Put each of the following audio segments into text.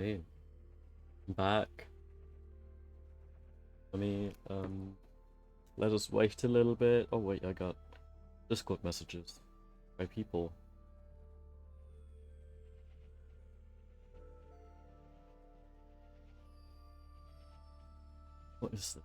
Hey, I'm back. Let me, let us wait a little bit. Oh wait, I got Discord messages by people. What is this?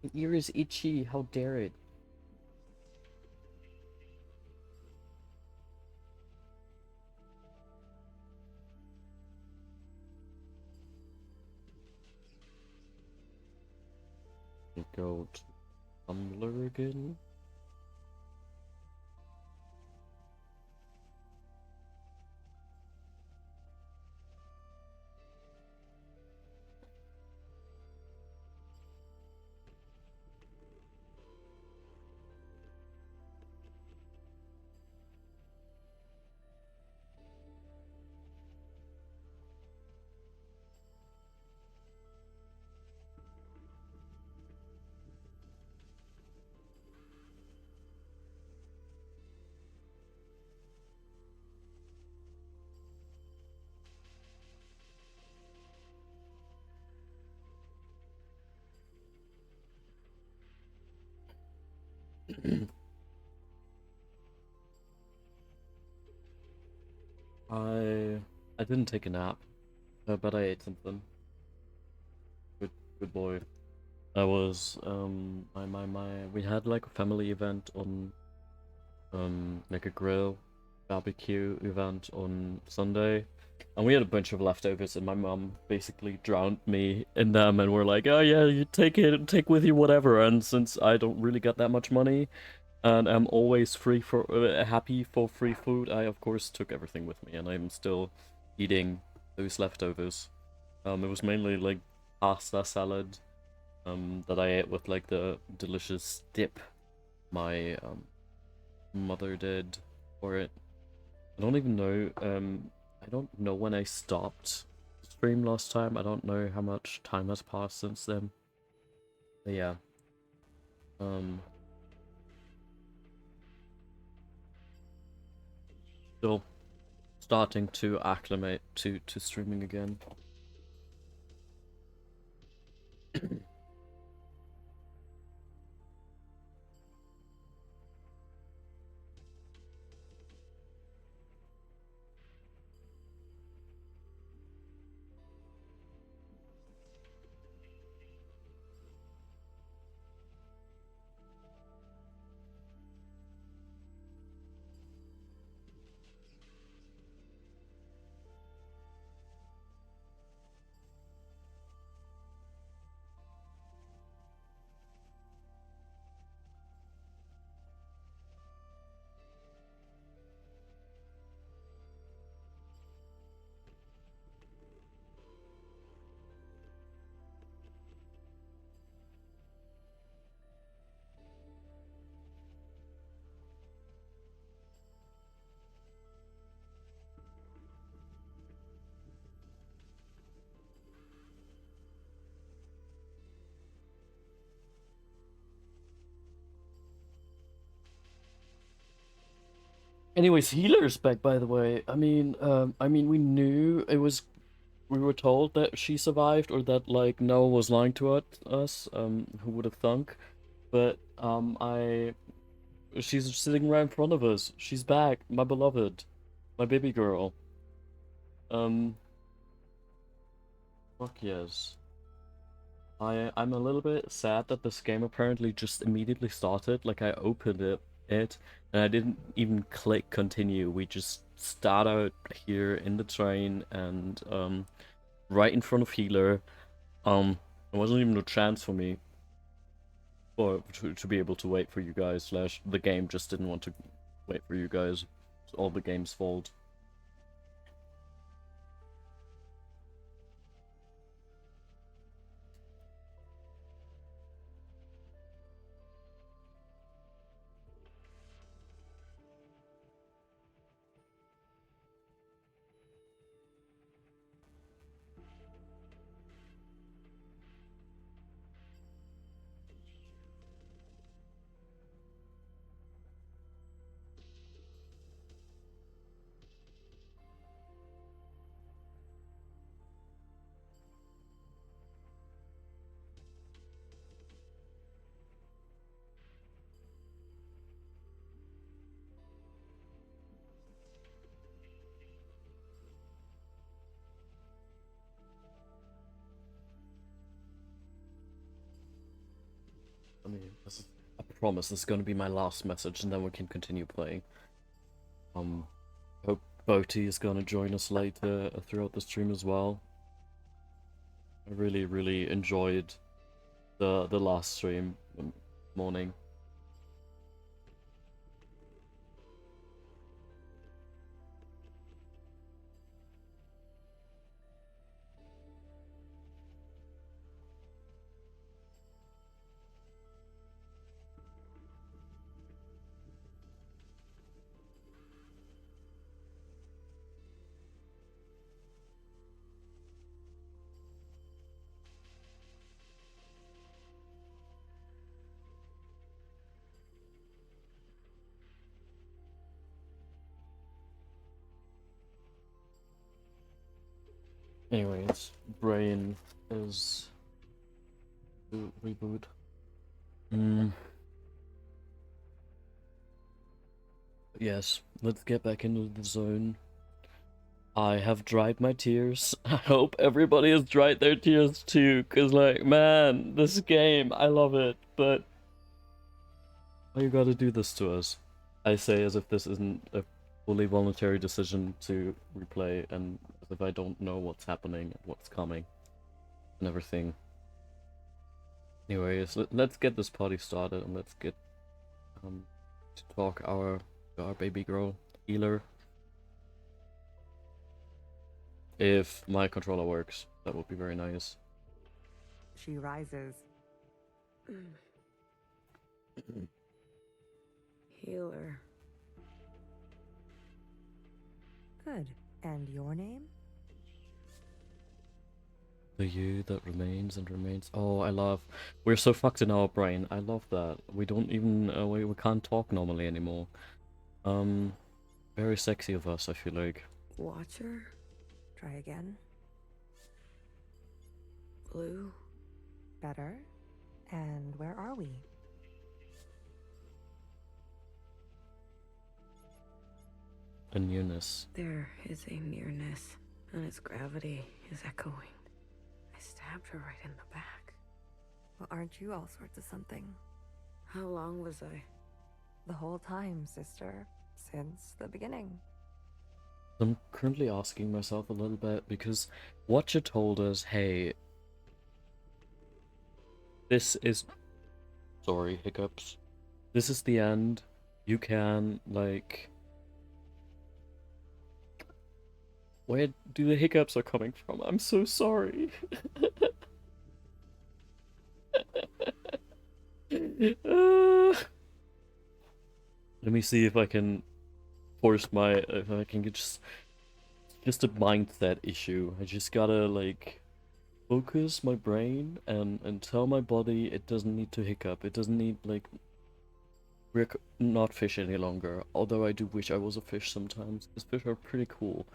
My ear is itchy, how dare it? We go to Tumblr again. I I didn't take a nap, but I ate something. Good good boy. I was we had like a family event on like a grill barbecue event on Sunday, and we had a bunch of leftovers, and my mom basically drowned me in them, and we're like, oh yeah, you take it, take with you whatever. And since I don't really get that much money, and I'm always happy for free food, I of course took everything with me, and I'm still eating those leftovers. It was mainly like pasta salad, that I ate with like the delicious dip my mother did for it. I don't even know, I don't know when I stopped the stream last time. I don't know how much time has passed since then. But yeah. Um Still starting to acclimate to streaming again. Anyways, healer's back, by the way. I mean, we knew it was. We were told that she survived, or that like Noah was lying to us. Who would have thunk? But she's sitting right in front of us. She's back, my beloved, my baby girl. Um, fuck yes. I'm a little bit sad that this game apparently just immediately started. Like I opened it and I didn't even click continue. We just start out here in the train and right in front of Healer. There wasn't even a chance for me to be able to wait for you guys. Slash the game just didn't want to wait for you guys. It's all the game's fault. I mean, I promise this is going to be my last message, and then we can continue playing. Hope Boaty is going to join us later throughout the stream as well. I really enjoyed the last stream morning. Anyways, Brain is reboot. Yes, let's get back into the zone. I have dried my tears. I hope everybody has dried their tears too, cause like, man, this game, I love it, but why you gotta do this to us? I say as if this isn't a fully voluntary decision to replay, and as if I don't know what's happening and what's coming and everything. Anyways, let's get this party started and let's get to talk our baby girl Healer. If my controller works, that would be very nice. She rises. Healer. Good. And your name? The you that remains and remains. Oh, I love. We're so fucked in our brain. I love that. We don't even. We can't talk normally anymore. Very sexy of us, I feel like. Watcher. Try again. Blue. Better. And where are we? A nearness. There is a nearness, and its gravity is echoing. I stabbed her right in the back. Well, aren't you all sorts of something? How long was I? The whole time, sister. Since the beginning. I'm currently asking myself a little bit because Watcher told us, hey, this is. Sorry, hiccups. This is the end. You can, like. Where do the hiccups are coming from? I'm so sorry. Let me see if I can force if I can get just a mindset issue. I just gotta like focus my brain and tell my body it doesn't need to hiccup. It doesn't need like we're not fish any longer. Although I do wish I was a fish sometimes, because fish are pretty cool.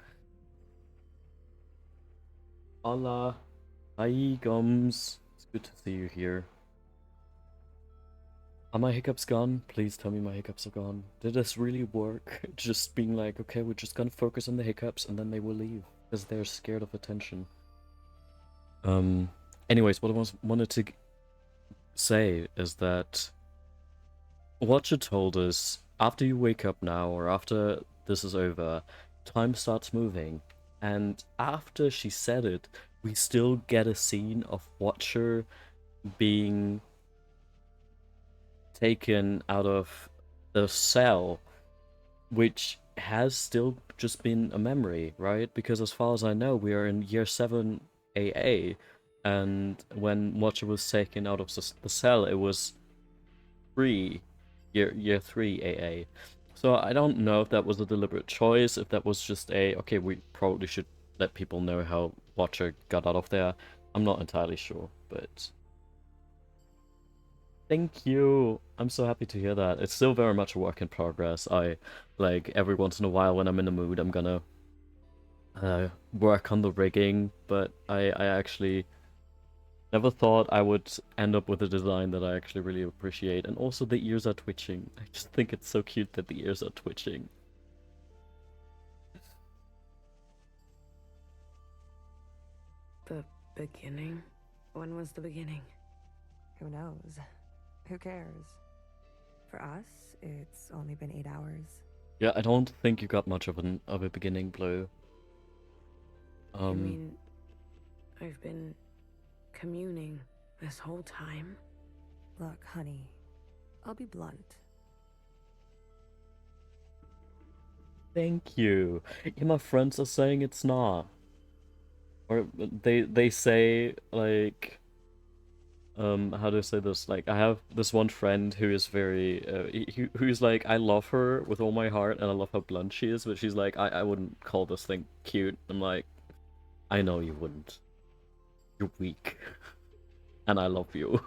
Hola. Hi, Gums. It's good to see you here. Are my hiccups gone? Please tell me my hiccups are gone. Did this really work? Just being like, okay, we're just gonna focus on the hiccups and then they will leave. Because they're scared of attention. Anyways, what I wanted to say is that Watcher told us after you wake up now, or after this is over, time starts moving. And after she said it, we still get a scene of Watcher being taken out of the cell, which has still just been a memory, right? Because as far as I know, we are in year 7 AA, and when Watcher was taken out of the cell, it was 3 year 3 AA. So I don't know if that was a deliberate choice, if that was just a okay, we probably should let people know how Watcher got out of there. I'm not entirely sure, but thank you. I'm so happy to hear that. It's still very much a work in progress. I like every once in a while when I'm in the mood, I'm gonna work on the rigging, but I actually never thought I would end up with a design that I actually really appreciate. And also the ears are twitching. I just think it's so cute that the ears are twitching. The beginning? When was the beginning? Who knows? Who cares? For us, it's only been 8 hours. Yeah, I don't think you got much of a beginning, Blue. You mean I've been communing this whole time? Look, honey, I'll be blunt. Thank you. Yeah, my friends are saying it's not. Or they say like how do I say this? Like I have this one friend who is very who's like I love her with all my heart and I love how blunt she is, but she's like I wouldn't call this thing cute. I'm like I know you wouldn't. You're weak. And I love you.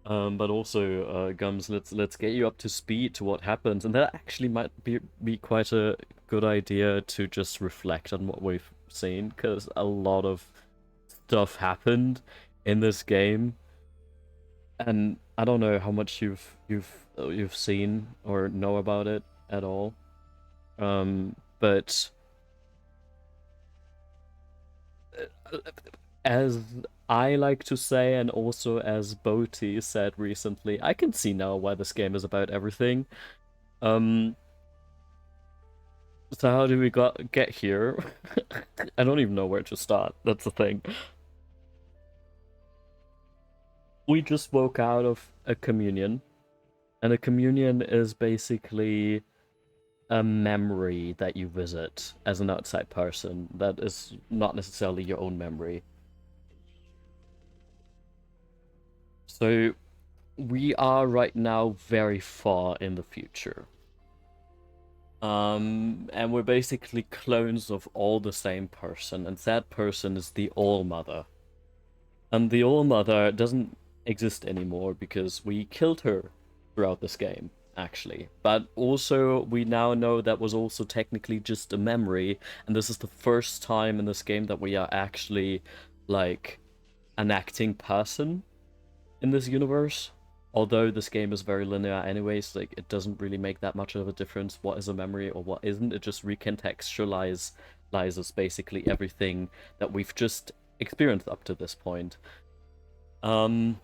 But also, Gums, let's get you up to speed to what happens, and that actually might be quite a good idea to just reflect on what we've seen, because a lot of stuff happened in this game, and I don't know how much you've seen or know about it at all, but as I like to say, and also as Boti said recently, I can see now why this game is about everything. So how do we get here? I don't even know where to start. That's the thing. We just woke out of a communion, and a communion is basically a memory that you visit as an outside person that is not necessarily your own memory. So we are right now very far in the future. And we're basically clones of all the same person, and that person is the All-Mother. And the All-Mother doesn't exist anymore because we killed her throughout this game, actually. But also, we now know that was also technically just a memory, and this is the first time in this game that we are actually, like, an acting person in this universe. Although this game is very linear anyways, like, it doesn't really make that much of a difference what is a memory or what isn't. It just recontextualizes basically everything that we've just experienced up to this point. And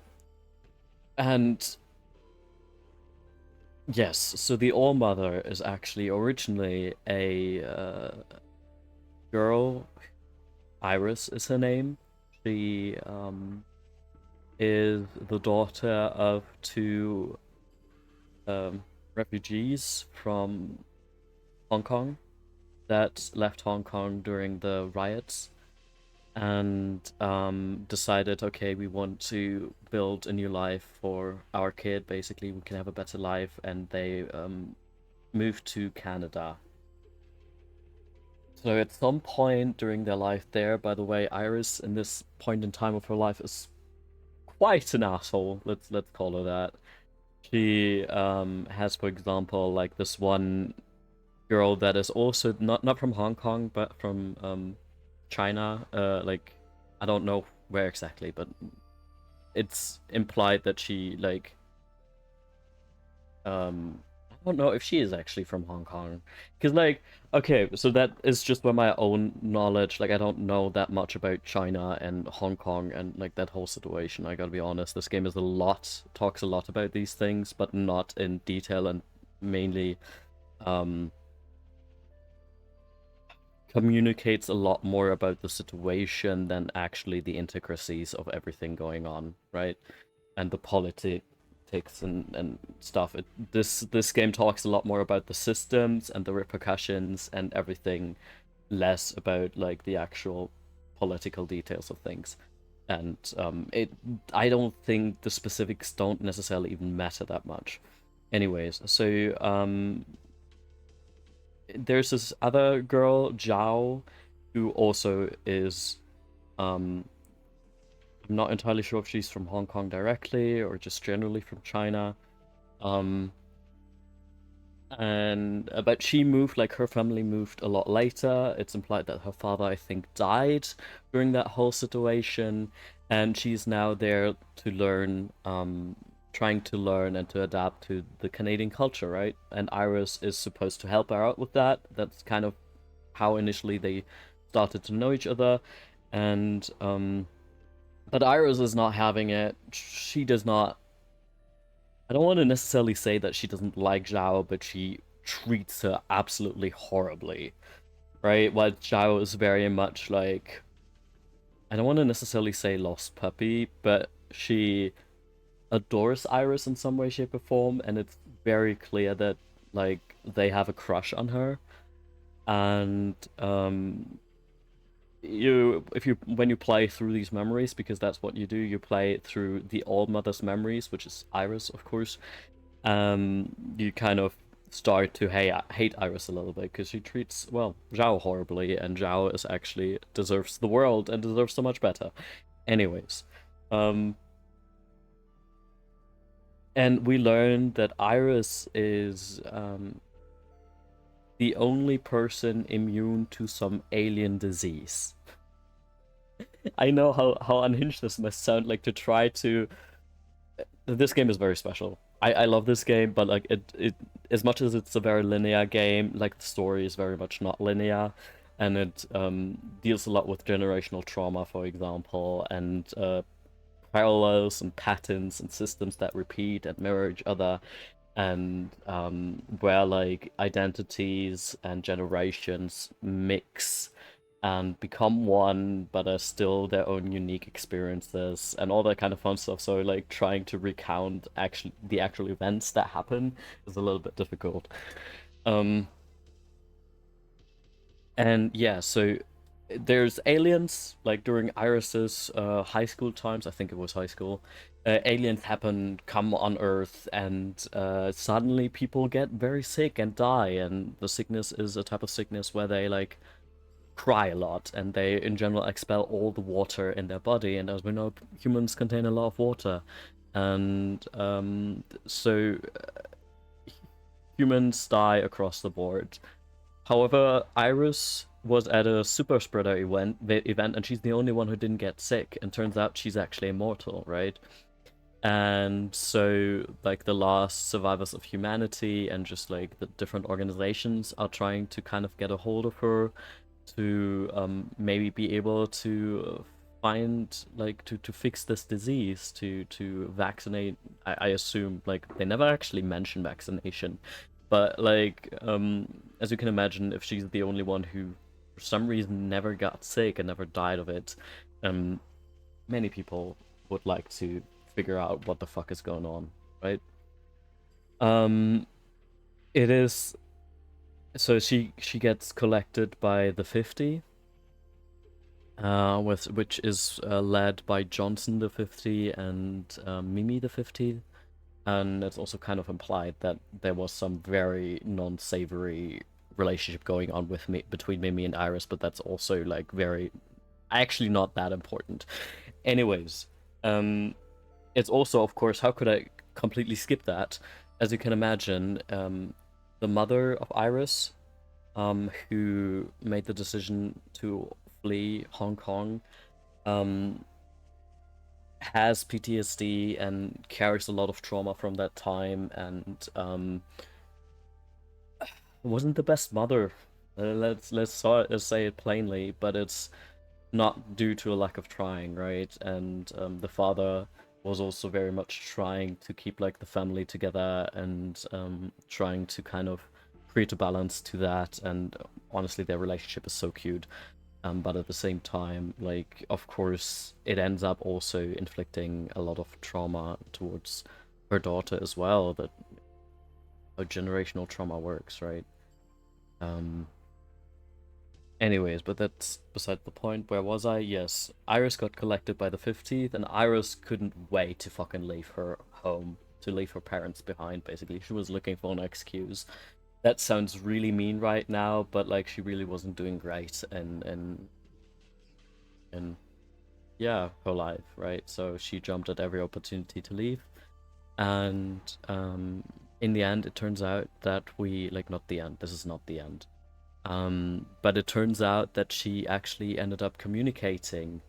yes, so the All-Mother is actually originally a girl. Iris is her name. She is the daughter of 2 refugees from Hong Kong that left Hong Kong during the riots and decided, okay, we want to build a new life for our kid, basically. We can have a better life, and they moved to Canada. So at some point during their life there, by the way, Iris in this point in time of her life is quite an asshole. Let's call her that. She has, for example, like this one girl that is also not from Hong Kong, but from China. Like I don't know where exactly, but it's implied that she like don't know if she is actually from Hong Kong. Because, like, okay, so that is just by my own knowledge. Like, I don't know that much about China and Hong Kong and, like, that whole situation. I gotta be honest. This game is talks a lot about these things, but not in detail and mainly, um, communicates a lot more about the situation than actually the intricacies of everything going on, right? And the politics and stuff. This game talks a lot more about the systems and the repercussions and everything, less about like the actual political details of things. And I don't think the specifics don't necessarily even matter that much. Anyways, so there's this other girl, Zhao, who also is I'm not entirely sure if she's from Hong Kong directly or just generally from China. Um, and but she moved, like her family moved a lot later. It's implied that her father, I think, died during that whole situation, and she's now there to learn, trying to learn and to adapt to the Canadian culture, right? And Iris is supposed to help her out with that. That's kind of how initially they started to know each other, and but Iris is not having it. She does not. I don't want to necessarily say that she doesn't like Zhao, but she treats her absolutely horribly, right? While Zhao is very much like, I don't want to necessarily say lost puppy, but she adores Iris in some way, shape, or form, and it's very clear that like they have a crush on her. And when you play through these memories, because that's what you do, you play through the All Mother's memories, which is Iris, of course. You kind of start to hate Iris a little bit because she treats, well, Zhao horribly, and Zhao is actually deserves the world and deserves so much better. Anyways, and we learn that Iris is the only person immune to some alien disease. I know how unhinged this must sound, like to try to. This game is very special. I love this game, but like it as much as it's a very linear game, like the story is very much not linear, and it deals a lot with generational trauma, for example, and parallels and patterns and systems that repeat and mirror each other, and where like identities and generations mix and become one, but are still their own unique experiences and all that kind of fun stuff. So like trying to recount the actual events that happen is a little bit difficult. Um, and yeah, so there's aliens like during Iris's high school times. I think it was high school. Aliens come on Earth, and suddenly people get very sick and die. And the sickness is a type of sickness where they like cry a lot, and they in general expel all the water in their body. And as we know, humans contain a lot of water, and so humans die across the board. However, Iris was at a super spreader event, and she's the only one who didn't get sick. And turns out she's actually immortal, right? And so, like the last survivors of humanity and just like the different organizations are trying to kind of get a hold of her to maybe be able to find like to fix this disease, to vaccinate. I assume like they never actually mention vaccination, but like as you can imagine, if she's the only one who for some reason never got sick and never died of it, many people would like to figure out what the fuck is going on, right? um it is so she gets collected by the 50, which is led by Johnson the 50 and Mimi the 50, and it's also kind of implied that there was some very non-savory relationship going on between Mimi and Iris, but that's also like very actually not that important. Anyways, it's also, of course, how could I completely skip that? As you can imagine, the mother of Iris, who made the decision to flee Hong Kong, has PTSD and carries a lot of trauma from that time, and wasn't the best mother. Let's say it plainly, but it's not due to a lack of trying, right? And the father was also very much trying to keep like the family together and trying to kind of create a balance to that. And honestly, their relationship is so cute. But at the same time, like, of course, it ends up also inflicting a lot of trauma towards her daughter as well. That how generational trauma works, right? Um, Anyways, but that's beside the point. Where was I? Yes, Iris got collected by the 50th, and Iris couldn't wait to fucking leave her home, to leave her parents behind, basically. She was looking for an excuse. That sounds really mean right now, but like she really wasn't doing great and yeah, her life, right? So she jumped at every opportunity to leave. And in the end it turns out that not the end, this is not the end. But it turns out that she actually ended up communicating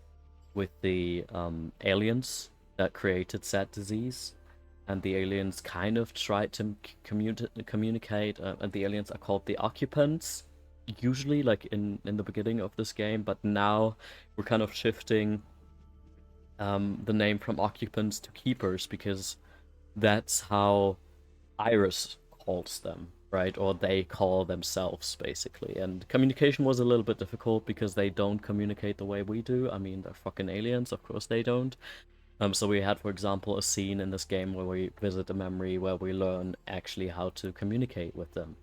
with the aliens that created said disease, and the aliens kind of tried to communicate. And the aliens are called the occupants, usually, like in the beginning of this game. But now we're kind of shifting the name from occupants to keepers, because that's how Iris calls them, right? Or they call themselves, basically. And communication was a little bit difficult because they don't communicate the way we do. I mean, they're fucking aliens, of course they don't. So we had, for example, a scene in this game where we visit a memory where we learn actually how to communicate with them.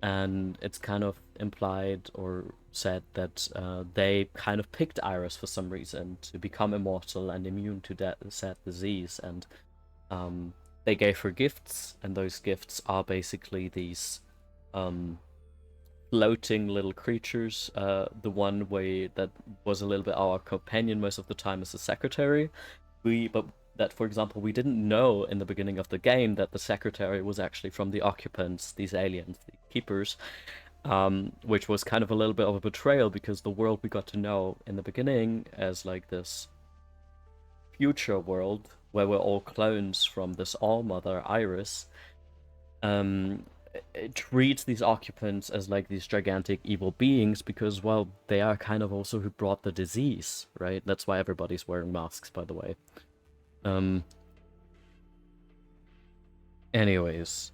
And it's kind of implied or said that they kind of picked Iris for some reason to become immortal and immune to that said disease. And they gave her gifts, and those gifts are basically these floating little creatures. The one way that was a little bit our companion most of the time is the secretary. But that, for example, we didn't know in the beginning of the game that the secretary was actually from the occupants, these aliens, the keepers, which was kind of a little bit of a betrayal, because the world we got to know in the beginning as like this future world where we're all clones from this all-mother Iris, it treats these occupants as like these gigantic evil beings, because, well, they are kind of also who brought the disease, right? That's why everybody's wearing masks, by the way. Anyways,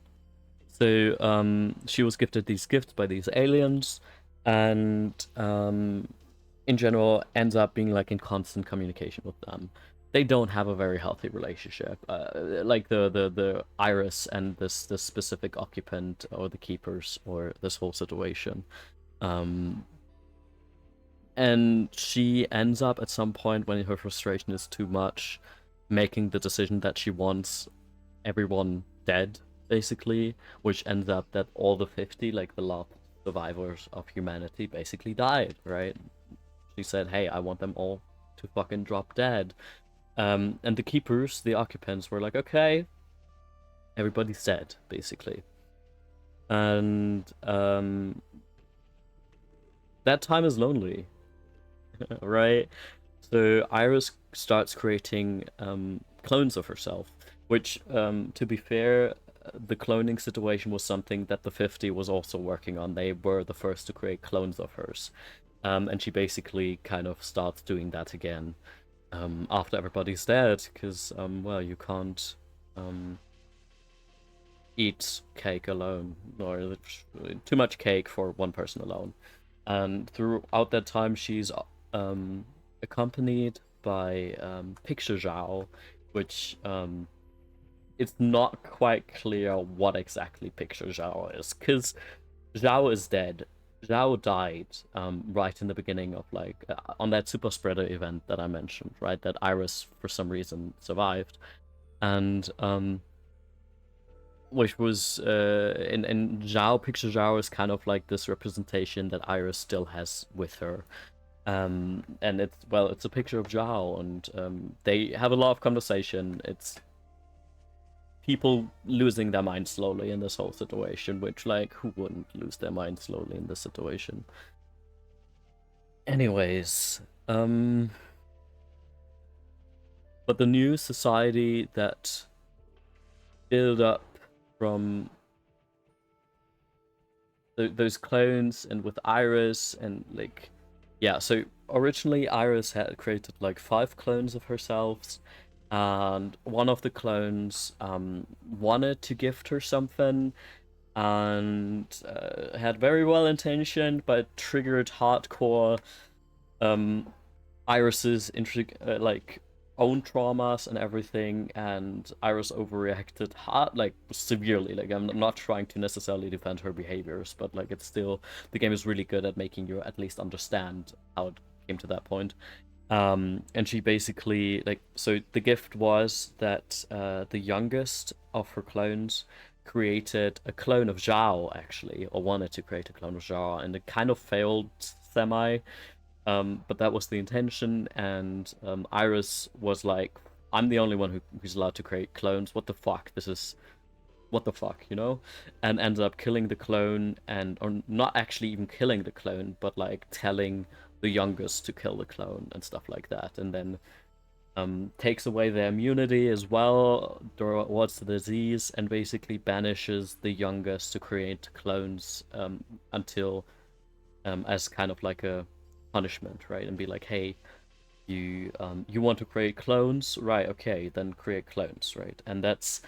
so she was gifted these gifts by these aliens, and in general ends up being like in constant communication with them. They don't have a very healthy relationship, like the Iris and this specific occupant or the keepers or this whole situation. And she ends up at some point, when her frustration is too much, making the decision that she wants everyone dead, basically, which ends up that all the 50, like the last survivors of humanity, basically died, right? She said, hey, I want them all to fucking drop dead. And the keepers, the occupants, were like, okay, everybody's dead, basically. And that time is lonely, right? So Iris starts creating clones of herself, which, to be fair, the cloning situation was something that the 50 was also working on. They were the first to create clones of hers. And she basically kind of starts doing that again after everybody's dead, because, well, you can't eat cake alone, or too much cake for one person alone. And throughout that time, she's accompanied by Picture Zhao, which it's not quite clear what exactly Picture Zhao is, because Zhao is dead. Zhao died right in the beginning of on that super spreader event that I mentioned, right? That Iris for some reason survived, and which was in Zhao, Picture Zhao is kind of like this representation that Iris still has with her. And it's a picture of Zhao, and they have a lot of conversation. It's people losing their mind slowly in this whole situation, which, like, who wouldn't lose their mind slowly in this situation? Anyways, but the new society that build up from those clones, and with Iris, and like, yeah. So originally Iris had created like 5 clones of herself, and one of the clones wanted to gift her something, and had very well intentioned but triggered hardcore Iris's like own traumas and everything, and Iris overreacted hard, like severely. Like, I'm not trying to necessarily defend her behaviors, but like, it's still, the game is really good at making you at least understand how it came to that point. And she basically, like, so the gift was that the youngest of her clones created a clone of Zhao, actually, or wanted to create a clone of Zhao, and it kind of failed semi. But that was the intention, and Iris was like, I'm the only one who's allowed to create clones. What the fuck? This is, what the fuck, you know? And ended up killing the clone, and, or not actually even killing the clone, but like telling the youngest to kill the clone and stuff like that. And then takes away their immunity as well towards the disease, and basically banishes the youngest to create clones until as kind of like a punishment, right? And be like, hey, you want to create clones, right? Okay, then create clones, right? And that's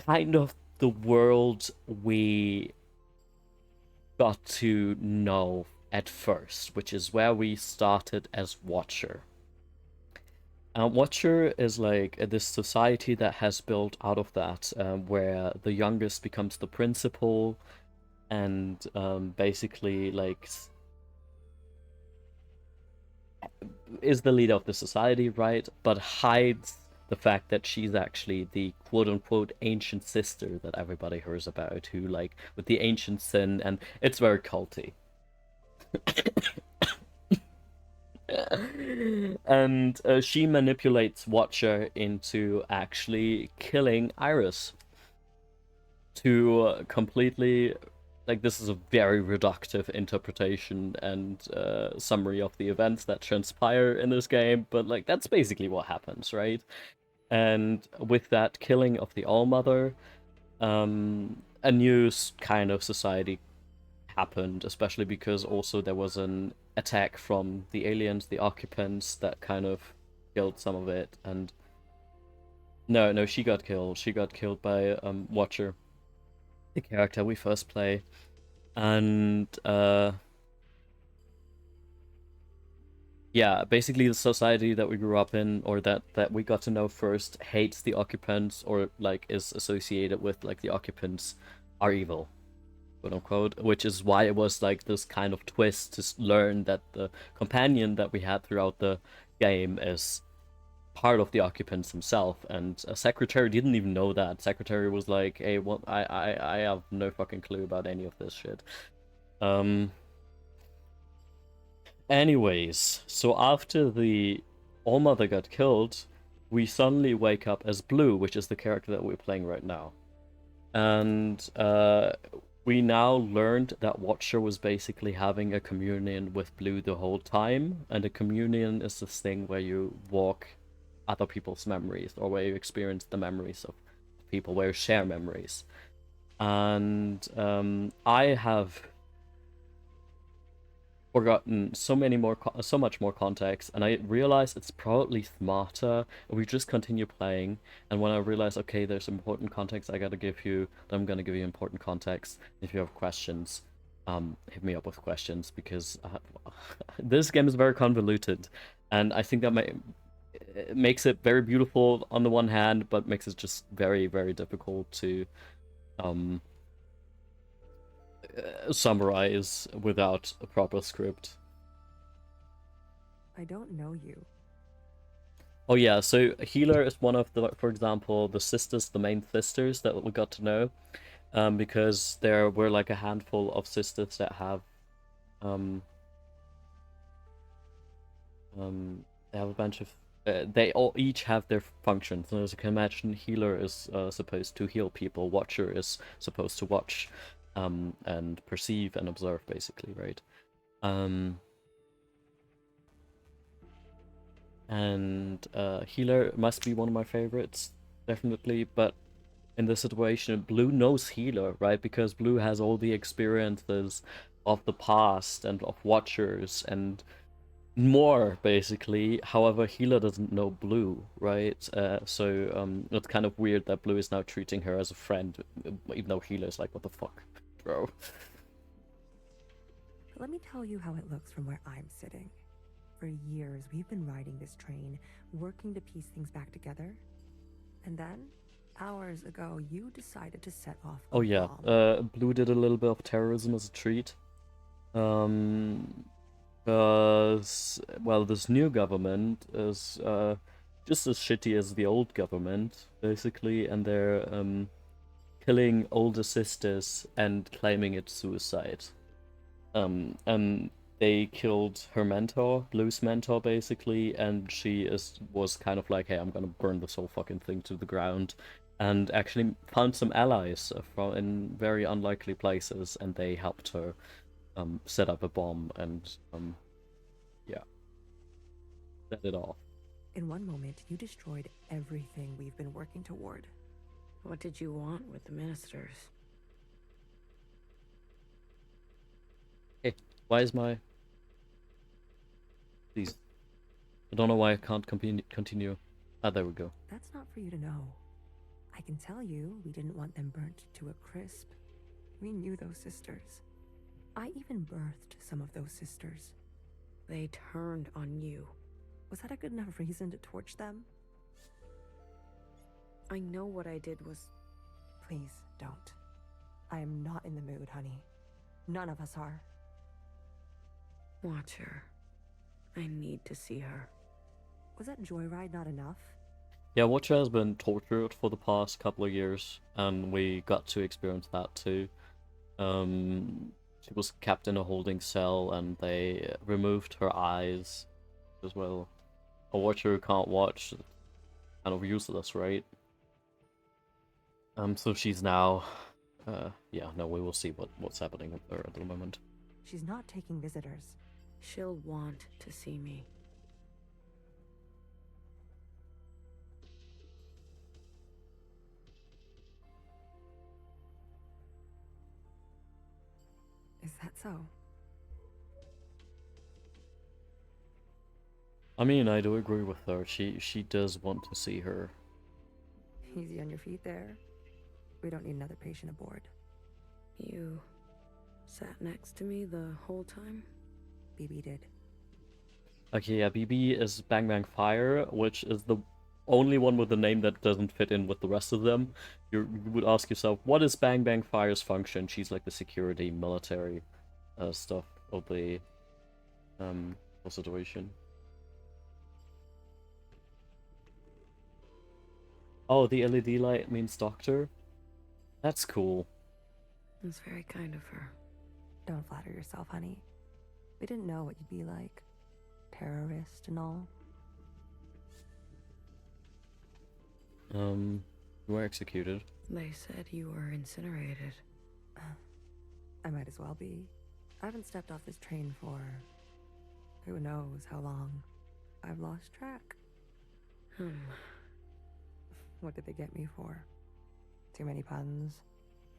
kind of the world we got to know at first, which is where we started as Watcher. Watcher is like this society that has built out of that, where the youngest becomes the principal, and basically like is the leader of the society, right? But hides the fact that she's actually the quote-unquote ancient sister that everybody hears about, who, like, with the ancient sin, and it's very culty. And she manipulates Watcher into actually killing Iris to completely, like, this is a very reductive interpretation and summary of the events that transpire in this game, but like, that's basically what happens, right? And with that killing of the All-Mother, a new kind of society happened, especially because also there was an attack from the aliens, the occupants, that kind of killed some of it. And no, she got killed. She got killed by Watcher, the character we first play. And yeah, basically the society that we grew up in, or that we got to know first, hates the occupants, or like is associated with like the occupants are evil, quote unquote, which is why it was like this kind of twist to learn that the companion that we had throughout the game is part of the occupants himself. And Secretary didn't even know that. Secretary was like, hey, what, I have no fucking clue about any of this shit. Anyways, so after the All-Mother got killed, we suddenly wake up as Blue, which is the character that we're playing right now. And we now learned that Watcher was basically having a communion with Blue the whole time, and a communion is this thing where you walk other people's memories, or where you experience the memories of people, where you share memories. And I have forgotten so much more context, and I realized it's probably smarter if we just continue playing. And when I realize, okay, there's important context I gotta give you, then I'm gonna give you important context. If you have questions, hit me up with questions, because this game is very convoluted, and I think that makes it very beautiful on the one hand, but makes it just very, very difficult to summarize without a proper script. I don't know you. Oh yeah, so Healer is one of the, for example, the sisters, the main sisters that we got to know, because there were like a handful of sisters that have, they have a bunch of, they all each have their functions. And as you can imagine, Healer is supposed to heal people, Watcher is supposed to watch, and perceive and observe, basically, right? And Healer must be one of my favorites, definitely, but in this situation, Blue knows Healer, right? Because Blue has all the experiences of the past and of Watchers and more, basically. However, Healer doesn't know Blue, right? So it's kind of weird that Blue is now treating her as a friend, even though Healer is like, what the fuck, bro? But let me tell you how it looks from where I'm sitting. For years, we've been riding this train, working to piece things back together. And then, hours ago, you decided to set off a Oh yeah, bomb. Blue did a little bit of terrorism as a treat. Because, well, this new government is just as shitty as the old government, basically, and they're killing older sisters and claiming it's suicide. And they killed her mentor, Blue's mentor, basically, and she was kind of like, hey, I'm gonna burn this whole fucking thing to the ground, and actually found some allies from in very unlikely places, and they helped her set up a bomb and yeah, set it off. In one moment, you destroyed everything we've been working toward. What did you want with the ministers? Hey, why is my... Please. I don't know why I can't continue. Ah, there we go. That's not for you to know. I can tell you we didn't want them burnt to a crisp. We knew those sisters. I even birthed some of those sisters. They turned on you. Was that a good enough reason to torch them? I know what I did was... Please, don't. I am not in the mood, honey. None of us are. Watch her. I need to see her. Was that joyride not enough? Yeah, Watcher has been tortured for the past couple of years, and we got to experience that too. She was kept in a holding cell, and they removed her eyes as well. A Watcher who can't watch, kind of useless, right? So she's now, yeah, no, we will see what's happening with her at the moment. She's not taking visitors. She'll want to see me. Is that so? I mean, I do agree with her. She does want to see her. Easy on your feet there. We don't need another patient aboard. You sat next to me the whole time? BB did. Okay, yeah, BB is Bang Bang Fire, which is the only one with a name that doesn't fit in with the rest of them. You would ask yourself, what is Bang Bang Fire's function? She's like the security, military stuff of the whole situation. Oh, the LED light means doctor? That's cool. That's very kind of her. Don't flatter yourself, honey. We didn't know what you'd be like. Terrorist and all. You were executed. They said you were incinerated. I might as well be. I haven't stepped off this train for... who knows how long. I've lost track. What did they get me for? Too many puns?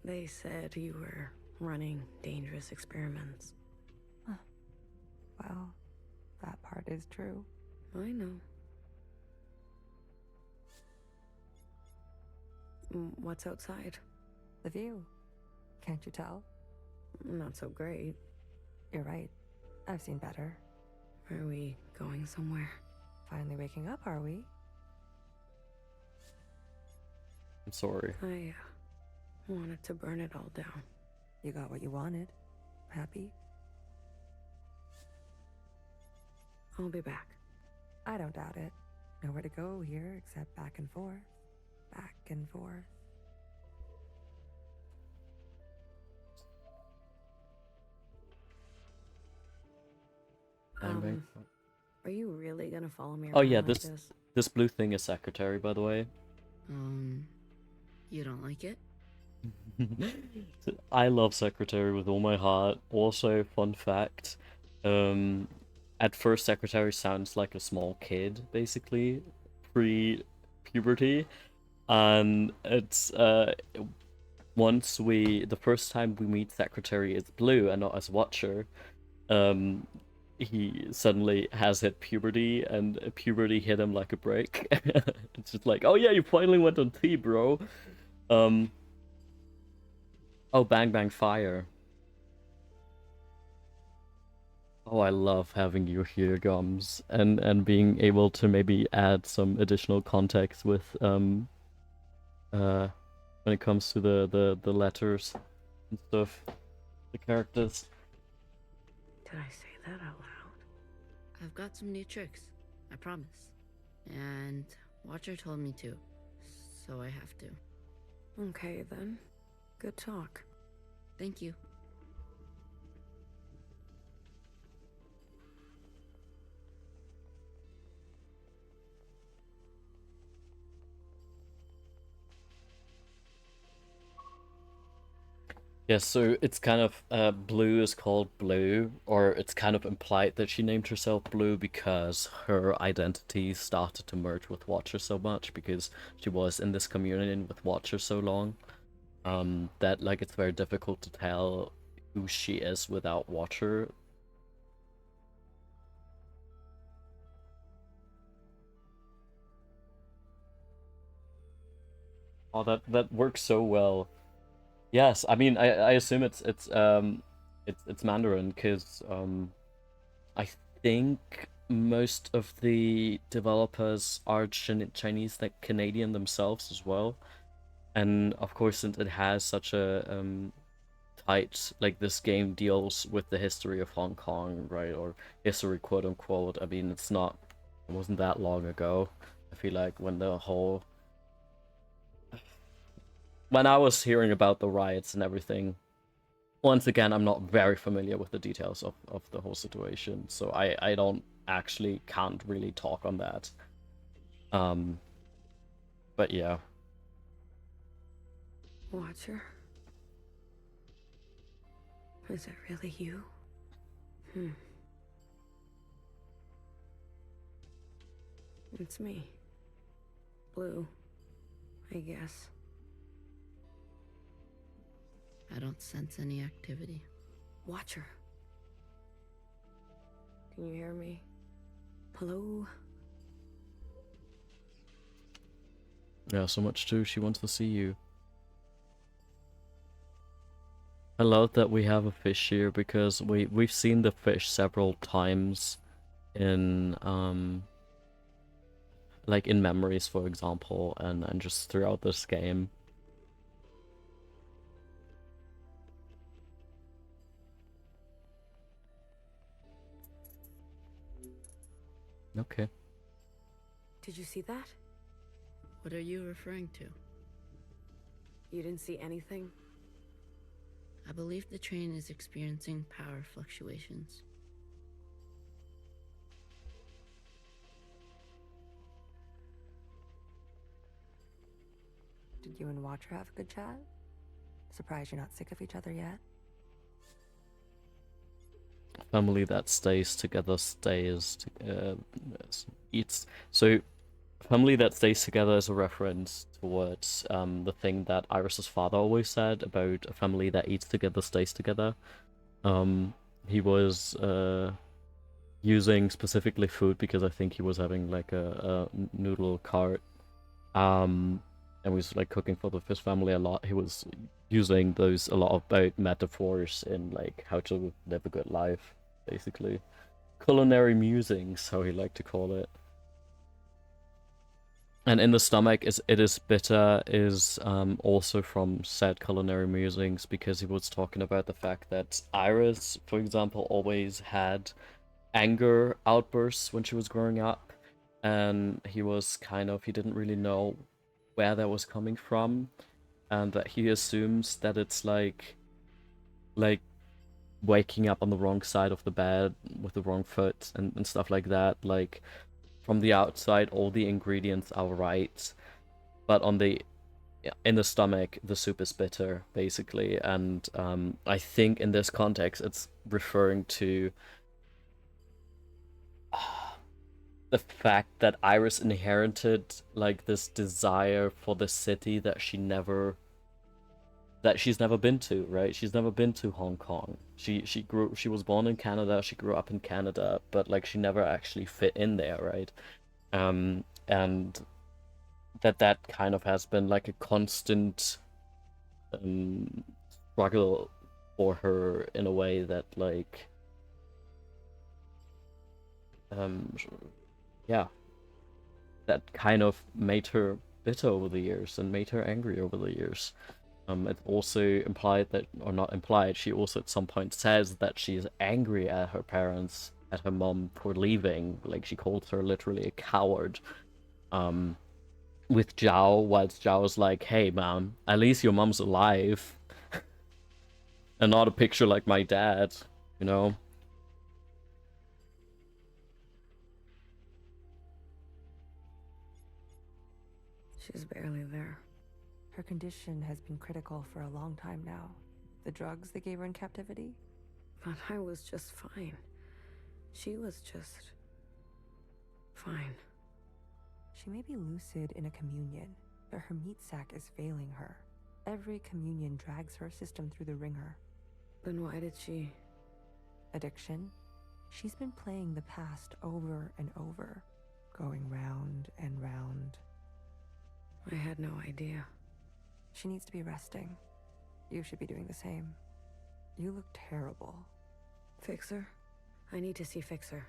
They said you were running dangerous experiments. Well, that part is true. I know. What's outside? The view. Can't you tell? Not so great. You're right. I've seen better. Are we going somewhere? Finally waking up, are we? I'm sorry. I wanted to burn it all down. You got what you wanted. Happy? I'll be back. I don't doubt it. Nowhere to go here except back and forth. Back and forth. Bang Bang. Are you really gonna follow me around Oh yeah, like this blue thing is secretary, by the way. You don't like it? I love secretary with all my heart. Also, fun fact, at first secretary sounds like a small kid, basically, pre-puberty. And it's the first time we meet Secretary as Blue and not as Watcher, um, he suddenly has hit puberty, and puberty hit him like a brick. It's just like, oh yeah, you finally went on T, bro. Um, oh, Bang Bang Fire. Oh, I love having you here, Gums, and being able to maybe add some additional context with when it comes to the letters and stuff, the characters. Did I say that out loud? I've got some new tricks, I promise. And Watcher told me to, so I have to. Okay, then. Good talk. Thank you. Yeah, so it's kind of Blue is called Blue, or it's kind of implied that she named herself Blue because her identity started to merge with Watcher so much because she was in this communion with Watcher so long, that like it's very difficult to tell who she is without Watcher. Oh, that works so well. Yes, I mean I assume it's Mandarin because I think most of the developers are Chinese, like Canadian themselves as well, and of course since it has such a tight, like this game deals with the history of Hong Kong, right, or history quote unquote. I mean it wasn't that long ago. I feel like when I was hearing about the riots and everything, once again, I'm not very familiar with the details of the whole situation, so I don't actually can't really talk on that. But yeah. Watcher? Is it really you? It's me. Blue, I guess. I don't sense any activity. Watcher. Can you hear me? Hello? Yeah, so much too. She wants to see you. I love that we have a fish here because we've seen the fish several times in like in memories, for example, and just throughout this game. Okay. Did you see that? What are you referring to? You didn't see anything? I believe the train is experiencing power fluctuations. Did you and Watcher have a good chat? Surprised you're not sick of each other yet? Family that stays together eats. So family that stays together is a reference towards the thing that Iris's father always said about a family that eats together stays together. He was using specifically food because I think he was having like a noodle cart, and was like cooking for his family a lot. He was using those a lot about metaphors in like how to live a good life, basically. Culinary musings, how he liked to call it. And in the stomach it is bitter is also from said culinary musings because he was talking about the fact that Iris, for example, always had anger outbursts when she was growing up, and he didn't really know where that was coming from, and that he assumes that it's like waking up on the wrong side of the bed with the wrong foot and stuff like that. Like from the outside all the ingredients are right, but in the stomach the soup is bitter, basically. And I think in this context it's referring to the fact that Iris inherited like this desire for the city that she's never been to, right? She's never been to Hong Kong. She was born in Canada, she grew up in Canada, but like she never actually fit in there, right? And that kind of has been like a constant struggle for her in a way that like yeah, that kind of made her bitter over the years and made her angry over the years. It also implied that, or not implied, she also at some point says that she's angry at her parents, at her mom for leaving. Like she calls her literally a coward. With Zhao, whilst Zhao's like, hey man, at least your mom's alive. And not a picture like my dad, you know? She's barely there. Her condition has been critical for a long time now. The drugs they gave her in captivity? But I was just fine. She was just... fine. She may be lucid in a communion, but her meat sac is failing her. Every communion drags her system through the ringer. Then why did she... Addiction? She's been playing the past over and over, going round and round. I had no idea. She needs to be resting. You should be doing the same. You look terrible. Fixer? I need to see Fixer.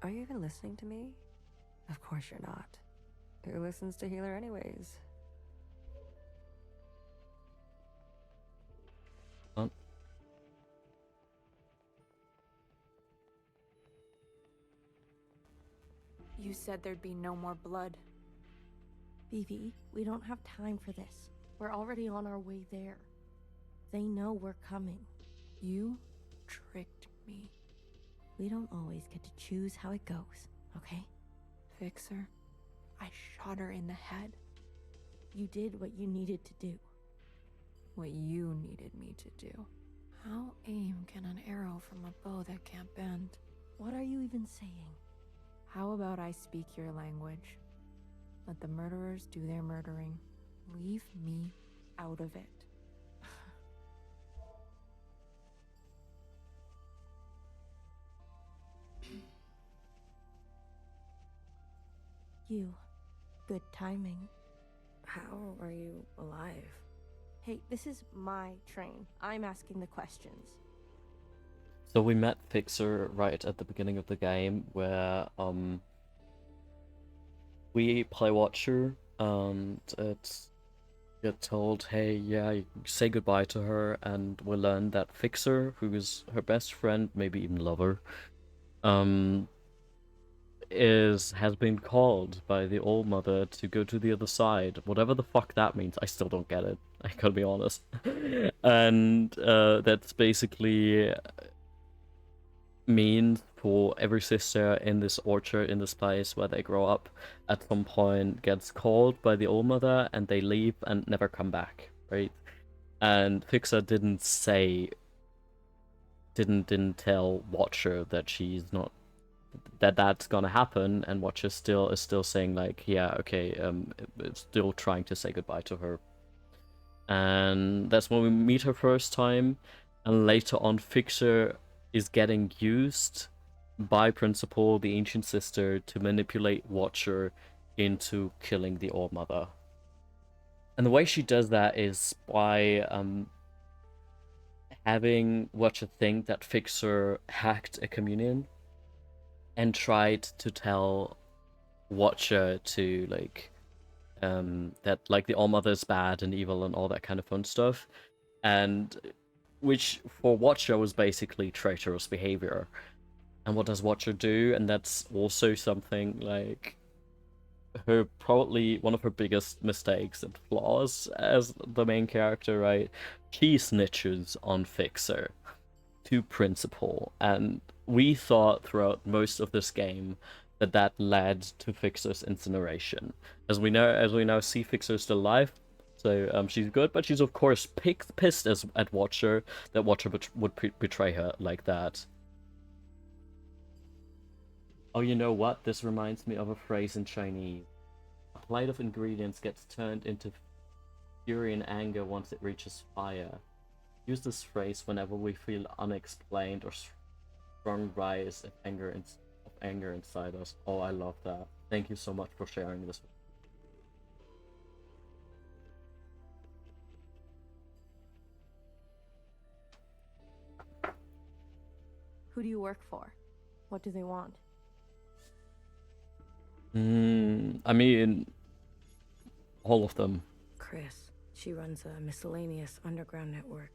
Are you even listening to me? Of course you're not. Who listens to Healer anyways? You said there'd be no more blood. Vivi, we don't have time for this. We're already on our way there. They know we're coming. You tricked me. We don't always get to choose how it goes, okay? Fixer, I shot her in the head. You did what you needed to do. What you needed me to do. How aim can an arrow from a bow that can't bend? What are you even saying? How about I speak your language? Let the murderers do their murdering. Leave me out of it. You. Good timing. How are you alive? Hey, this is my train. I'm asking the questions. So we met Fixer right at the beginning of the game, where we play Watcher, and it's get told, hey, yeah, you say goodbye to her, and we learn that Fixer, who is her best friend, maybe even lover, has been called by the Old Mother to go to the other side. Whatever the fuck that means, I still don't get it. I gotta be honest. And that's basically means for every sister in this orchard, in this place where they grow up, at some point gets called by the Old Mother, and they leave and never come back, right? And Fixer didn't tell Watcher that she's not, that's gonna happen, and Watcher is still saying like, yeah, okay, still trying to say goodbye to her. And that's when we meet her first time, and later on Fixer is getting used by Principal, the Ancient Sister, to manipulate Watcher into killing the Old Mother. And the way she does that is by having Watcher think that Fixer hacked a communion and tried to tell Watcher to like that like the All Mother is bad and evil and all that kind of fun stuff, and which for Watcher was basically traitorous behavior. And what does Watcher do? And that's also something like her, probably one of her biggest mistakes and flaws as the main character, right? She snitches on Fixer to Principal, and we thought throughout most of this game that led to Fixer's incineration. As we now see, Fixer's still alive, so she's good, but she's of course pissed at Watcher that Watcher would betray her like that. Oh, you know what? This reminds me of a phrase in Chinese. A plate of ingredients gets turned into fury and anger once it reaches fire. Use this phrase whenever we feel unexplained or strong rise of anger inside us. Oh, I love that. Thank you so much for sharing this. Who do you work for? What do they want? I mean, all of them. Chris. She runs a miscellaneous underground network.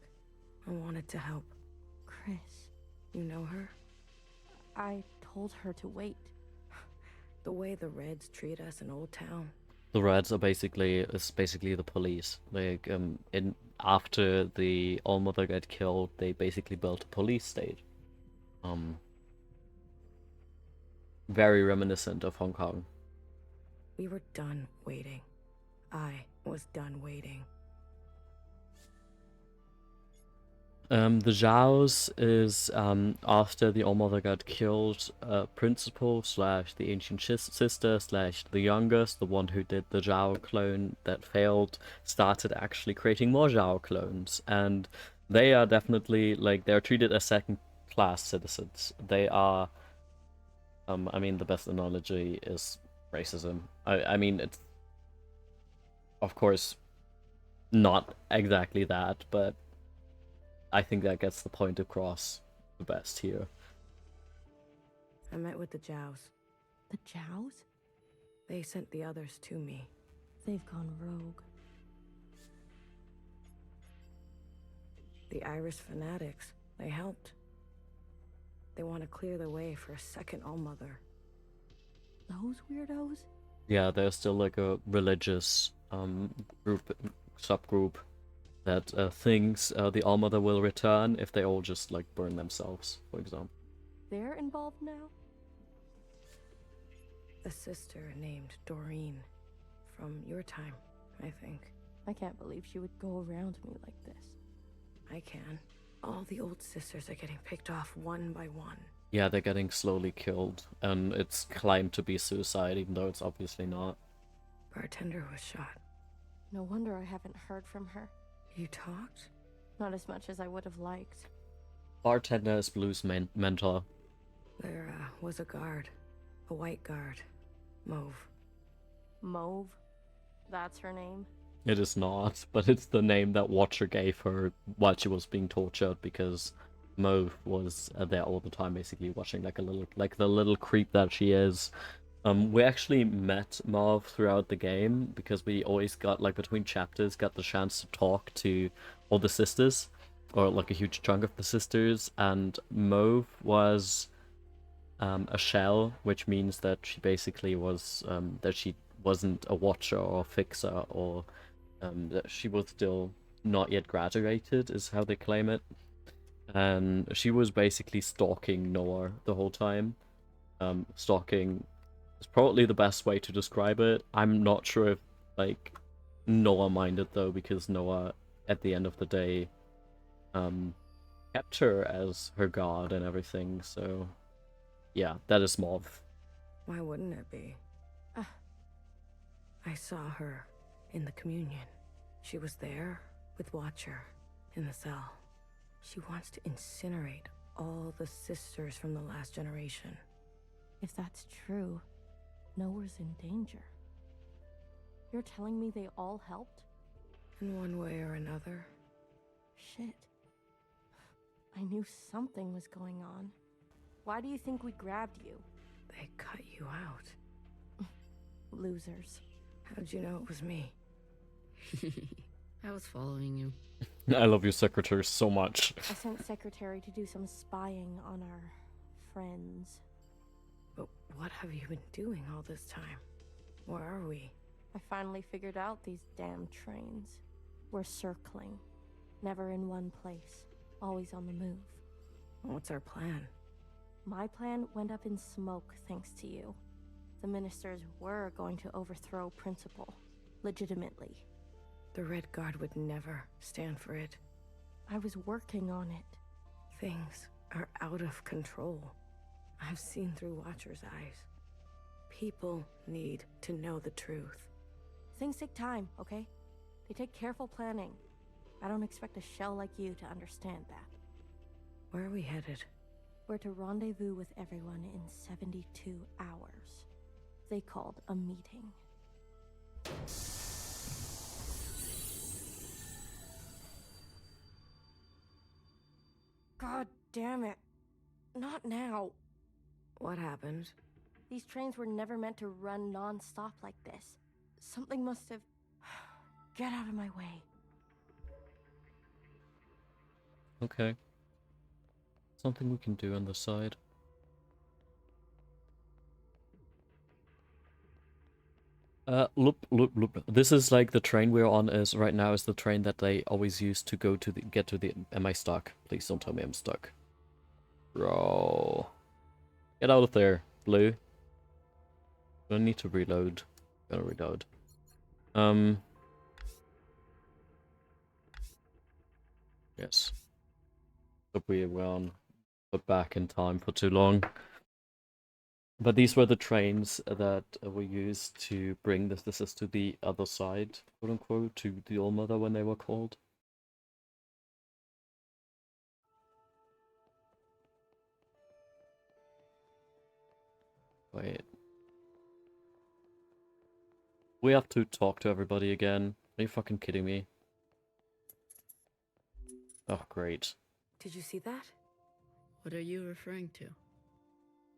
I wanted to help. Chris. You know her? I told her to wait. The way the Reds treat us in Old Town. The Reds are basically the police. Like after the All-Mother got killed, they basically built a police state. Very reminiscent of Hong Kong. We were done waiting. I was done waiting. The Zhao's is after the All-Mother got killed, principal / the ancient sister / the youngest, the one who did the Zhao clone that failed, started actually creating more Zhao clones, and they are definitely like they're treated as second-class citizens. They are, I mean, the best analogy is racism. I mean, it's of course not exactly that, but I think that gets the point across the best here. I met with the Zhaos. The Zhaos? They sent the others to me. They've gone rogue. The Iris fanatics, they helped. They want to clear the way for a second All-Mother. Those weirdos? Yeah, there's still like a religious subgroup that thinks the All-Mother will return if they all just like burn themselves, for example. They're involved now? A sister named Doreen. From your time, I think. I can't believe she would go around me like this. I can. All the old sisters are getting picked off one by one. Yeah, they're getting slowly killed, and it's claimed to be suicide, even though it's obviously not. Bartender was shot. No wonder I haven't heard from her. You talked? Not as much as I would have liked. Bartender is Blue's mentor. There was a guard. A white guard. Mauve. Mauve? That's her name? It is not, but it's the name that Watcher gave her while she was being tortured, because Mauve was there all the time, basically watching like the little creep that she is. We actually met Mauve throughout the game because we always got like between chapters got the chance to talk to all the sisters, or like a huge chunk of the sisters, and Mauve was a shell, which means that she basically was that she wasn't a watcher or a fixer, or that she was still not yet graduated, is how they claim it. And she was basically stalking Noah the whole time. Stalking is probably the best way to describe it. I'm not sure if like Noah minded though, because Noah at the end of the day kept her as her god and everything, so yeah, that is Mauve. Why wouldn't it be? I saw her in the communion. She was there with Watcher in the cell. She wants to incinerate all the sisters from the last generation. If that's true, Noah's in danger. You're telling me they all helped? In one way or another. Shit. I knew something was going on. Why do you think we grabbed you? They cut you out. Losers. How'd you know it was me? I was following you. I love your secretary so much. I sent Secretary to do some spying on our friends. But what have you been doing all this time? Where are we? I finally figured out these damn trains. We're circling. Never in one place. Always on the move. What's our plan? My plan went up in smoke thanks to you. The ministers were going to overthrow Principal. Legitimately. The Red Guard would never stand for it. I was working on it. Things are out of control. I've seen through Watcher's eyes. People need to know the truth. Things take time, okay? They take careful planning. I don't expect a shell like you to understand that. Where are we headed? We're to rendezvous with everyone in 72 hours. They called a meeting. God damn it. Not now. What happened? These trains were never meant to run non-stop like this. Something must have... Get out of my way. Okay. Something we can do on the side. Loop. This is like the train we're on is right now is the train that they always use to go to get to the... Am I stuck? Please don't tell me I'm stuck. Bro. Get out of there, Blue. Don't need to reload. Gonna reload. Yes. But we were on put back in time for too long. But these were the trains that were used to bring the sisters to the other side, quote unquote, to the All Mother when they were called. Wait. We have to talk to everybody again. Are you fucking kidding me? Oh, great. Did you see that? What are you referring to?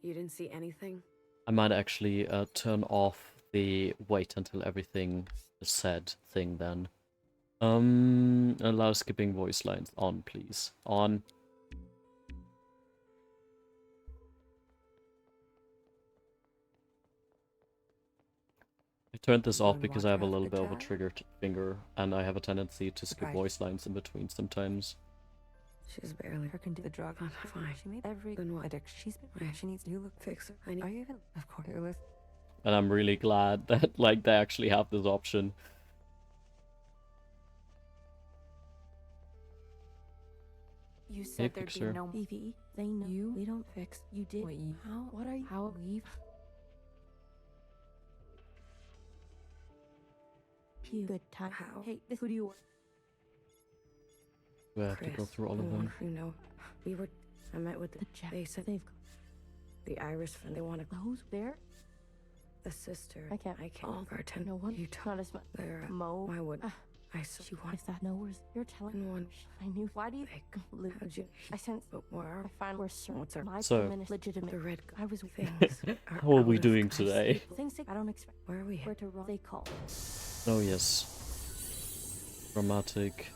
You didn't see anything? I might actually turn off the wait until everything is said thing then. Allow skipping voice lines on, please. On. I turned this off because I have a little bit of a triggered finger, and I have a tendency to skip voice lines in between sometimes. She's barely... Her can do the drug. I'm fine. She made every Then what? addiction. She's been. Wait. She needs new look. Fix her. I need... Are you even? Of course. You're listening. And I'm really glad that like they actually have this option. You said there'd be Pixar. no Evie, they know. You We don't fix. You did. Wait, you... How? What are you? How leave? You good time. How? Hey, this, who do you work? We have to go Chris, through all of I them. want you to know, I met with The Jack. they said They've the Iris friend. They want to... close there. The sister. I can't. I can't bartend. No one. You Not as much. They're... Mo. Why would... Ah. I saw... She wants that. No, you're telling. in one... I knew. Why do you? Fake. Lou, How'd you... I sense. But where are... I find we're certain. What's our... My So- feminist legitimate. The red... I was things. How are we doing today? Things I don't expect. Where are we? Where to run? They call. Oh yes. Dramatic.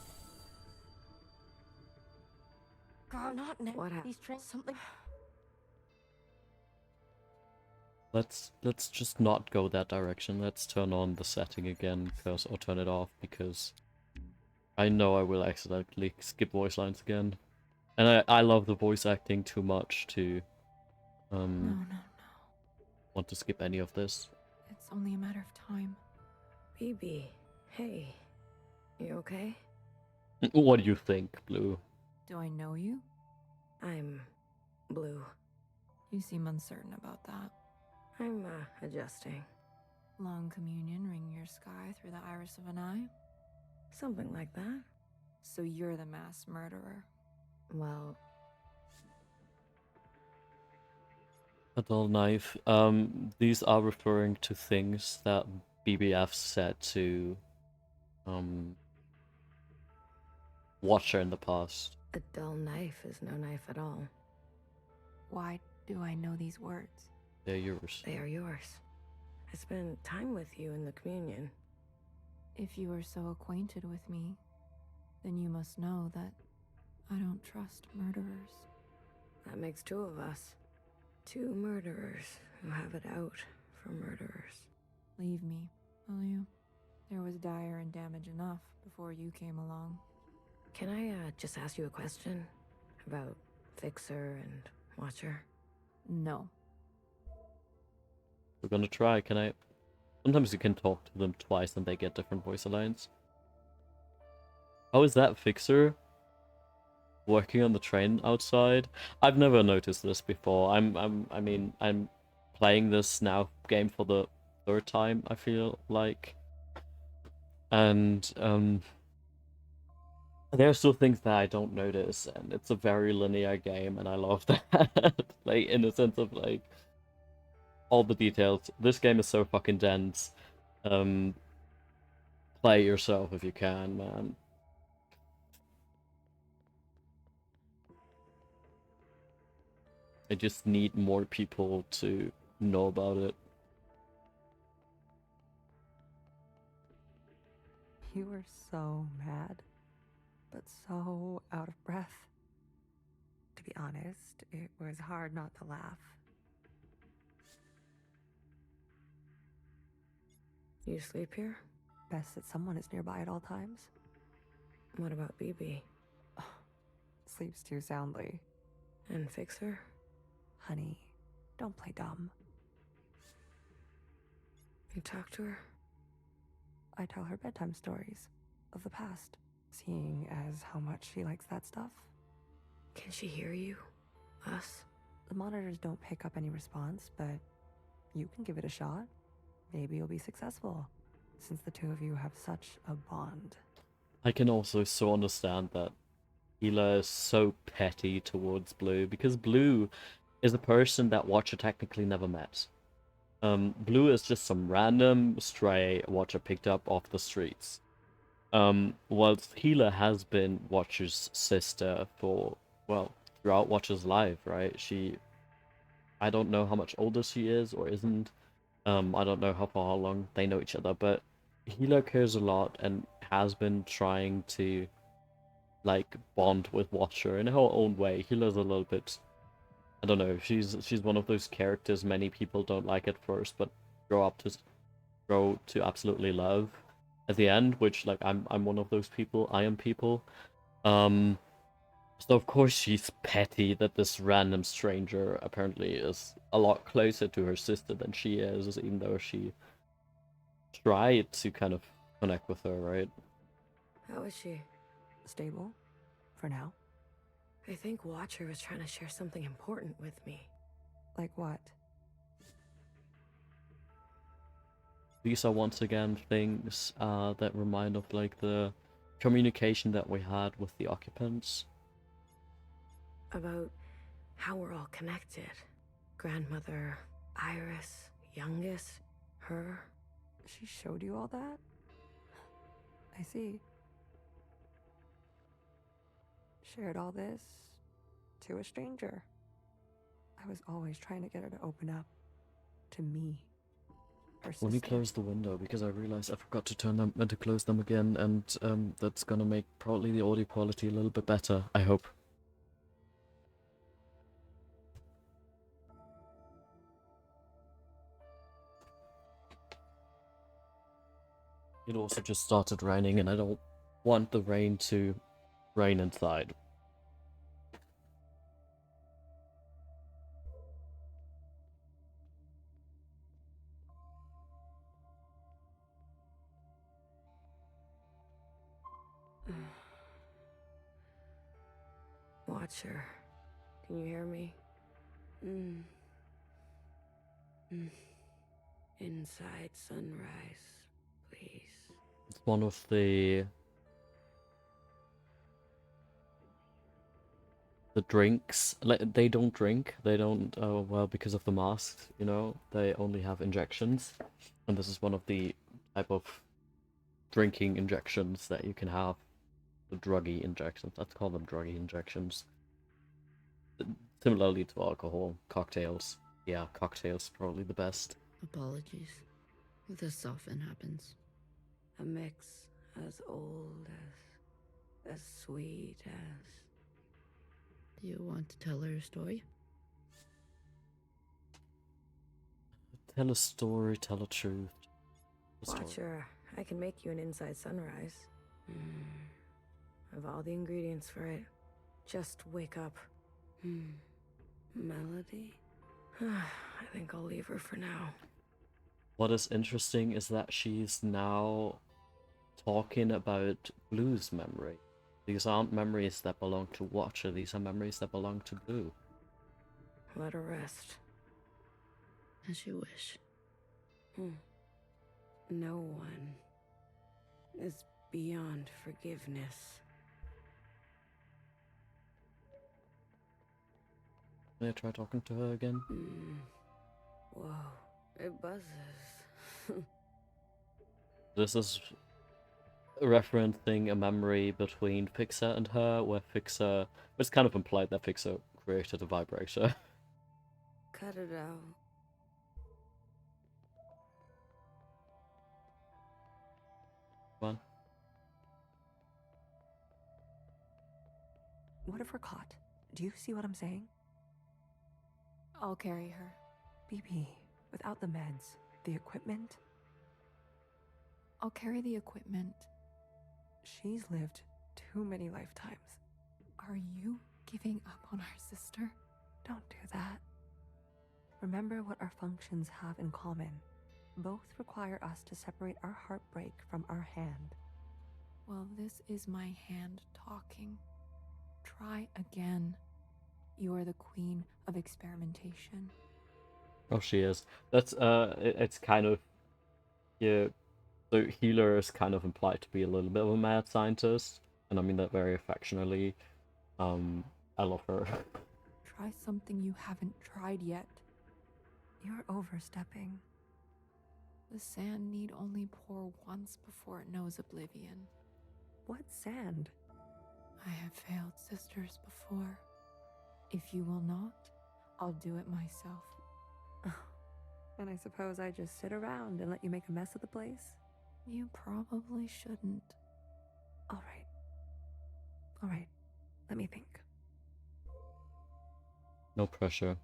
God, not now. What happened? These trains. Something. Let's just not go that direction. Let's turn on the setting again, or turn it off, because I know I will accidentally skip voice lines again. And I love the voice acting too much to No. want to skip any of this. It's only a matter of time. BB. Hey. You okay? What do you think, Blue? Do I know you? I'm... Blue. You seem uncertain about that. I'm, adjusting. Long communion ring your sky through the iris of an eye? Something like that. So you're the mass murderer. Well... A dull knife. These are referring to things that BBF said to Watcher in the past. A dull knife is no knife at all. Why do I know these words? They're yours. They are yours. I spent time with you in the communion. If you are so acquainted with me, then you must know that I don't trust murderers. That makes two of us. Two murderers who have it out for murderers. Leave me, will you? There was dire and damage enough before you came along. Can I, just ask you a question? About Fixer and Watcher? No. We're gonna try, can I? Sometimes you can talk to them twice and they get different voice lines. How is that, Fixer? working on the train outside. I've never noticed this before. I'm playing this now game for the third time, I feel like. And there are still things that I don't notice, and it's a very linear game, and I love that. Like, in the sense of, like, all the details. This game is so fucking dense. Play yourself if you can, man. I just need more people to know about it. You were so mad, but so out of breath. To be honest, it was hard not to laugh. You sleep here? Best that someone is nearby at all times. What about BB? Sleeps too soundly. And Fixer? Honey, don't play dumb. You talk to her? I tell her bedtime stories of the past, seeing as how much she likes that stuff. Can she hear you? Us? The monitors don't pick up any response, but you can give it a shot. Maybe you'll be successful, since the two of you have such a bond. I can also so understand that Hila is so petty towards Blue, because Blue is a person that Watcher technically never met. Blue is just some random stray Watcher picked up off the streets. Whilst Hila has been Watcher's sister for, well, throughout Watcher's life, right? I don't know how much older she is or isn't. I don't know how long they know each other, but Hila cares a lot and has been trying to, like, bond with Watcher in her own way. Hila's a little bit, I don't know, she's one of those characters many people don't like at first, but grow to absolutely love at the end, which, like, I'm one of those people. I am people. So of course she's petty that this random stranger apparently is a lot closer to her sister than she is, even though she tried to kind of connect with her, right? How is she? Stable, for now. I think Watcher was trying to share something important with me. Like what? These are once again things that remind of, like, the communication that we had with the occupants. About how we're all connected. Grandmother, Iris, youngest, her. She showed you all that? I see. Shared all this to a stranger. I was always trying to get her to open up to me. Her sister. Let me close the window because I realized I forgot to turn them and to close them again, and that's gonna make probably the audio quality a little bit better, I hope. It also just started raining, and I don't want the rain to rain inside. Watcher, can you hear me? Inside sunrise, please. It's one of the drinks. Like, they don't drink. They don't. Oh well, because of the masks, you know. They only have injections, and this is one of the type of drinking injections that you can have. The druggy injections. Let's call them druggy injections. Similarly to alcohol, cocktails. Yeah, cocktails probably the best. Apologies. This often happens. A mix as old as sweet as... Do you want to tell her a story? Tell a story, tell a truth. Watcher, I can make you an inside sunrise. I've all the ingredients for it. Just wake up. Melody? I think I'll leave her for now. What is interesting is that she's now talking about Blue's memory. These aren't memories that belong to Watcher, these are memories that belong to Blue. Let her rest. As you wish. No one is beyond forgiveness. May I try talking to her again? Whoa, it buzzes. This is referencing a memory between Fixer and her, where Fixer... It's kind of implied that Fixer created a vibrator. Cut it out. Come on. What if we're caught? Do you see what I'm saying? I'll carry her. BB, without the meds, the equipment, I'll carry the equipment. she's lived too many lifetimes. Are you giving up on our sister? Don't do that. Remember what our functions have in common. Both require us to separate our heartbreak from our hand. Well, this is my hand talking. Try again. You are the queen of experimentation. Oh, she is. That's, it's kind of... Yeah, so Healer is kind of implied to be a little bit of a mad scientist, and I mean that very affectionately. I love her. Try something you haven't tried yet. You're overstepping. The sand need only pour once before it knows oblivion. What sand? I have failed sisters before. If you will not, I'll do it myself. And I suppose I just sit around and let you make a mess of the place? You probably shouldn't. All right. All right. Let me think. No pressure.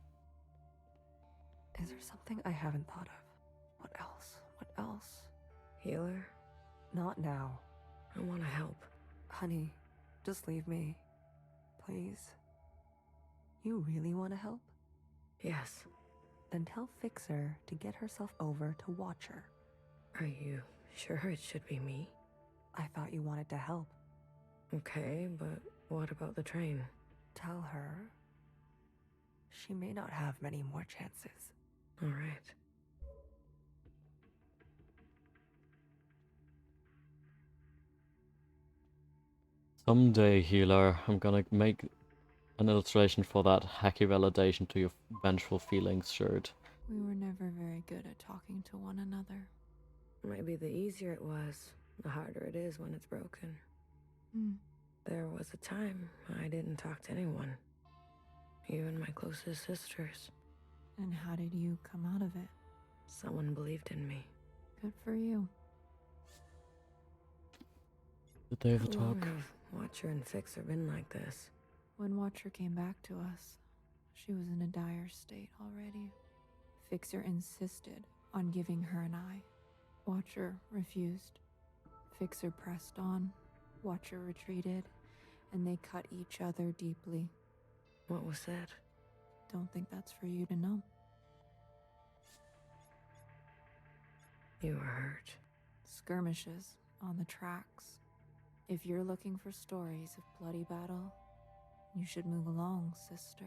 Is there something I haven't thought of? What else? What else? Healer, Not now. I want to help. Honey, just leave me. Please. You really want to help? Yes. Then tell Fixer to get herself over to Watcher. Are you sure it should be me? I thought you wanted to help. Okay, but what about the train? Tell her she may not have many more chances. All right. Someday, Healer, I'm gonna make an illustration for that hacky validation to your vengeful feelings shirt. We were never very good at talking to one another. Maybe the easier it was, the harder it is when it's broken. There was a time I didn't talk to anyone. Even my closest sisters. And how did you come out of it? Someone believed in me. Good for you. Did they ever How long talk? have Watcher and Fixer been like this? When Watcher came back to us, she was in a dire state already. Fixer insisted on giving her an eye. Watcher refused. Fixer pressed on. Watcher retreated, and they cut each other deeply. What was said? Don't think that's for you to know. You were hurt. Skirmishes on the tracks. If you're looking for stories of bloody battle, you should move along, sister.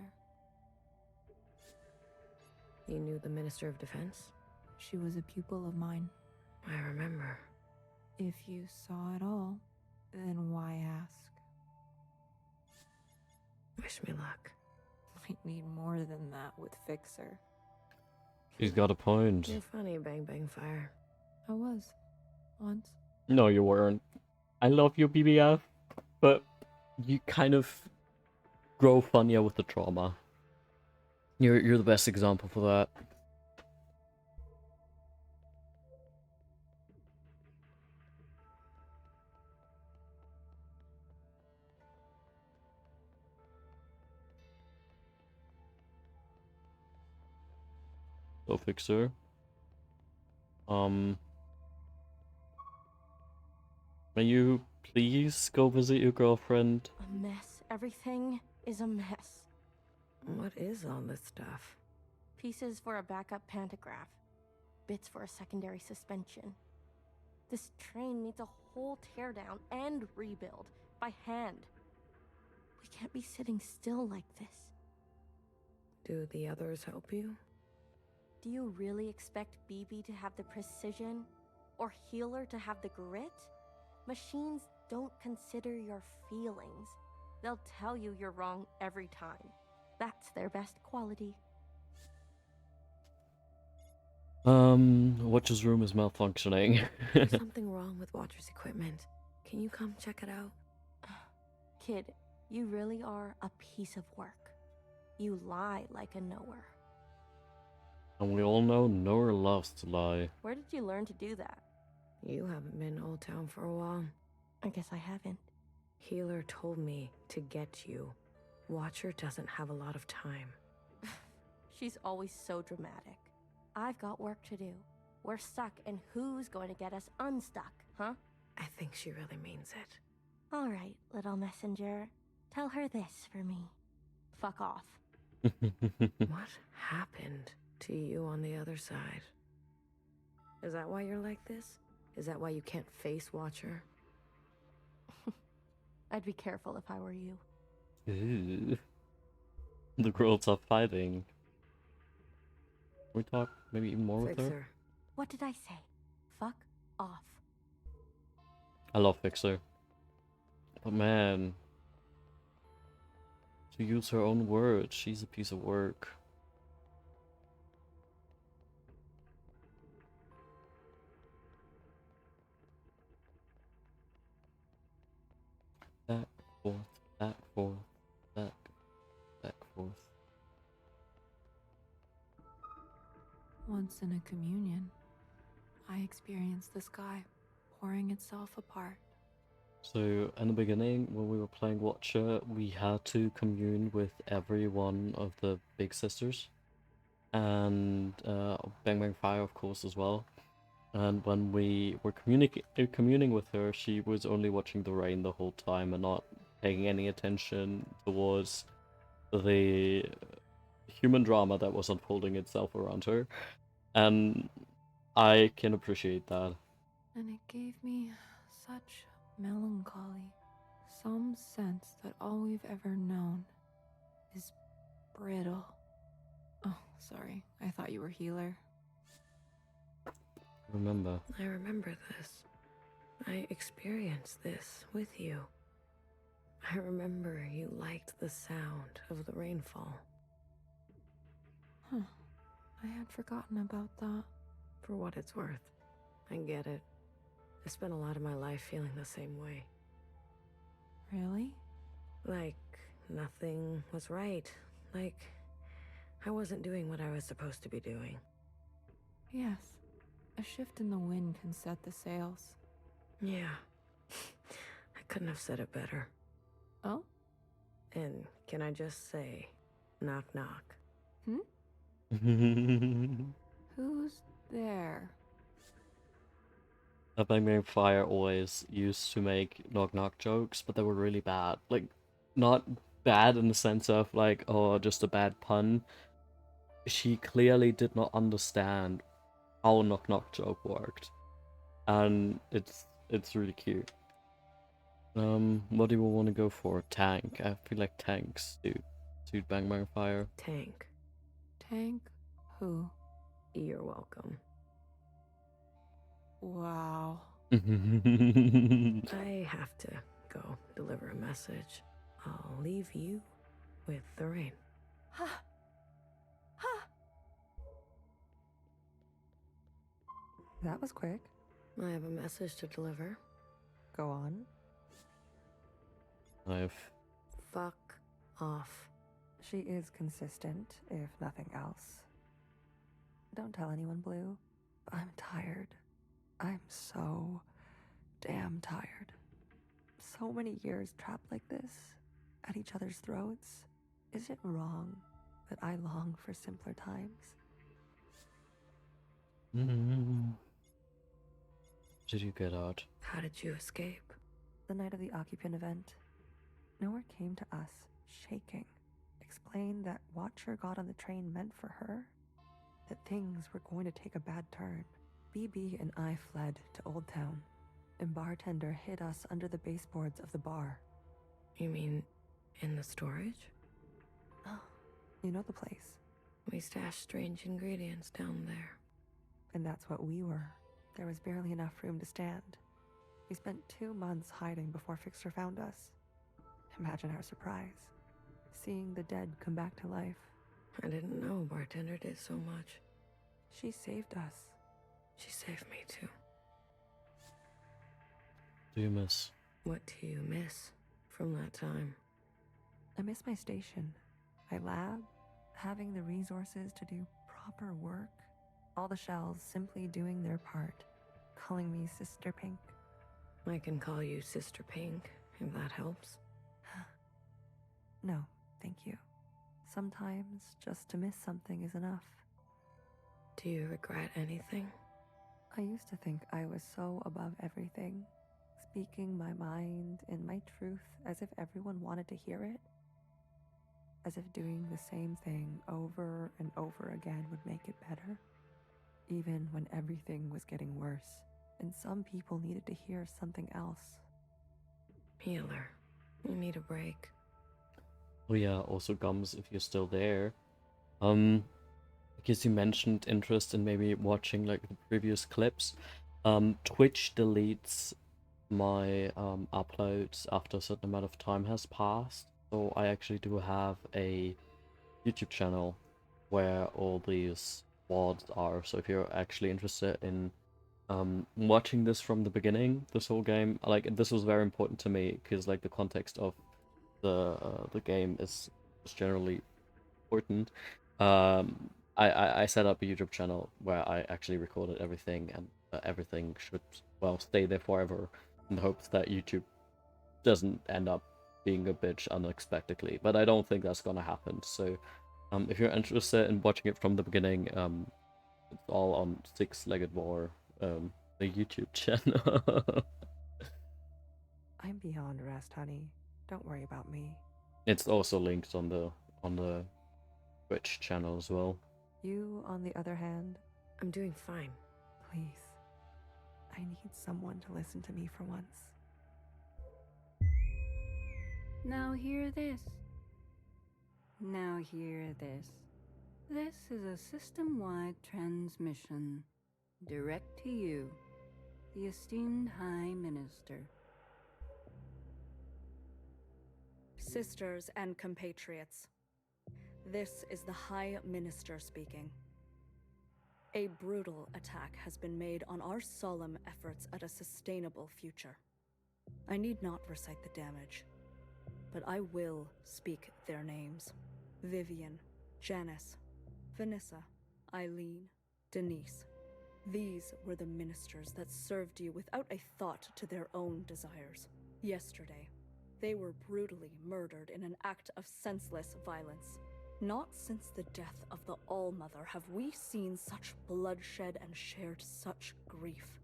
You knew the Minister of Defense? She was a pupil of mine. I remember. If you saw it all, then why ask? Wish me luck. Might need more than that with Fixer. She's got a point. You're funny, Bang Bang Fire. I was. Once. No, you weren't. I love you, BBF, but you kind of grow funnier with the trauma. You're the best example for that. So Fixer. May you please go visit your girlfriend? A mess. Everything is a mess. What is all this stuff? Pieces for a backup pantograph. Bits for a secondary suspension. This train needs a whole teardown and rebuild. by hand. We can't be sitting still like this. Do the others help you? Do you really expect BB to have the precision? Or Healer to have the grit? Machines don't consider your feelings. They'll tell you you're wrong every time. That's their best quality. Watcher's room is malfunctioning. There's something wrong with Watcher's equipment. Can you come check it out? Kid, you really are a piece of work. You lie like a knower. And we all know Noah loves to lie. Where did you learn to do that? You haven't been to Old Town for a while. I guess I haven't. Healer told me to get you. Watcher doesn't have a lot of time. She's always so dramatic. I've got work to do. We're stuck, and who's going to get us unstuck, huh? I think she really means it. All right, little messenger. Tell her this for me. Fuck off. What happened to you on the other side? Is that why you're like this? Is that why you can't face Watcher? I'd be careful if I were you. Ew. The girls are fighting. Can we talk maybe even more with her? Fixer. What did I say? Fuck off. I love Fixer. But man, to use her own words, she's a piece of work. Back, forth, back, forth, back, back, forth. Once in a communion, I experienced the sky pouring itself apart. So, in the beginning, when we were playing Watcher, we had to commune with every one of the big sisters. And Bang Bang Fire, of course, as well. And when we were communing with her, she was only watching the rain the whole time and not paying any attention towards the human drama that was unfolding itself around her. And I can appreciate that. And it gave me such melancholy. Some sense that all we've ever known is brittle. Oh, sorry. I thought you were Healer. Remember. I remember this. I experienced this with you. I remember you liked the sound of the rainfall. Huh. I had forgotten about that. For what it's worth. I get it. I spent a lot of my life feeling the same way. Really? Like, nothing was right. Like, I wasn't doing what I was supposed to be doing. Yes. A shift in the wind can set the sails. Yeah. I couldn't have said it better. Oh? And can I just say, knock knock. Who's there? Bang Bang Fire always used to make knock knock jokes, but they were really bad. Like, not bad in the sense of like, oh, just a bad pun. She clearly did not understand how a knock knock joke worked, and it's really cute. What do we want to go for? Tank. I feel like tanks suit Bang Bang Fire. Tank. Tank? Who? You're welcome. Wow. I have to go deliver a message. I'll leave you with the rain. Ha! Ha! That was quick. I have a message to deliver. Go on. Fuck off. She is consistent, if nothing else. Don't tell anyone, Blue. I'm tired. I'm so damn tired. So many years trapped like this, at each other's throats. Is it wrong that I long for simpler times? Did you get out? How did you escape? The night of the occupant event, Nowhere came to us, shaking, explained that Watcher got on the train meant for her, that things were going to take a bad turn. BB and I fled to Old Town, and bartender hid us under the baseboards of the bar. You mean in the storage? Oh, you know the place. We stashed strange ingredients down there. And that's what we were. There was barely enough room to stand. We spent 2 months hiding before Fixer found us. Imagine our surprise. Seeing the dead come back to life. I didn't know Bartender did so much. She saved us. She saved me too. Do you miss? What do you miss from that time? I miss my station, my lab, having the resources to do proper work. All the shells simply doing their part, calling me Sister Pink. I can call you Sister Pink, if that helps. No, thank you. Sometimes just to miss something is enough. Do you regret anything? I used to think I was so above everything, speaking my mind and my truth as if everyone wanted to hear it. As if doing the same thing over and over again would make it better. Even when everything was getting worse, and some people needed to hear something else. Healer, you need a break. Oh yeah, also Gums, if you're still there. Because you mentioned interest in maybe watching like the previous clips. Twitch deletes my uploads after a certain amount of time has passed. So I actually do have a YouTube channel where all these VODs are. So if you're actually interested in watching this from the beginning, this whole game, like this was very important to me because like the context of the game is generally important. I set up a YouTube channel where I actually recorded everything, and everything should, well, stay there forever in the hopes that YouTube doesn't end up being a bitch unexpectedly. But I don't think that's gonna happen. So if you're interested in watching it from the beginning, it's all on Six-Legged War, the YouTube channel. I'm beyond rest, honey. Don't worry about me. It's also linked on the Twitch channel as well. You, on the other hand, I'm doing fine. please. I need someone to listen to me for once. Now hear this. Now hear this. This is a system-wide transmission, direct to you, the esteemed High Minister. Sisters and compatriots, this is the High Minister speaking. A brutal attack has been made on our solemn efforts at a sustainable future. I need not recite the damage, but I will speak their names. Vivian, Janice, Vanessa, Eileen, Denise. These were the ministers that served you without a thought to their own desires. Yesterday, they were brutally murdered in an act of senseless violence. Not since the death of the All-Mother have we seen such bloodshed and shared such grief.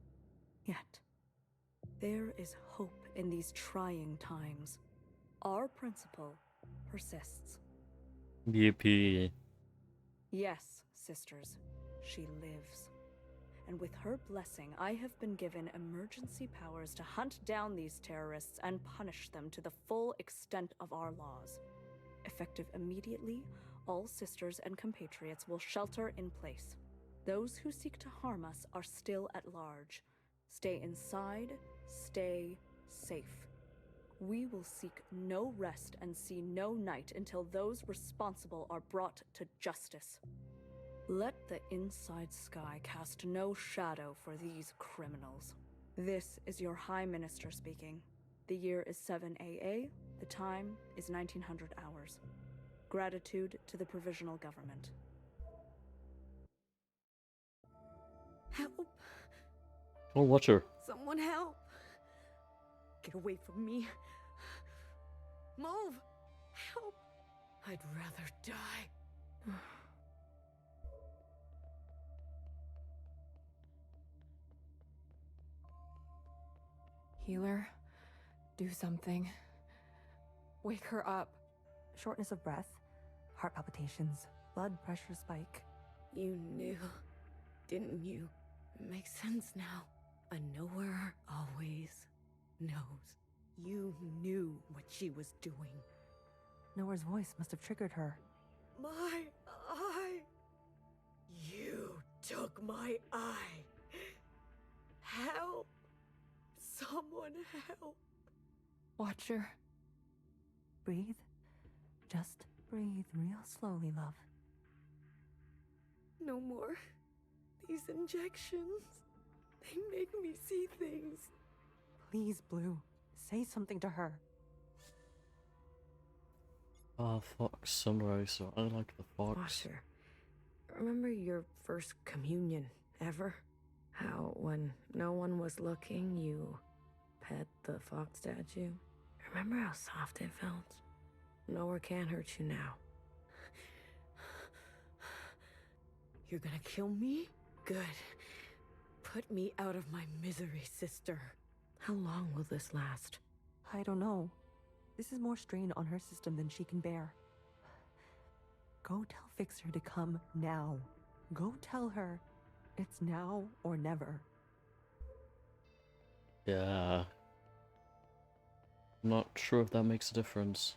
Yet, there is hope in these trying times. Our principle persists. Yippee. Yes, sisters, she lives. And with her blessing, I have been given emergency powers to hunt down these terrorists and punish them to the full extent of our laws. Effective immediately, all sisters and compatriots will shelter in place. Those who seek to harm us are still at large. Stay inside, stay safe. We will seek no rest and see no night until those responsible are brought to justice. Let the inside sky cast no shadow for these criminals. This is your High Minister speaking. The year is 7 AA, the time is 1900 hours. Gratitude to the Provisional Government. Help! Oh, watch her. Someone help! Get away from me. Move! Help! I'd rather die. Healer, do something. Wake her up. Shortness of breath, heart palpitations, blood pressure spike. You knew, didn't you? It makes sense now. A knower always knows. You knew what she was doing. Noah's voice must have triggered her. My eye! You took my eye! Help! Someone help! Watcher. Breathe. Just breathe real slowly, love. No more. These injections. They make me see things. Please, Blue. Say something to her. Ah, fox sunrise. So I like the fox. Watcher, remember your first communion ever? How, when no one was looking, you pet the fox statue? Remember how soft it felt? Nowhere can hurt you now. You're gonna kill me? Good. Put me out of my misery, sister. How long will this last? I don't know. This is more strain on her system than she can bear. Go tell Fixer to come now. Go tell her it's now or never. Yeah. I'm not sure if that makes a difference.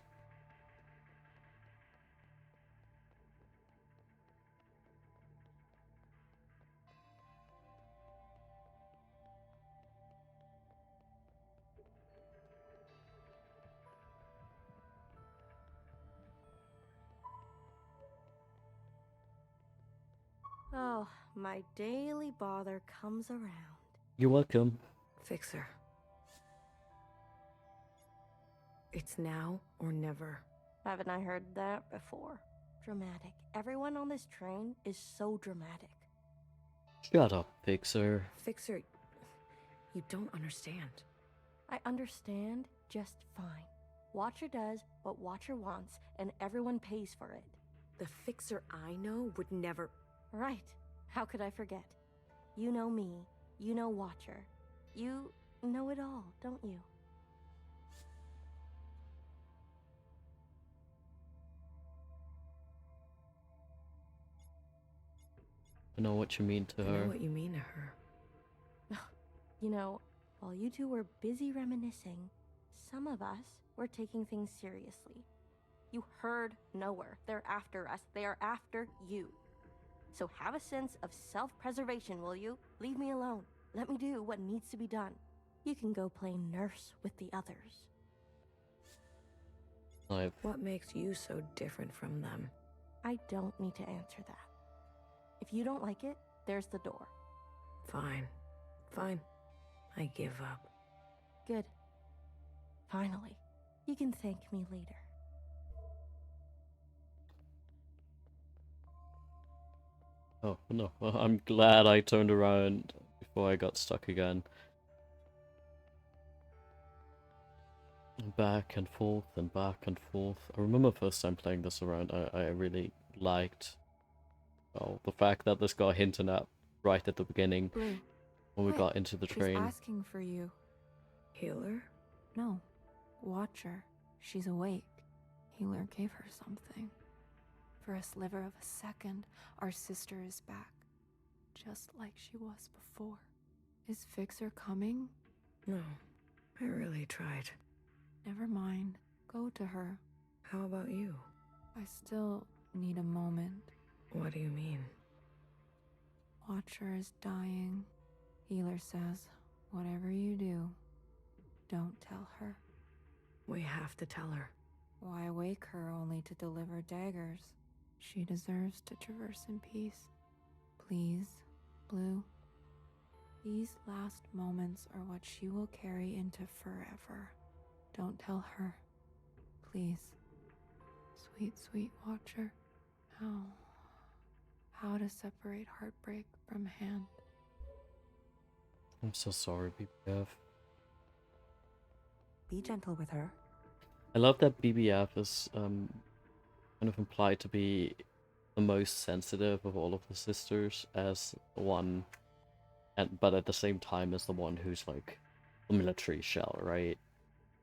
Oh, my daily bother comes around. You're welcome. Fixer. It's now or never. Haven't I heard that before? Dramatic. Everyone on this train is so dramatic. Shut up, Fixer. Fixer, you don't understand. I understand just fine. Watcher does what Watcher wants, and everyone pays for it. The Fixer I know would never... Right. How could I forget? You know me. You know Watcher. You know it all, don't you? I know what you mean to I her. know what you mean to her. You know, while you two were busy reminiscing, some of us were taking things seriously. You heard nowhere. They're after us. They are after you. So have a sense of self-preservation, will you? Leave me alone. Let me do what needs to be done. You can go play nurse with the others. What makes you so different from them? I don't need to answer that. If you don't like it, there's the door. Fine. Fine. I give up. Good. Finally. You can thank me later. Oh, no. Well, I'm glad I turned around before I got stuck again. Back and forth and back and forth. I remember first time playing this around, I really liked, well, the fact that this got hinted at right at the beginning Blue. when we Quick, got into the train. She's asking for you. Healer? No. Watcher. She's awake. Healer gave her something. For a sliver of a second, our sister is back. Just like she was before. Is Fixer coming? No. I really tried. Never mind. Go to her. How about you? I still need a moment. What do you mean? Watcher is dying. Healer says, whatever you do, don't tell her. We have to tell her. Why wake her only to deliver daggers? She deserves to traverse in peace. Please, Blue. These last moments are what she will carry into forever. Don't tell her. Please. Sweet, sweet Watcher. How to separate heartbreak from hand. I'm so sorry, BBF. Be gentle with her. I love that BBF is kind of implied to be the most sensitive of all of the sisters, as the one, but at the same time as the one who's like the military shell, right?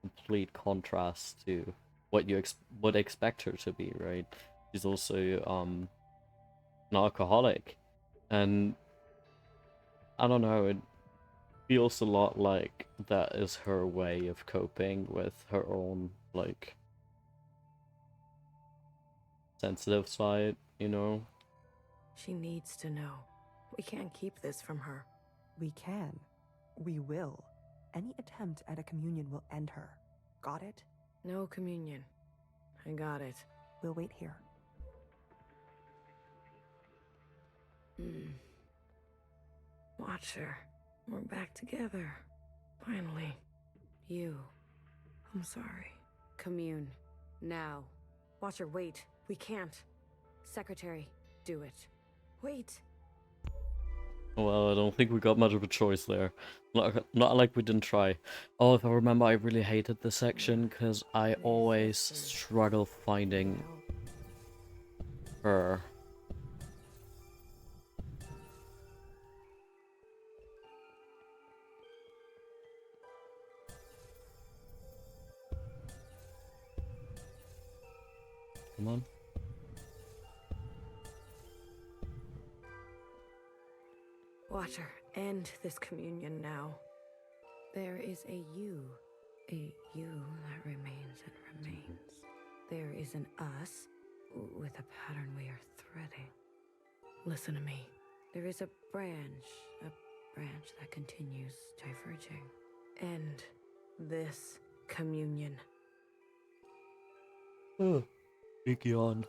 Complete contrast to what you would expect her to be, right? She's also an alcoholic, and I don't know, feels a lot like that is her way of coping with her own, like, sensitive side, you know? She needs to know. We can't keep this from her. We can. We will. Any attempt at a communion will end her. Got it? No communion. I got it. We'll wait here. Watcher, we're back together. Finally. You. I'm sorry. Commune. Now. Watcher, wait. We can't. Secretary, do it. Wait. Well, I don't think we got much of a choice there. Not like we didn't try. Oh, if I remember, I really hated this section because I always struggle finding her. Come on. Watcher, end this communion now. There is a you that remains and remains. There is an us with a pattern we are threading. Listen to me. There is a branch that continues diverging. End this communion. Oh, big yawn.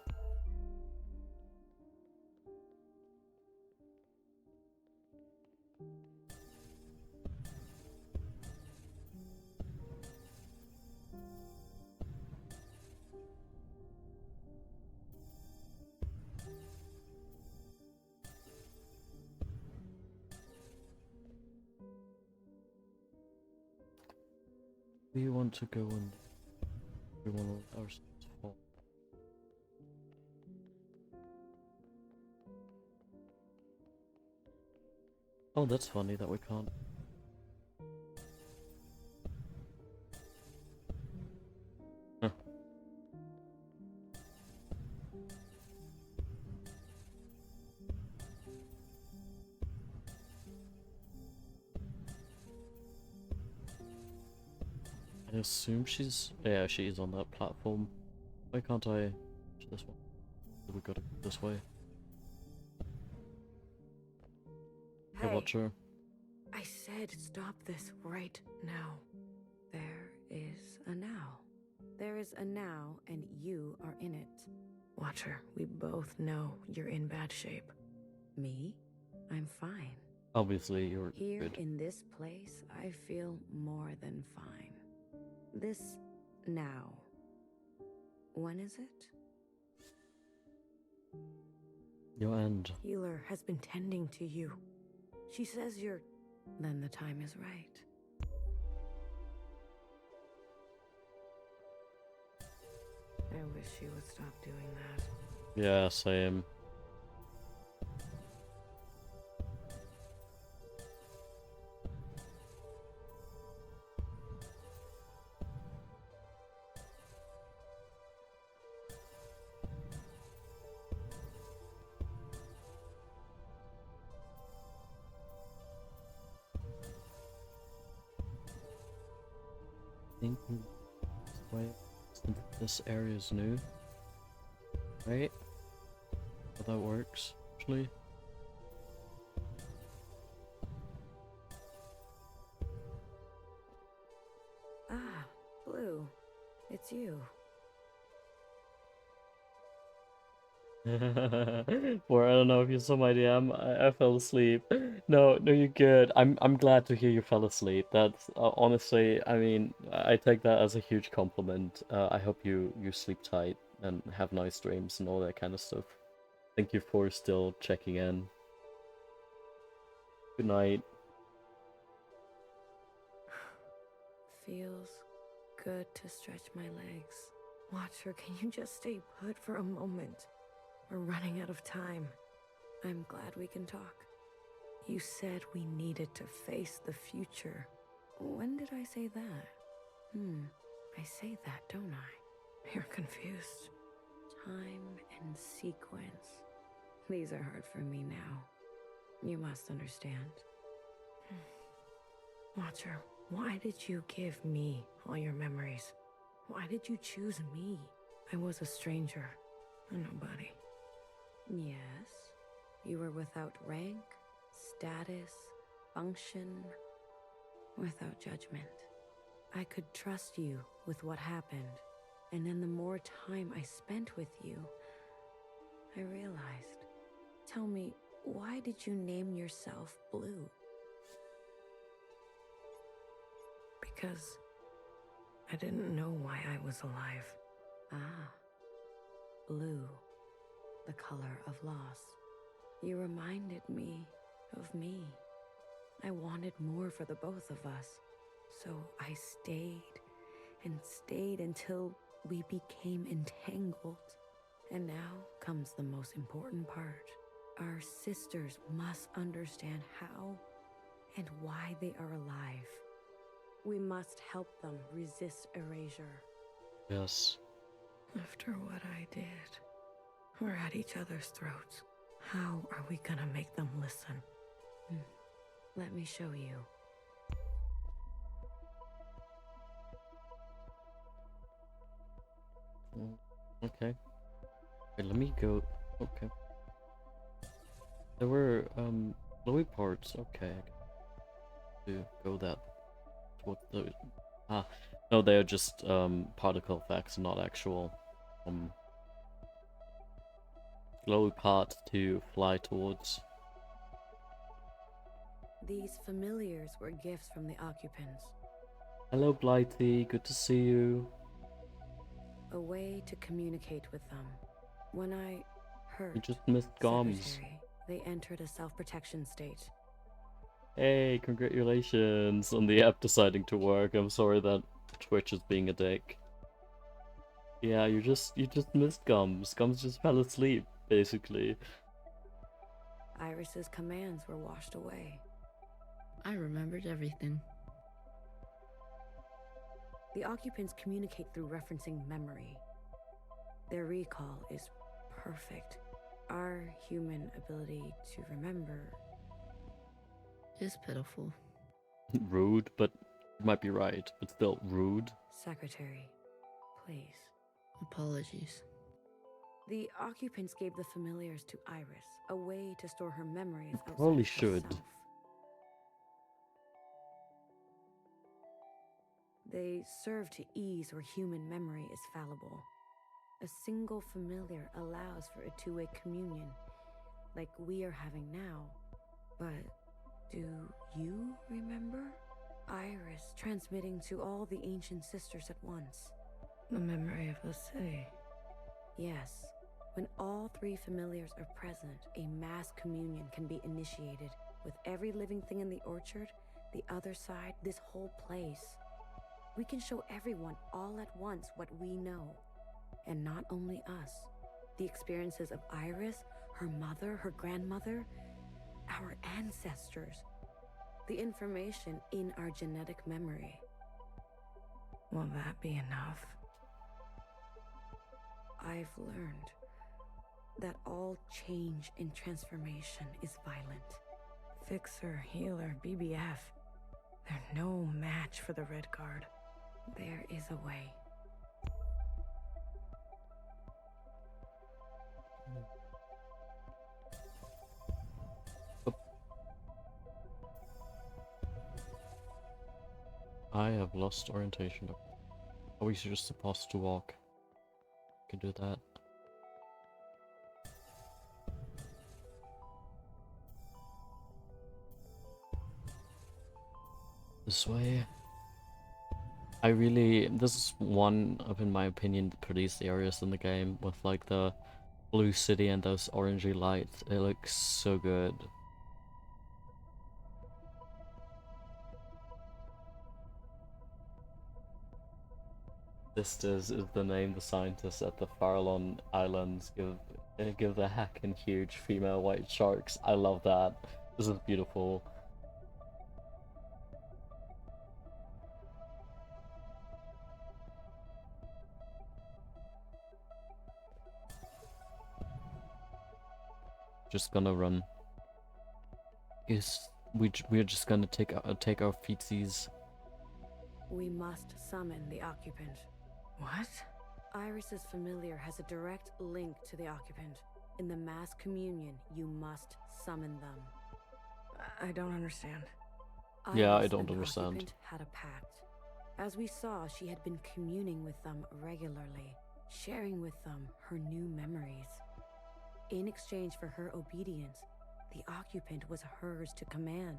We want to go on. We want our fall. Oh, that's funny that we can't. Huh. I assume she's... Yeah, she's on that platform. Why can't I... This one? We gotta go this way. Hey, Watcher. I said stop this right now. There is a now. There is a now, and you are in it. Watcher, we both know you're in bad shape. Me? I'm fine. Obviously, you're Here good. in this place, I feel more than fine. This now. When is it? Your end. Healer has been tending to you. She says you're... Then the time is right. I wish she would stop doing that. Yeah, same. I think wait, since this area is new, right? How that works, actually. Ah, Blue. It's you. Or I don't know if you saw my DM. I fell asleep. No, you're good. I'm glad to hear you fell asleep. That's honestly, I mean, I take that as a huge compliment. I hope you sleep tight and have nice dreams and all that kind of stuff. Thank you for still checking in. Good night. Feels good to stretch my legs. Watcher, can you just stay put for a moment? We're running out of time. I'm glad we can talk. You said we needed to face the future. When did I say that? I say that, don't I? You're confused. Time and sequence. These are hard for me now. You must understand. Watcher, why did you give me all your memories? Why did you choose me? I was a stranger, a nobody. Yes, you were without rank, status, function, without judgment. I could trust you with what happened, and then the more time I spent with you, I realized. Tell me, why did you name yourself Blue? Because I didn't know why I was alive. Ah, blue, the color of loss. You reminded me of me. I wanted more for the both of us, so I stayed and stayed until we became entangled. And now comes the most important part. Our sisters must understand how and why they are alive. We must help them resist erasure. Yes. After what I did, we're at each other's throats. How are we gonna make them listen? Let me show you. Okay. Wait, let me go. Okay. There were glowy parts. Okay. To go that. What the? Ah, no, they are just particle effects, not actual glowy parts to fly towards. These familiars were gifts from the occupants. Hello, Blighty. Good to see you. A way to communicate with them. When I hurt You just missed Goms. Secretary, they entered a self-protection state. Hey, congratulations on the app deciding to work. I'm sorry that Twitch is being a dick. Yeah, you just missed Gums. Gums just fell asleep, basically. Iris's commands were washed away. I remembered everything. The occupants communicate through referencing memory. Their recall is perfect. Our human ability to remember Is pitiful. Rude, but you might be right. But still, rude. Secretary, please. Apologies. The occupants gave the familiars to Iris, a way to store her memories outside Probably of should. herself. They serve to ease where human memory is fallible. A single familiar allows for a two-way communion, like we are having now. But do you remember? Iris transmitting to all the ancient sisters at once. The memory of the city. Yes. When all three familiars are present, a mass communion can be initiated with every living thing in the orchard, the other side, this whole place. We can show everyone all at once what we know. And not only us. The experiences of Iris, her mother, her grandmother, our ancestors. The information in our genetic memory. Will that be enough? I've learned that all change and transformation is violent. Fixer, healer, BBF. They're no match for the Red Guard. There is a way. I have lost orientation. Are we just supposed to walk? Can do that. This way. This is one of, in my opinion, the prettiest areas in the game, with like the blue city and those orangey lights. It looks so good. Sisters is the name the scientists at the Farallon Islands give the heckin' huge female white sharks. I love that. This is beautiful. Just gonna run. we're just gonna take our feetsies. We must summon the occupant. What? Iris's familiar has a direct link to the occupant. In the mass communion, you must summon them. I don't understand. Yeah, I Iris don't and the understand. occupant had a pact. As we saw, she had been communing with them regularly, sharing with them her new memories. In exchange for her obedience, the occupant was hers to command.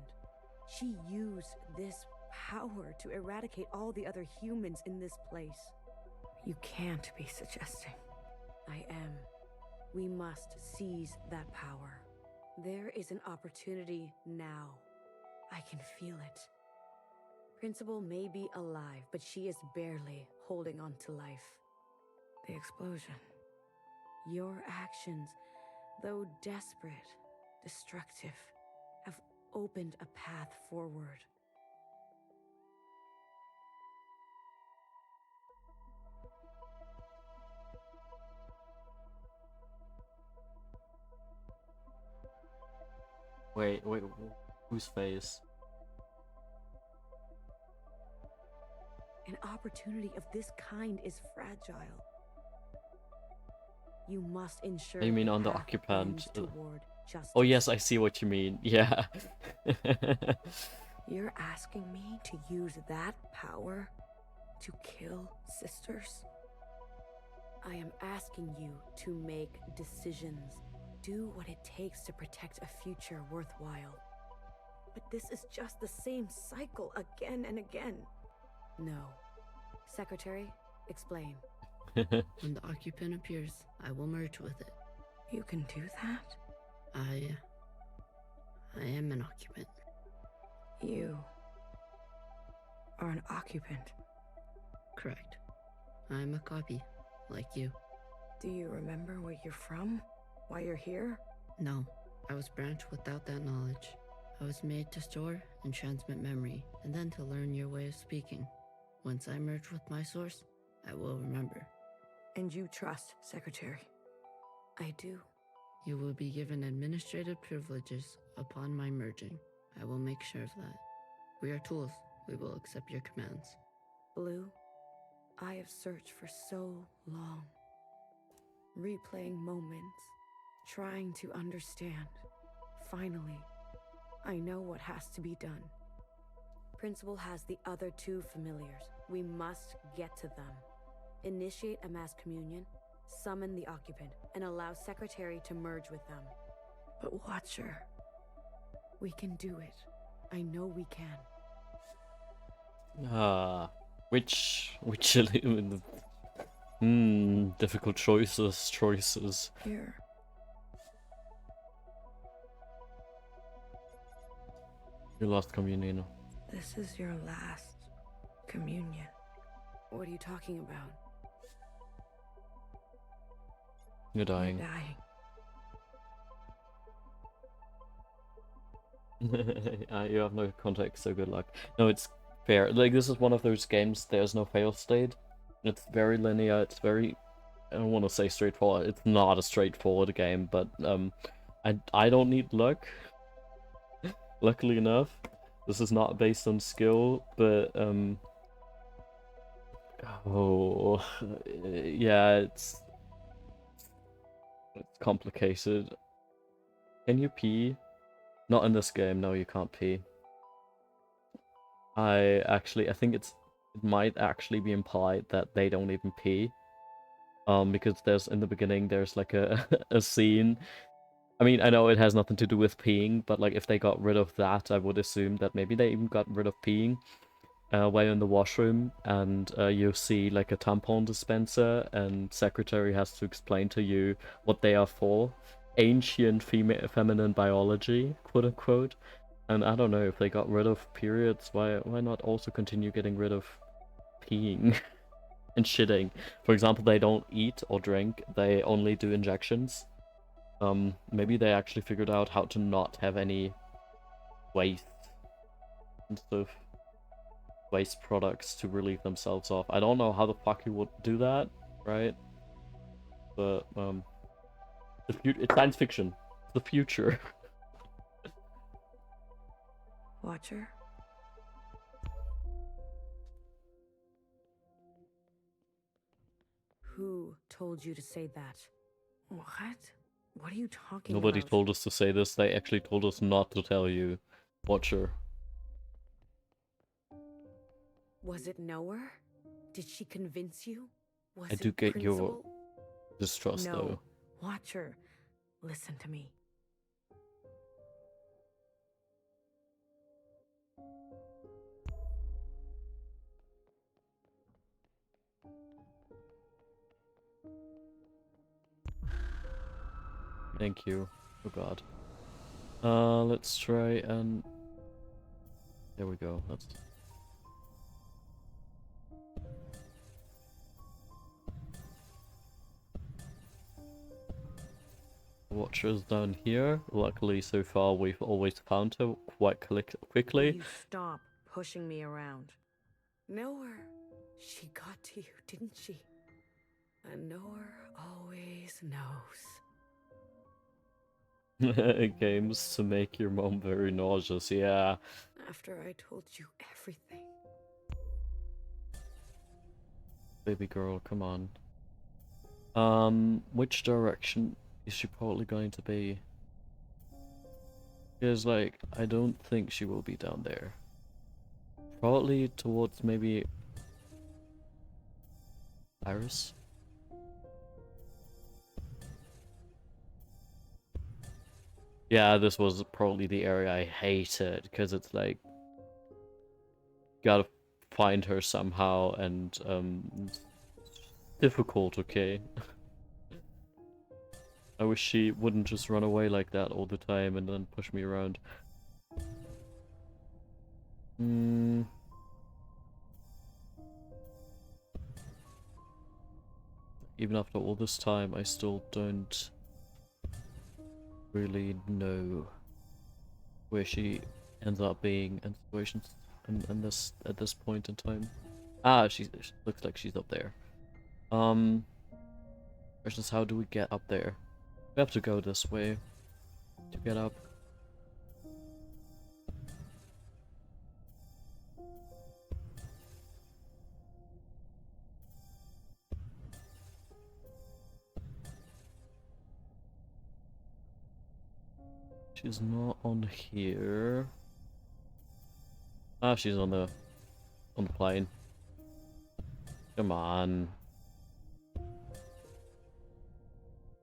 She used this power to eradicate all the other humans in this place. You can't be suggesting. I am. We must seize that power. There is an opportunity now. I can feel it. Principal may be alive, but she is barely holding on to life. The explosion. Your actions, though desperate, destructive, have opened a path forward. Wait, whose face? An opportunity of this kind is fragile. You must ensure You mean on the path occupant? ends toward justice. Oh yes, I see what you mean. Yeah. You're asking me to use that power to kill sisters? I am asking you to make decisions. Do what it takes to protect a future worthwhile. But this is just the same cycle again and again. No. Secretary, explain. When the occupant appears, I will merge with it. You can do that? I am an occupant. You are an occupant. Correct. I'm a copy, like you. Do you remember where you're from? Why you're here? No, I was branched without that knowledge. I was made to store and transmit memory, and then to learn your way of speaking. Once I merge with my source, I will remember. And you trust, Secretary? I do. You will be given administrative privileges upon my merging. I will make sure of that. We are tools. We will accept your commands. Blue, I have searched for so long. Replaying moments, trying to understand. Finally, I know what has to be done. Principal has the other two familiars. We must get to them. Initiate a mass communion, summon the occupant, and allow Secretary to merge with them. But Watcher... We can do it. I know we can. Which difficult choices. Here. Your last communion. This is your last communion. What are you talking about? You're dying. You're dying. You have no context, so good luck. No, it's fair. Like, this is one of those games, there's no fail state. It's very linear, it's very... I don't want to say straightforward. It's not a straightforward game, but I don't need luck. Luckily enough. This is not based on skill, but yeah, it's complicated. Can you pee? Not in this game. No, you can't pee. I think it might actually be implied that they don't even pee. Because there's in the beginning there's like a a scene. I mean, I know it has nothing to do with peeing, but like if they got rid of that, I would assume that maybe they even got rid of peeing. While in the washroom, and you see like a tampon dispenser, and Secretary has to explain to you what they are for. Ancient feminine biology, quote unquote. And I don't know, if they got rid of periods, why not also continue getting rid of peeing and shitting? For example, they don't eat or drink, they only do injections. Maybe they actually figured out how to not have any waste and stuff. Waste products to relieve themselves of. I don't know how the fuck you would do that, right? But it's science fiction. It's the future. Watcher? Who told you to say that? What? What are you talking Nobody about? told us to say this. They actually told us not to tell you. Watcher. Was it Knower? Did she convince you? Was I it do get Principal? your distrust, No. though. Watcher, listen to me. Thank you. Oh god. Let's try and... There we go. Let's... Watcher's down here. Luckily, so far, we've always found her quite quickly. You stop pushing me around. Knower. She got to you, didn't she? A knower always knows. Games to make your mom very nauseous, yeah. After I told you everything. Baby girl, come on. Which direction is she probably going to be? Because, like, I don't think she will be down there. Probably towards maybe... Iris? Yeah, this was probably the area I hated, because it's like... Gotta find her somehow, and, difficult, okay? I wish she wouldn't just run away like that all the time and then push me around. Even after all this time, I still don't really know where she ends up being in situations in this at this point in time. Ah, she looks like she's up there. Question is, how do we get up there? We have to go this way to get up. She's not on here. Ah, she's on the plane. Come on.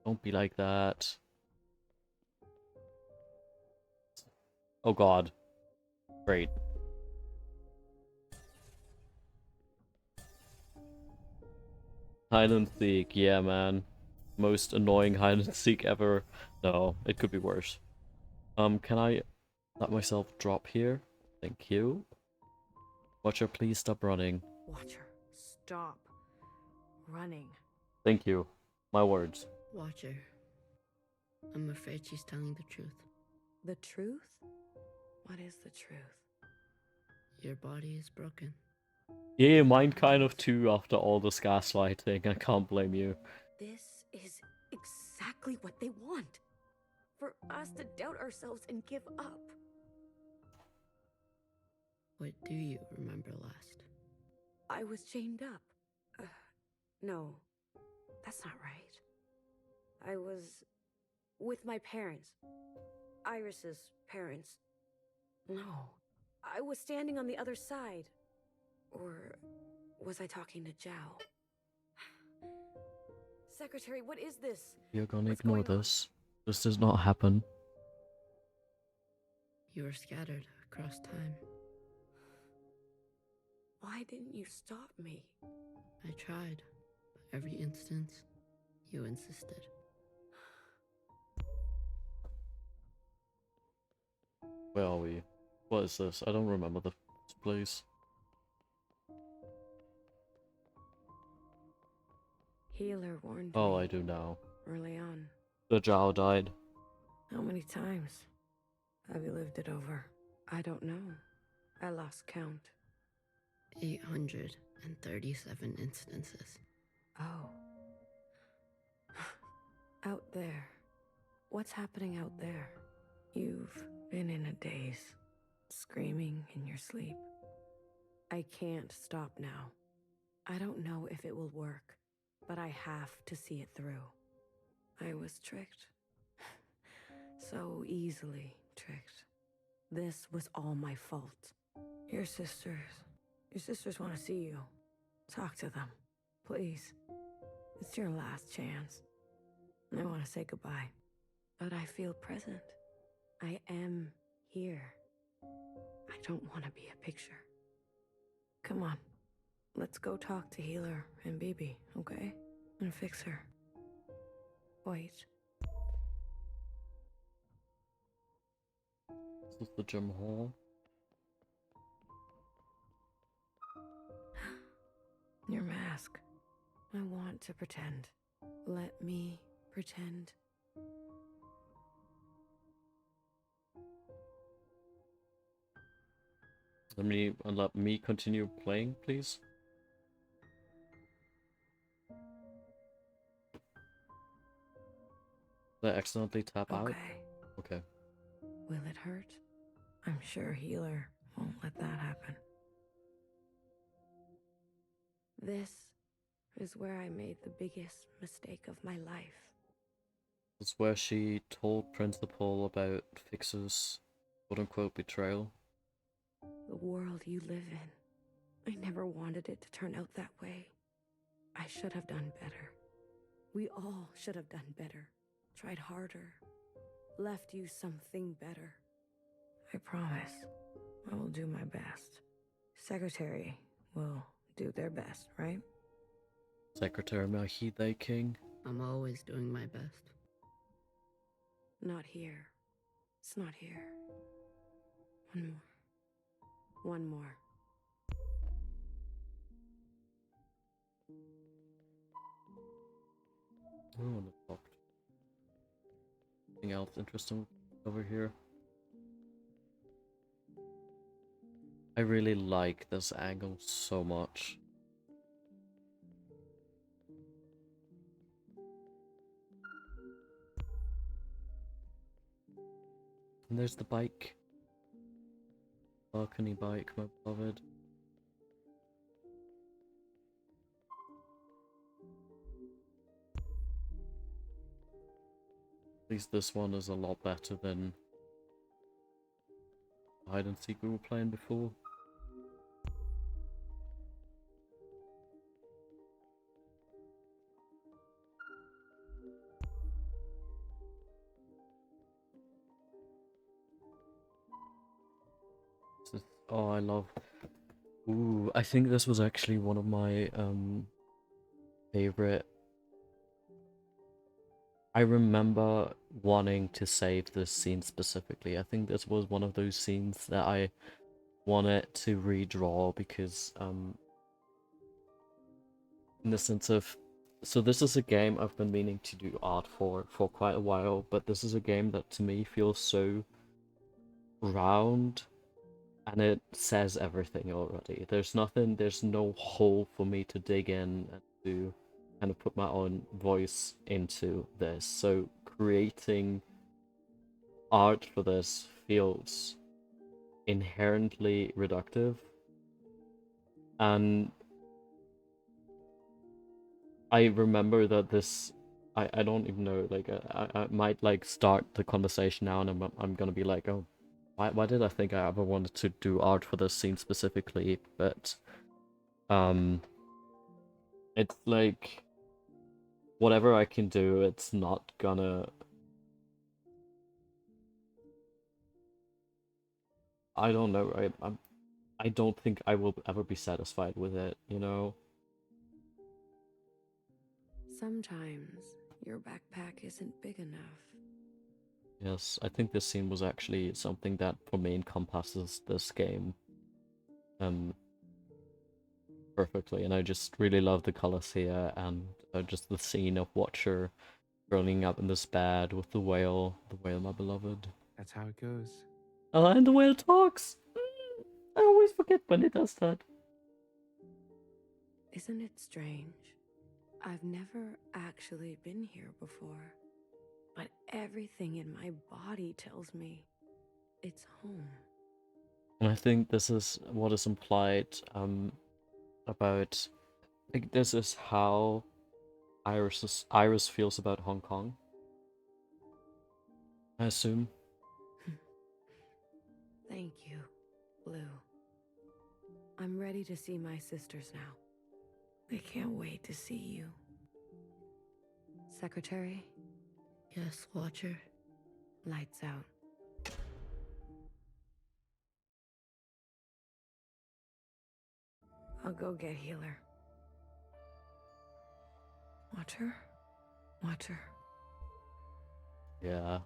Don't be like that. Oh god. Great. Hide and seek, yeah man. Most annoying hide and seek ever. No, it could be worse. Can I let myself drop here? Thank you. Watcher, please stop running. Watcher, stop running. Thank you. My words. Watcher. I'm afraid she's telling the truth. The truth? What is the truth? Your body is broken. Yeah, mine kind of too after all this gaslighting. I can't blame you. This is exactly what they want. For us to doubt ourselves and give up. What do you remember last? I was chained up. No, that's not right. I was with my parents. Iris's parents. No, I was standing on the other side. Or was I talking to Zhao? Secretary, what is this? You're gonna What's ignore going on? this. This does not happen. You were scattered across time. Why didn't you stop me? I tried, but every instance, you insisted. Where are we? What is this? I don't remember this place. Healer warned Oh, me I do now. early on. The Zhao died. How many times have you lived it over? I don't know. I lost count. 837 instances. Oh. Out there. What's happening out there? You've been in a daze. screaming in your sleep. I can't stop now. I don't know if it will work, but I have to see it through. I was tricked. So easily tricked. This was all my fault. Your sisters want to see you. Talk to them, please. It's your last chance. I want to say goodbye, but I feel present. I am here. I don't want to be a picture. Come on, let's go talk to Healer and BB, okay? And fix her. Wait. This is the gym hall. Your mask. I want to pretend. Let me pretend. Let me continue playing, please. Did I accidentally tap out? Okay. Okay. Will it hurt? I'm sure Healer won't let that happen. This is where I made the biggest mistake of my life. It's where she told Principal about Fixer's quote-unquote betrayal. The world you live in. I never wanted it to turn out that way. I should have done better. We all should have done better. Tried harder. Left you something better. I promise. I will do my best. Secretary will do their best, right? Secretary Mahide King. I'm always doing my best. Not here. It's not here. One more. One more. Oh, it's locked. Anything else interesting over here? I really like this angle so much. And there's the bike. Balcony bike, my beloved. At least this one is a lot better than hide and seek we were playing before. Oh, I love. Ooh, I think this was actually one of my favorite. I remember wanting to save this scene specifically. I think this was one of those scenes that I wanted to redraw because in the sense of, so this is a game I've been meaning to do art for quite a while, but this is a game that to me feels so round and it says everything already. There's nothing, there's no hole for me to dig in and to kind of put my own voice into this. So creating art for this feels inherently reductive. And I remember that this, I don't even know, like, I might, like, start the conversation now and I'm gonna be like, oh, why did I think I ever wanted to do art for this scene specifically? But, it's like, whatever I can do, it's not gonna... I don't know, right? I don't think I will ever be satisfied with it, you know? Sometimes your backpack isn't big enough. Yes, I think this scene was actually something that, for me, encompasses this game perfectly, and I just really love the colors here, and just the scene of Watcher curling up in this bed with the whale, my beloved. That's how it goes. Oh, and the whale talks! I always forget when it does that. Isn't it strange? I've never actually been here before, but everything in my body tells me it's home. And I think this is what is implied about. I think this is how Iris feels about Hong Kong. I assume. Thank you, Blue. I'm ready to see my sisters now. They can't wait to see you. Secretary, Yes, Watcher. lights out. I'll go get Healer. Watcher? Watcher. Yeah.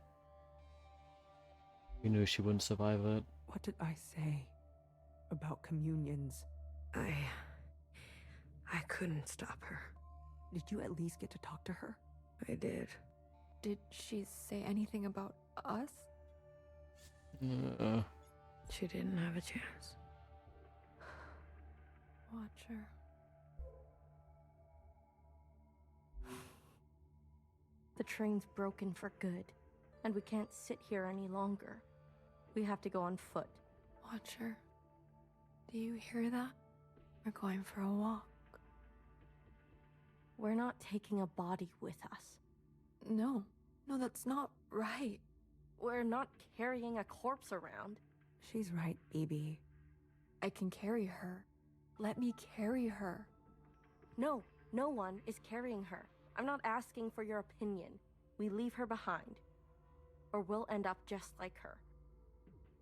You knew she wouldn't survive it. What did I say about communions? I couldn't stop her. Did you at least get to talk to her? I did. Did she say anything about us? She didn't have a chance. Watcher. The train's broken for good, and we can't sit here any longer. We have to go on foot. Watcher. Do you hear that? We're going for a walk. We're not taking a body with us. No, that's not right. We're not carrying a corpse around. She's right, BB. I can carry her. Let me carry her. No, no one is carrying her. I'm not asking for your opinion. We leave her behind, or we'll end up just like her.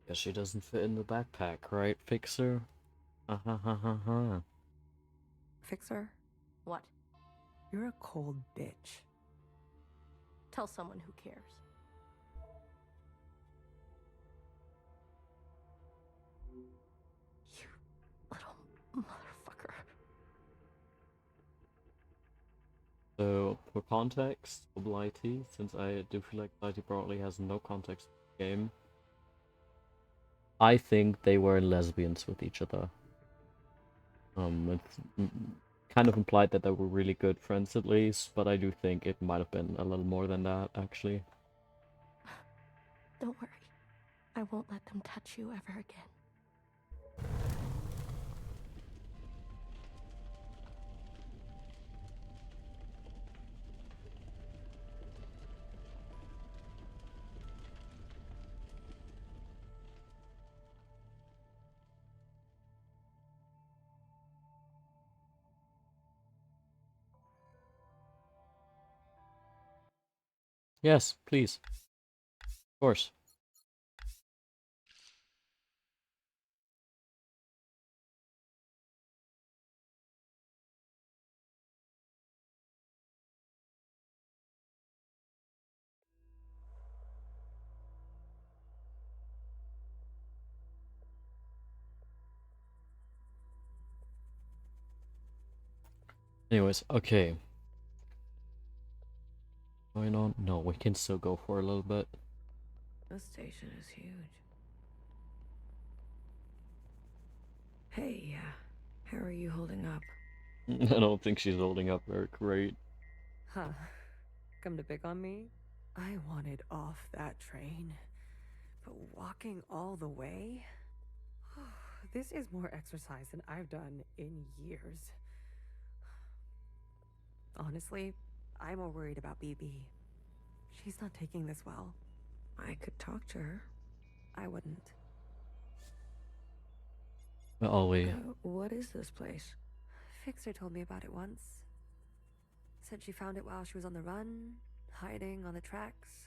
Guess she doesn't fit in the backpack, right, Fixer? Ha. Fixer, What? you're a cold bitch. Tell someone who cares. You little motherfucker. So, for context, for Blighty, since I do feel like Blighty probably has no context in the game, I think they were lesbians with each other. It's kind of implied that they were really good friends at least, but I do think it might have been a little more than that, actually. Don't worry. I won't let them touch you ever again. Yes, please. Of course. Anyways, okay. Going on? No, we can still go for a little bit. This station is huge. Hey, how are you holding up? I don't think she's holding up very great. Huh. Come to pick on me? I wanted off that train. But walking all the way? This is more exercise than I've done in years. Honestly, I'm more worried about BB. She's not taking this well. I could talk to her. I wouldn't. Where are we? What is this place? Fixer told me about it once. Said she found it while she was on the run, hiding on the tracks.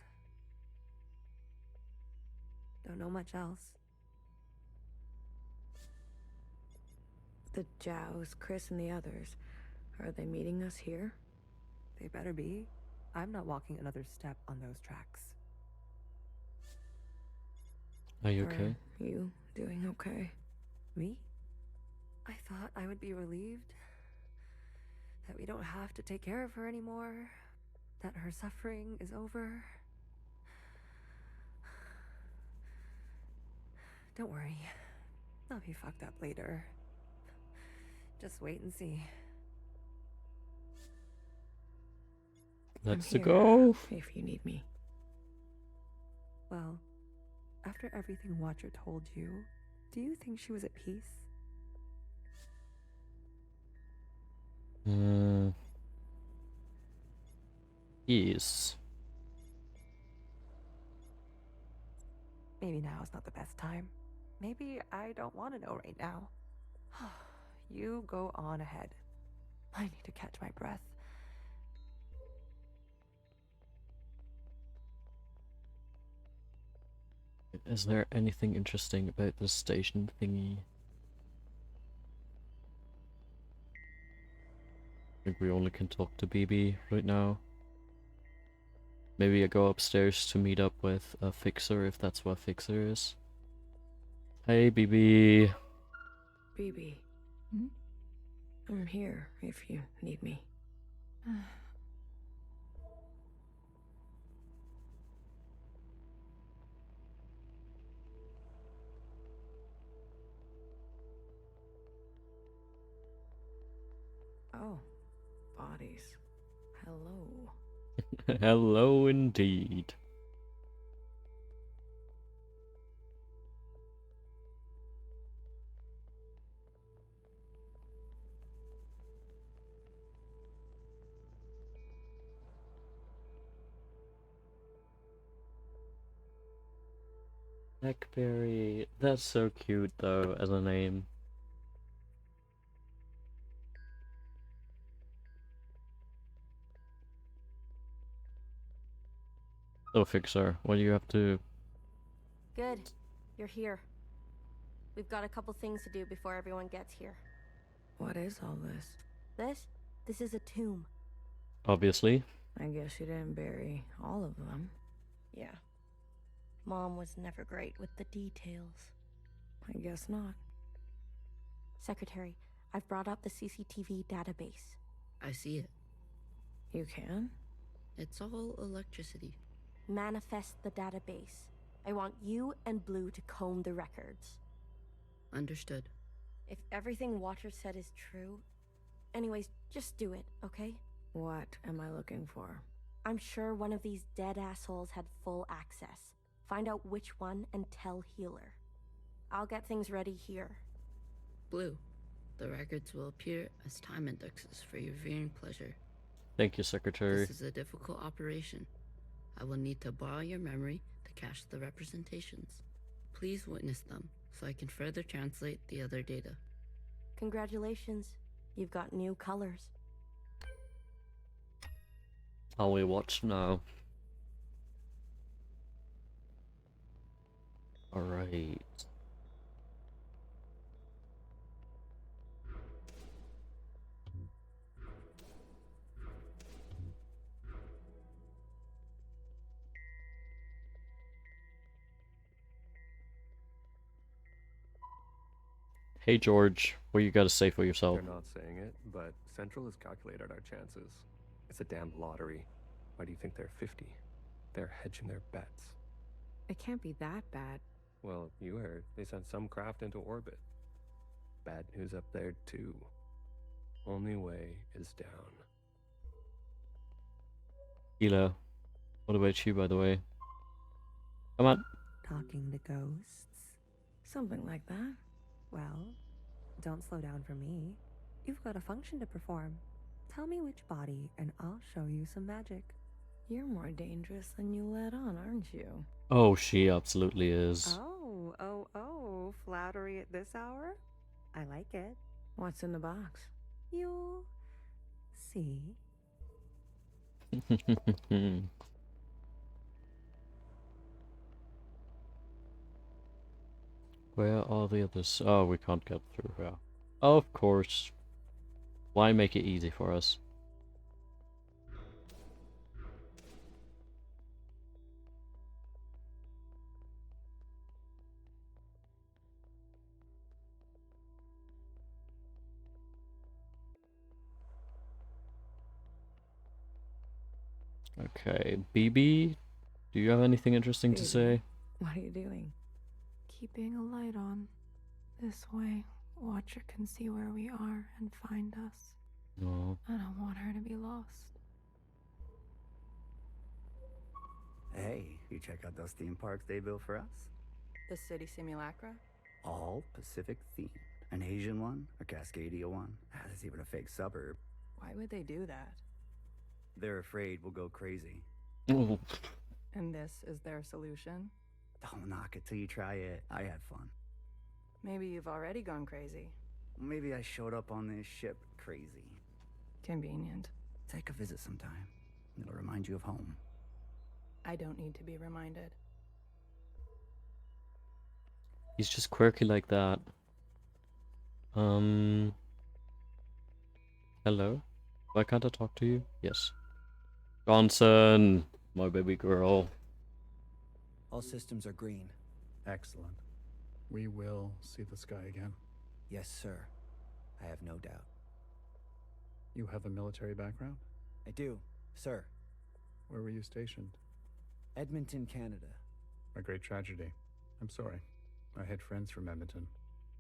Don't know much else. The Jows, Chris, and the others. Are they meeting us here? They better be. I'm not walking another step on those tracks. Are you okay? Are you doing okay? Me? I thought I would be relieved that we don't have to take care of her anymore, that her suffering is over. Don't worry, I'll be fucked up later. Just wait and see. Let's I'm here go. if you need me. Well, after everything Watcher told you, Do you think she was at peace? Yes. Maybe now is not the best time. Maybe I don't want to know right now. You go on ahead. I need to catch my breath. Is there anything interesting about this station thingy? I think we only can talk to BB right now. Maybe I go upstairs to meet up with a fixer if that's what fixer is. Hey BB. BB. Hmm? I'm here if you need me. Oh, bodies. Hello. Hello indeed. Blackberry. That's so cute though as a name. So fixer, what do you have to... Good. You're here. We've got a couple things to do before everyone gets here. What is all this? This is a tomb. Obviously. I guess you didn't bury all of them. Yeah. Mom was never great with the details. I guess not. Secretary, I've brought up the CCTV database. I see it. You can? It's all electricity. Manifest the database. I want you and Blue to comb the records. Understood. If everything Watcher said is true... Anyways, just do it, okay? What am I looking for? I'm sure one of these dead assholes had full access. Find out which one and tell Healer. I'll get things ready here. Blue, the records will appear as time indexes for your viewing pleasure. Thank you, Secretary. This is a difficult operation. I will need to borrow your memory to cache the representations. Please witness them so I can further translate the other data. Congratulations. You've got new colors. I'll watch now. Alright. Hey George, what you gotta say for yourself? They're not saying it, but Central has calculated our chances. It's a damn lottery. Why do you think they're 50? They're hedging their bets. It can't be that bad. Well, you heard. They sent some craft into orbit. Bad news up there, too. Only way is down. Hila, what about you, by the way? Come on. Talking to ghosts? Something like that. Well, don't slow down for me. You've got a function to perform. Tell me which body, and I'll show you some magic. You're more dangerous than you let on, aren't you? Oh, she absolutely is. Oh, flattery at this hour? I like it. What's in the box? You'll see. Where are the others? Oh, we can't get through here. Of course. Why make it easy for us? Okay, BB, do you have anything interesting to BB. say? What are you doing? Keeping a light on. This way, Watcher can see where we are and find us. No. I don't want her to be lost. Hey, you check out those theme parks they built for us? The city simulacra? all Pacific themed. An Asian one, a Cascadia one. There's even a fake suburb. Why would they do that? They're afraid we'll go crazy. Ooh. And this is their solution? Don't knock it till you try it. I had fun. Maybe you've already gone crazy. Maybe I showed up on this ship crazy. Convenient. Take a visit sometime. It'll remind you of home. I don't need to be reminded. He's just quirky like that. Hello? Why can't I talk to you? Yes. Johnson! My baby girl. All systems are green. Excellent. We will see the sky again. Yes, sir. I have no doubt. You have a military background? I do, sir. Where were you stationed? Edmonton, Canada. A great tragedy. I'm sorry. I had friends from Edmonton.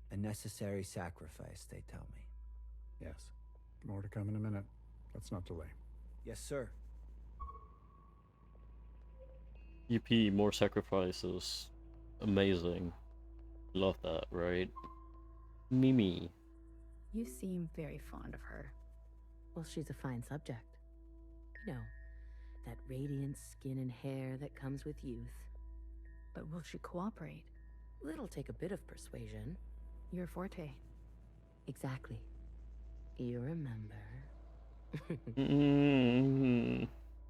A necessary sacrifice, they tell me. Yes. More to come in a minute. Let's not delay. Yes, sir. EP, more sacrifices. Amazing. Love that, right? Mimi. You seem very fond of her. Well, she's a fine subject. You know, that radiant skin and hair that comes with youth. But will she cooperate? It'll take a bit of persuasion. Your forte. Exactly. You remember.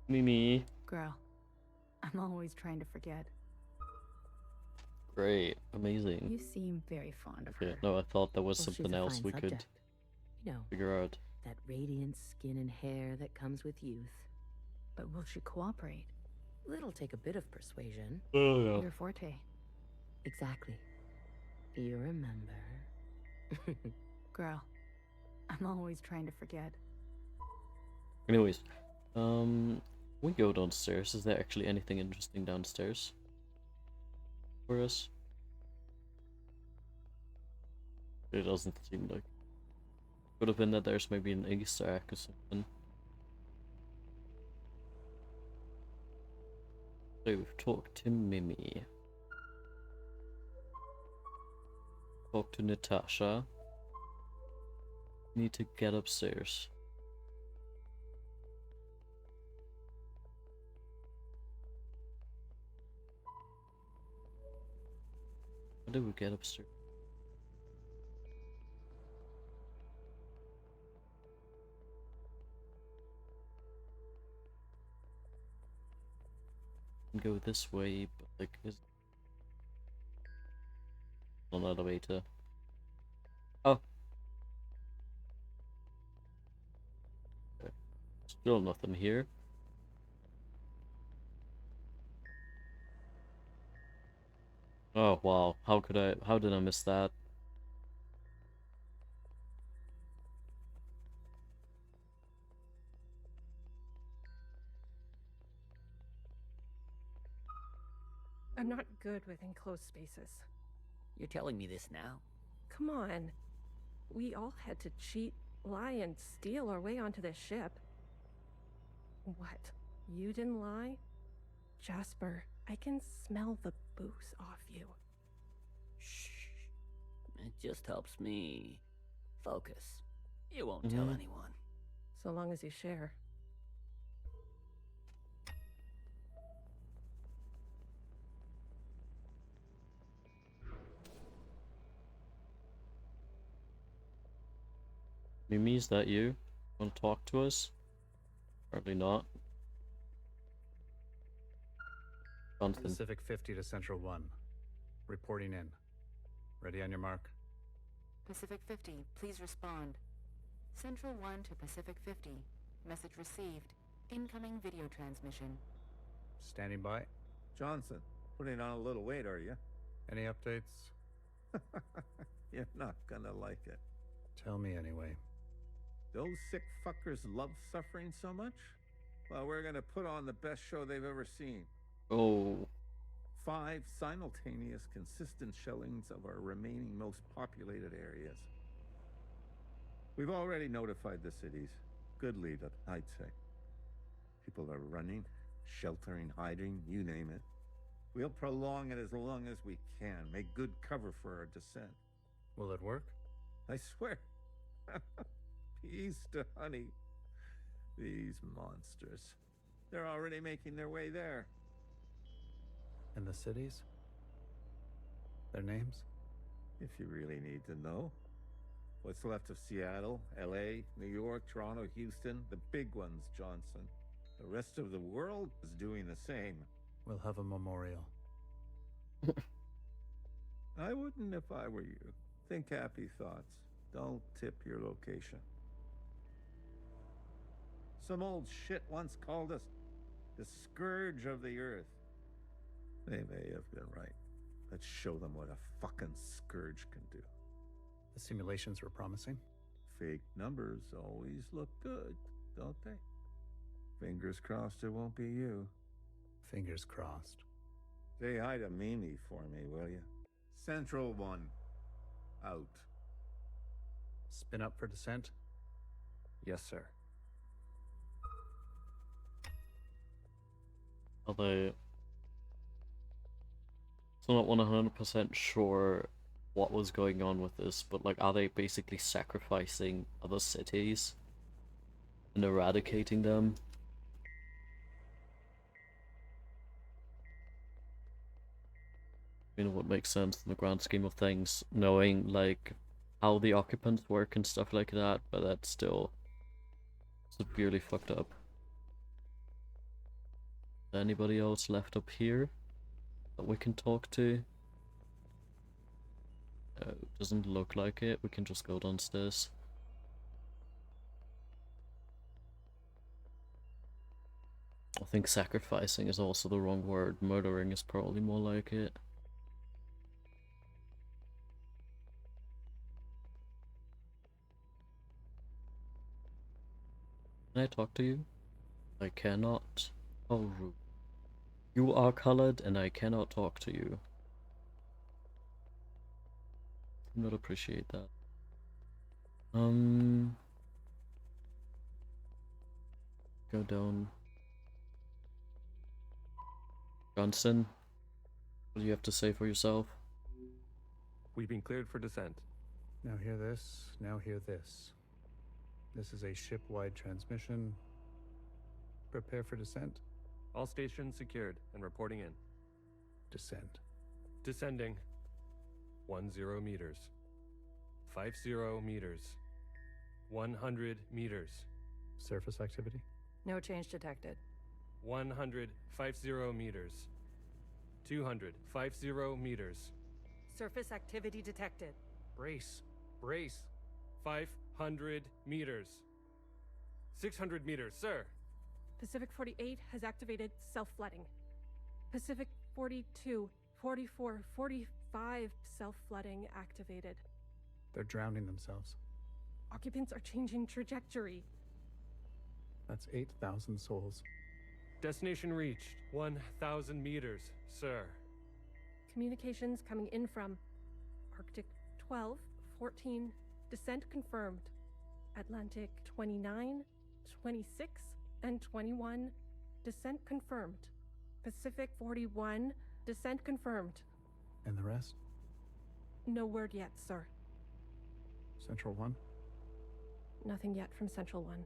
Mimi. Girl, I'm always trying to forget. Great. Amazing. You seem very fond of her. Okay, no, I thought there was Well, she's something a else fine we subject. could You know, figure out. that radiant skin and hair that comes with youth. But will she cooperate? It'll take a bit of persuasion. Oh, yeah. Your forte. Exactly. You remember. Girl, I'm always trying to forget. Anyways, we go downstairs. Is there actually anything interesting downstairs for us? It doesn't seem like. Could have been that there's maybe an Easter egg or something. So we've talked to Mimi. Talk to Natasha. Need to get upstairs. How do we get upstairs? Can go this way, but like is on an elevator. Oh. Okay. Still nothing here. Oh wow, how did I miss that? I'm not good with enclosed spaces. You're telling me this now? Come on. We all had to cheat, lie, and steal our way onto this ship. What? You didn't lie? Jasper, I can smell the booze off you. Shh. It just helps me focus. You won't tell anyone. So long as you share. Mimi, is that you? Want to talk to us? Probably not. Jonathan. Pacific 50 to Central 1. Reporting in. Ready on your mark. Pacific 50, please respond. Central 1 to Pacific 50. Message received. Incoming video transmission. Standing by. Johnson, putting on a little weight, are you? Any updates? You're not gonna like it. Tell me anyway. Those sick fuckers love suffering so much? Well, we're gonna put on the best show they've ever seen. Oh. 5 simultaneous, consistent shellings of our remaining most populated areas. We've already notified the cities. Good lead, I'd say. People are running, sheltering, hiding, you name it. We'll prolong it as long as we can, make good cover for our descent. Will it work? I swear. Peace to honey. These monsters. They're already making their way there. And the cities? Their names? If you really need to know. What's left of Seattle, LA, New York, Toronto, Houston, the big ones, Johnson. The rest of the world is doing the same. We'll have a memorial. I wouldn't if I were you. Think happy thoughts. Don't tip your location. Some old shit once called us the scourge of the earth. They may have been right. Let's show them what a fucking scourge can do. The simulations were promising. Fake numbers always look good, don't they? Fingers crossed it won't be you. Fingers crossed. Say hi to Mimi for me, will you? Central 1. Out. Spin up for descent? Yes, sir. Are they... So not 100% sure what was going on with this, but like, are they basically sacrificing other cities and eradicating them? You know, what makes sense in the grand scheme of things, knowing like how the occupants work and stuff like that, but that's still severely fucked up. Anybody else left up here that we can talk to? Doesn't look like it. We can just go downstairs. I think sacrificing is also the wrong word. Murdering is probably more like it. Can I talk to you? I cannot. Oh, rude. You are colored and I cannot talk to you. I not appreciate that. Go down. Johnson, what do you have to say for yourself? We've been cleared for descent. Now hear this, now hear this. This is a ship-wide transmission. Prepare for descent. All stations secured and reporting in. Descent. Descending. 10 meters. 50 meters. 100 meters. Surface activity? No change detected. 100, 50 meters. 200, 50 meters. Surface activity detected. Brace. Brace. 500 meters. 600 meters, sir. Pacific 48 has activated self-flooding. Pacific 42, 44, 45 self-flooding activated. They're drowning themselves. Occupants are changing trajectory. That's 8,000 souls. Destination reached. 1,000 meters, sir. Communications coming in from Arctic 12, 14, descent confirmed. Atlantic 29, 26, and 21, descent confirmed. Pacific 41, descent confirmed. And the rest? No word yet, sir. Central 1? Nothing yet from Central 1.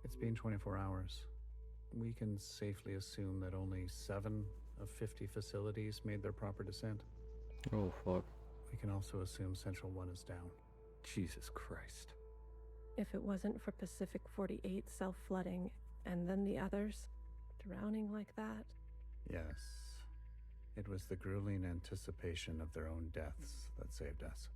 It's been 24 hours. We can safely assume that only 7 of 50 facilities made their proper descent. Oh, fuck. We can also assume Central 1 is down. Jesus Christ. If it wasn't for Pacific 48 self-flooding, and then the others drowning like that. Yes. It was the grueling anticipation of their own deaths that saved us.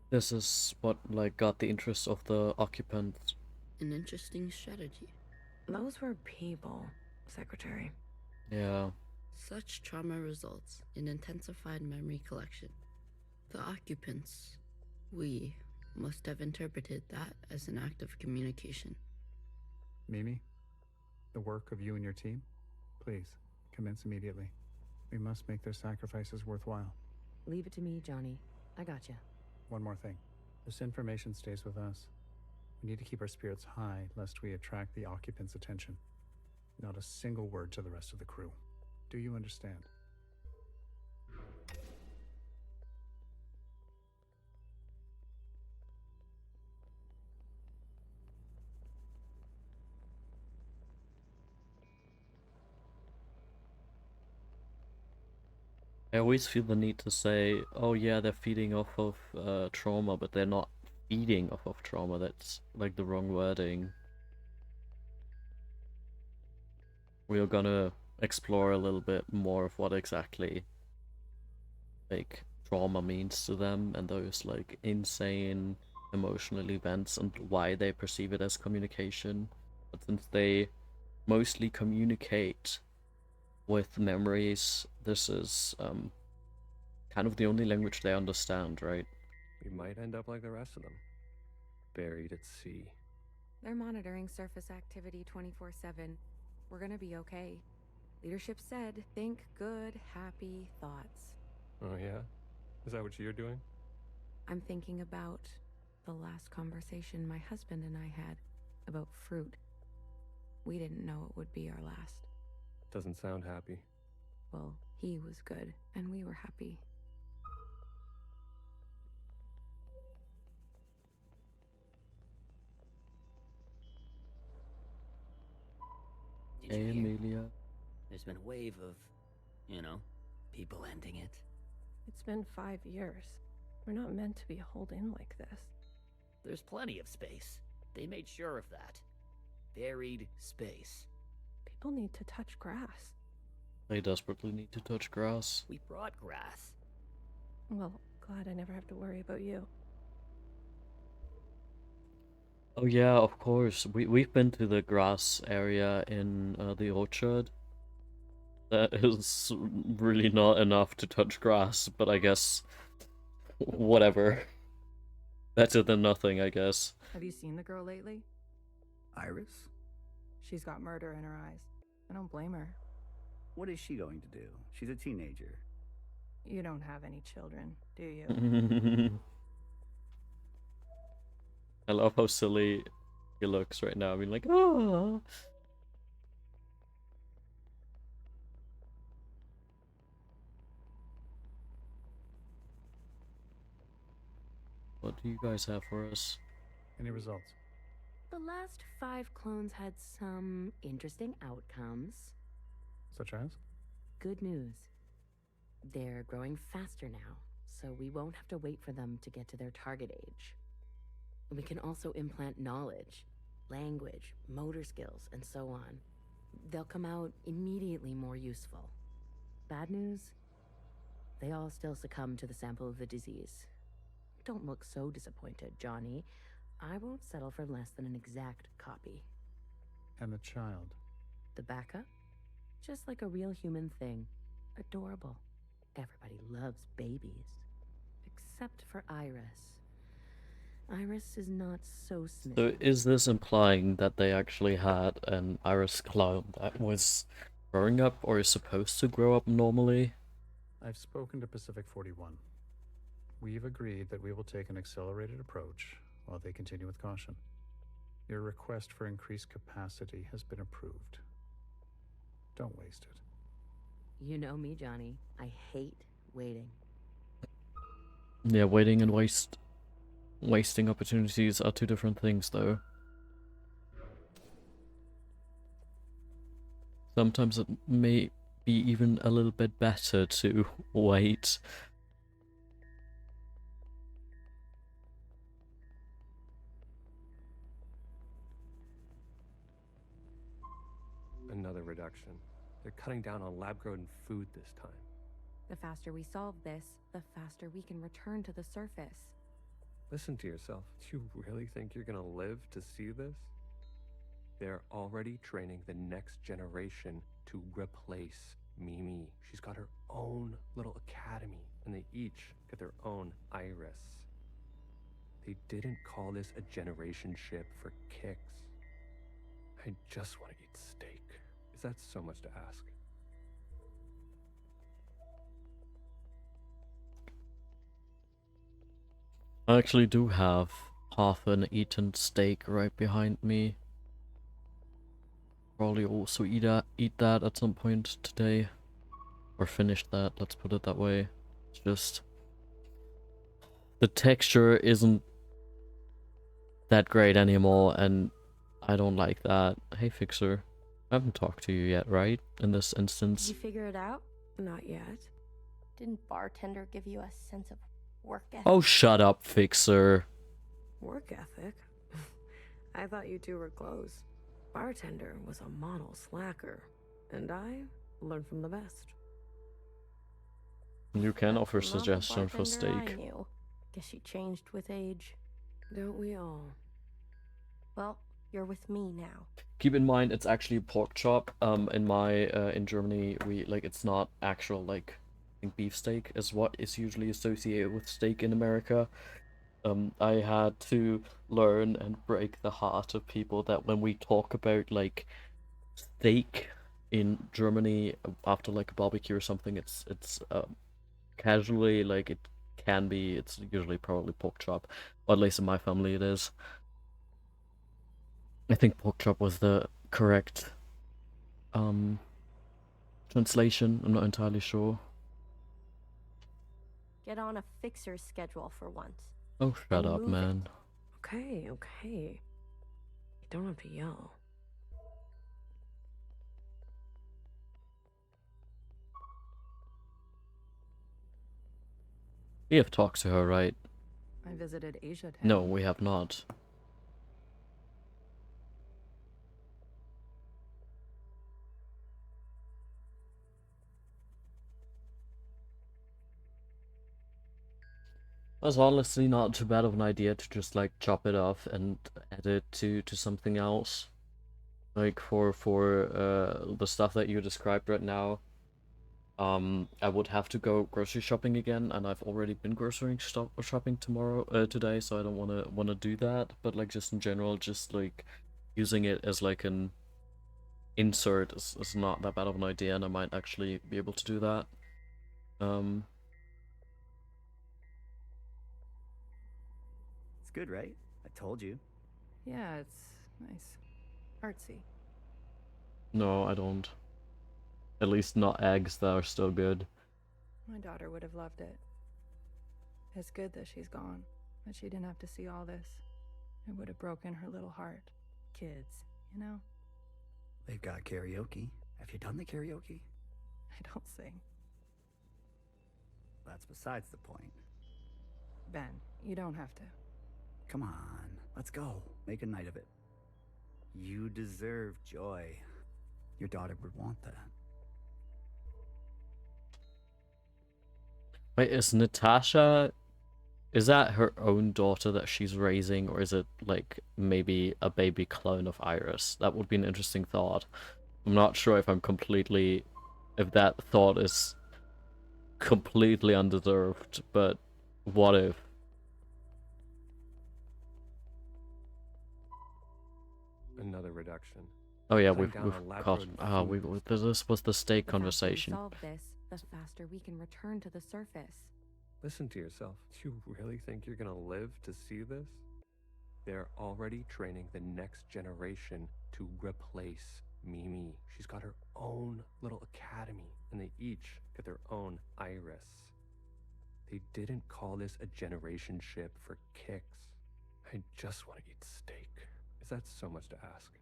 This is what, like, got the interest of the occupants. An interesting strategy. Those were people, Secretary. Yeah. Such trauma results in intensified memory collection. The occupants, we, must have interpreted that as an act of communication. Mimi, the work of you and your team, please, commence immediately. We must make their sacrifices worthwhile. Leave it to me, Johnny. I gotcha. One more thing. This information stays with us. We need to keep our spirits high, lest we attract the occupants' attention. Not a single word to the rest of the crew. Do you understand? I always feel the need to say, oh yeah, they're feeding off of trauma, but they're not feeding off of trauma. That's like the wrong wording. We are gonna explore a little bit more of what exactly like trauma means to them and those like insane emotional events and why they perceive it as communication. But since they mostly communicate with memories, this is kind of the only language they understand, right? We might end up like the rest of them, buried at sea. They're monitoring surface activity 24/7. We're gonna be okay. Leadership said, think good, happy thoughts. Oh yeah? Is that what you're doing? I'm thinking about the last conversation my husband and I had about fruit. We didn't know it would be our last. Doesn't sound happy. Well, he was good, and we were happy. Did Hey, you hear? Amelia. There's been a wave of, you know, people ending it. It's been 5 years. We're not meant to be holed in like this. There's plenty of space. They made sure of that. Buried space. People need to touch grass. They desperately need to touch grass. We brought grass. Well, glad I never have to worry about you. Oh yeah, of course. We've been to the grass area in the orchard. That is really not enough to touch grass, but I guess whatever. Better than nothing, I guess. Have you seen the girl lately? Iris? She's got murder in her eyes. I don't blame her. What is she going to do? She's a teenager. You don't have any children, do you? I love how silly he looks right now. I mean, like, oh. What do you guys have for us? Any results? The last 5 clones had some interesting outcomes. Such as? Good news. They're growing faster now, so we won't have to wait for them to get to their target age. We can also implant knowledge, language, motor skills, and so on. They'll come out immediately more useful. Bad news? They all still succumb to the sample of the disease. Don't look so disappointed, Johnny. I won't settle for less than an exact copy. And the child? The backup? Just like a real human thing. Adorable. Everybody loves babies. Except for Iris. Iris is not so smitten. So is this implying that they actually had an iris clone that was growing up or is supposed to grow up normally? I've spoken to Pacific 41. We've agreed that we will take an accelerated approach while they continue with caution. Your request for increased capacity has been approved. Don't waste it. You know me, Johnny. I hate waiting. Yeah, waiting and wasting opportunities are two different things, though. Sometimes it may be even a little bit better to wait. Another reduction. They're cutting down on lab-grown food this time. The faster we solve this, the faster we can return to the surface. Listen to yourself. Do you really think you're gonna live to see this? They're already training the next generation to replace Mimi. She's got her own little academy, and they each get their own iris. They didn't call this a generation ship for kicks. I just want to eat steak. Is that so much to ask? I actually do have half an eaten steak right behind me. Probably also eat that at some point today. Or finish that, let's put it that way. It's just... the texture isn't that great anymore, and I don't like that. Hey, Fixer. I haven't talked to you yet, right? In this Did instance. you figure it out? Not yet. Didn't bartender give you a sense of work ethic? Oh, shut up, Fixer. Work ethic? I thought you two were close. Bartender was a model slacker, and I learned from the best. You can offer Not the suggestion for bartender I steak. knew. Guess she changed with age. Don't we all? Well, you're with me now. Keep in mind, it's actually pork chop. In Germany, it's not actual, like, I think beefsteak is what is usually associated with steak in America. I had to learn and break the heart of people that when we talk about, like, steak in Germany after, like, a barbecue or something, it's casually, like, it's usually probably pork chop. Or at least in my family it is. I think pork chop was the correct translation. I'm not entirely sure. Get on a fixer's schedule for once. Oh, shut up, man. Okay, okay. You don't have to yell. We have talked to her, right? I visited Asia Town. No, we have not. That's honestly not too bad of an idea to just, like, chop it off and add it to something else. Like, for the stuff that you described right now, I would have to go grocery shopping again, and I've already been grocery shopping today, so I don't wanna do that. But, like, just in general, just, like, using it as, like, an insert is not that bad of an idea, and I might actually be able to do that. It's good, right? I told you. Yeah, it's nice. Artsy. No, I don't. At least not eggs that are still good. My daughter would have loved it. It's good that she's gone, that she didn't have to see all this. It would have broken her little heart. Kids, you know? They've got karaoke. Have you done the karaoke? I don't sing. That's besides the point. Ben, you don't have to. Come on, let's go. Make a night of it. You deserve joy. Your daughter would want that. Wait, is Natasha... is that her own daughter that she's raising, or is it, like, maybe a baby clone of Iris? That would be an interesting thought. I'm not sure if if that thought is completely undeserved, but what if? Another reduction. Oh yeah, Climb down a labyrinth this was the steak The conversation. faster we solve this, the faster we can return to the surface. Listen to yourself. Do you really think you're gonna live to see this? They're already training the next generation to replace Mimi. She's got her own little academy, and they each get their own Iris. They didn't call this a generation ship for kicks. I just want to eat steak. Is that so much to ask?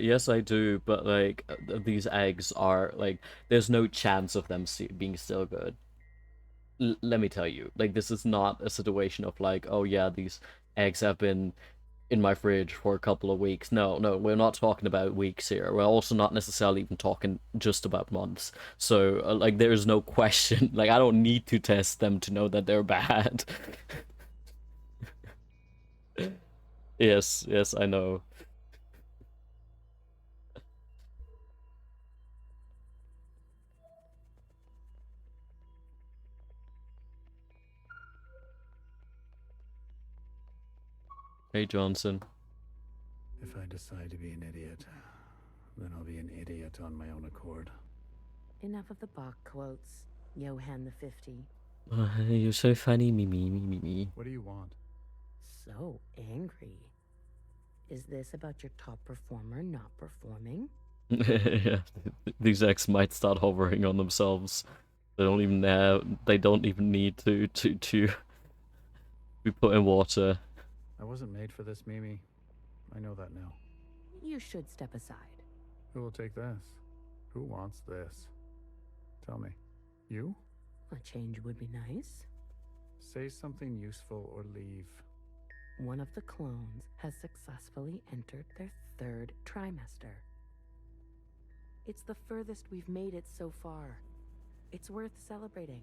Yes, I do, but, like, these eggs are, like, there's no chance of them being still good. Let me tell you, like, this is not a situation of, like, oh yeah, these eggs have been in my fridge for a couple of weeks. No, we're not talking about weeks here. We're also not necessarily even talking just about months. So, like, there's no question. Like, I don't need to test them to know that they're bad. Yes, I know. Hey, Johnson. If I decide to be an idiot, then I'll be an idiot on my own accord. Enough of the Bach quotes. Johan the 50. You're so funny, Mimi. What do you want? So angry. Is this about your top performer not performing? Yeah, these eggs might start hovering on themselves. They don't even need to be put in water. I wasn't made for this, Mimi. I know that now. You should step aside. Who will take this? Who wants this? Tell me. You? A change would be nice. Say something useful or leave. One of the clones has successfully entered their 3rd trimester. It's the furthest we've made it so far. It's worth celebrating.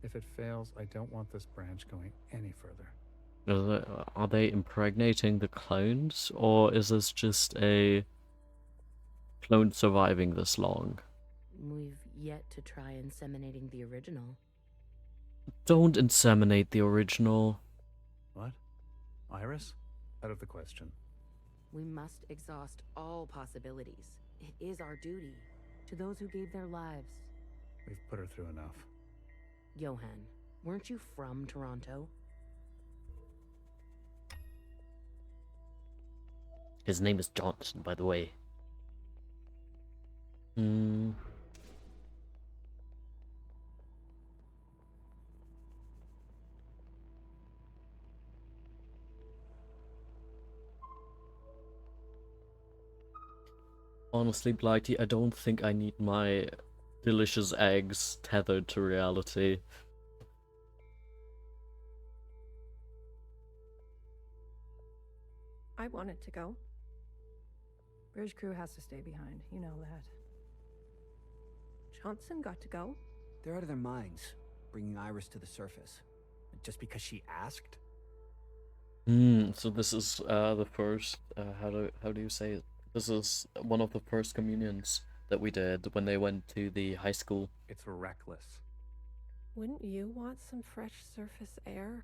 If it fails, I don't want this branch going any further. Are they impregnating the clones, or is this just a clone surviving this long? We've yet to try inseminating the original. Don't inseminate the original. What? Iris? Out of the question. We must exhaust all possibilities. It is our duty to those who gave their lives. We've put her through enough. Johan, weren't you from Toronto? His name is Johnson, by the way. Honestly, Blighty, I don't think I need my delicious eggs tethered to reality. I wanted to go. Bridge crew has to stay behind. You know that. Johnson got to go. They're out of their minds, bringing Iris to the surface. Just because she asked? So this is the first, how do you say it? This is one of the first communions that we did when they went to the high school. It's reckless. Wouldn't you want some fresh surface air?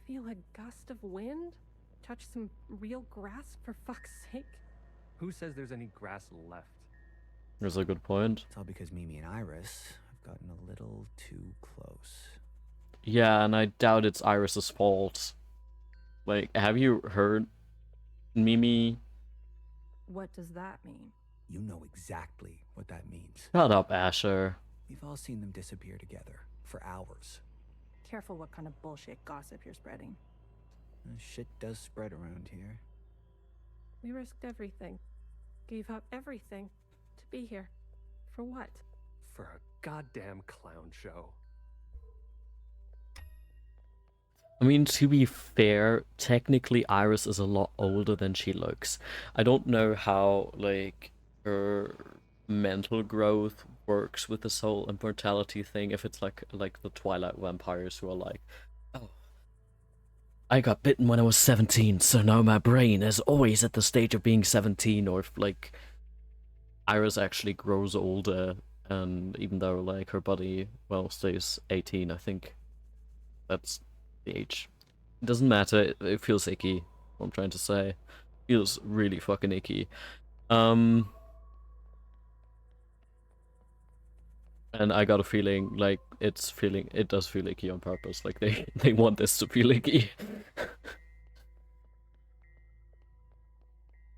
Feel a gust of wind? Touch some real grass, for fuck's sake? Who says there's any grass left? That's a good point. It's all because Mimi and Iris have gotten a little too close. Yeah, and I doubt it's Iris's fault. Like, have you heard Mimi? What does that mean? You know exactly what that means. Shut up, Asher. We've all seen them disappear together for hours. Careful what kind of bullshit gossip you're spreading. Shit does spread around here. We risked everything. Gave up everything to be here. For what? For a goddamn clown show. I mean, to be fair, technically Iris is a lot older than she looks. I don't know how, like, her mental growth works with this whole immortality thing, if it's like the Twilight vampires who are like, oh, I got bitten when I was 17, so now my brain is always at the stage of being 17, or if, like, Iris actually grows older, and even though, like, her body, well, stays 18, I think that's the age. It doesn't matter, it feels icky, what I'm trying to say. It feels really fucking icky. And I got a feeling, like, it does feel icky on purpose, like, they want this to feel icky.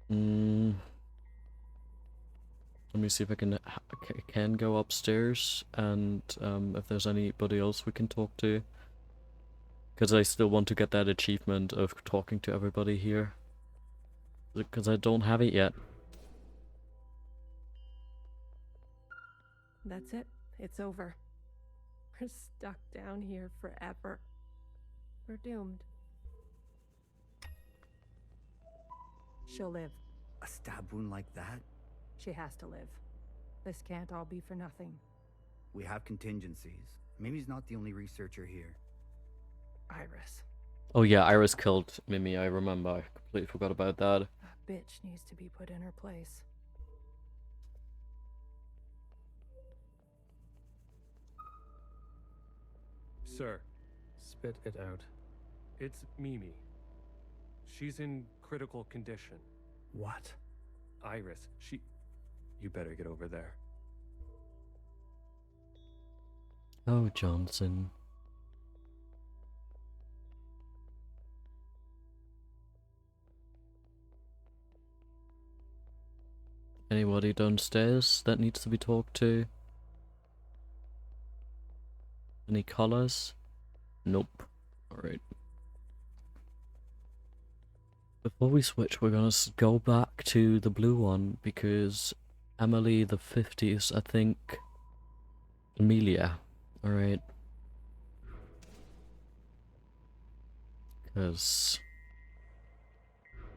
Let me see if I can go upstairs, and if there's anybody else we can talk to. Because I still want to get that achievement of talking to everybody here. Because I don't have it yet. That's it. It's over. We're stuck down here forever. We're doomed. She'll live. A stab wound like that? She has to live. This can't all be for nothing. We have contingencies. Mimi's not the only researcher here. Iris. Oh yeah, Iris killed Mimi, I remember. I completely forgot about that. That bitch needs to be put in her place. Sir. Spit it out. It's Mimi. She's in critical condition. What? Iris, You better get over there. Oh, Johnson. Anybody downstairs that needs to be talked to? Any callers? Nope. Alright. Before we switch, we're gonna go back to the blue one because Emily the 50s, I think. Amelia. Alright. Because.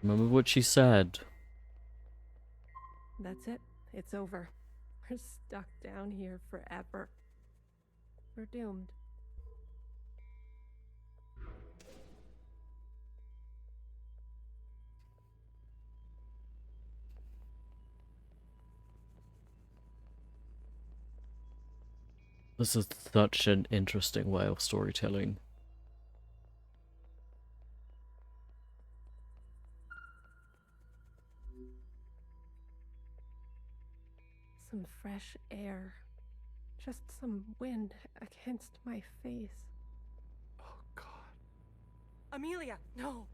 Remember what she said? That's it. It's over. We're stuck down here forever. We're doomed. This is such an interesting way of storytelling. Some fresh air. Just some wind against my face. Oh, God. Amelia, no!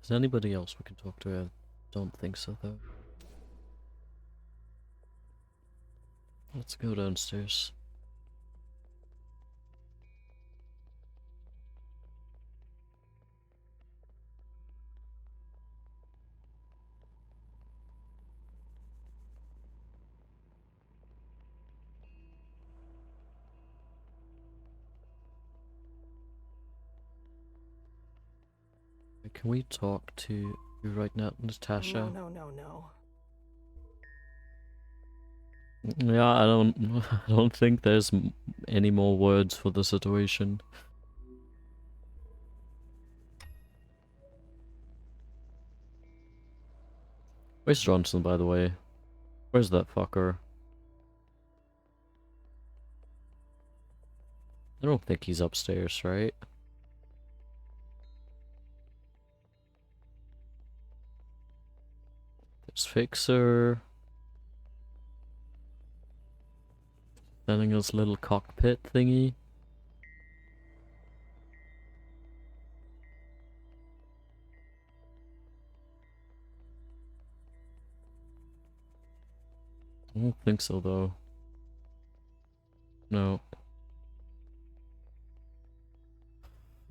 Is there anybody else we can talk to? I don't think so, though. Let's go downstairs. Can we talk to you right now, Natasha? No. Yeah, I don't think there's any more words for the situation. Where's Johnson, by the way? Where's that fucker? I don't think he's upstairs, right? There's Fixer. Selling his little cockpit thingy. I don't think so, though. No.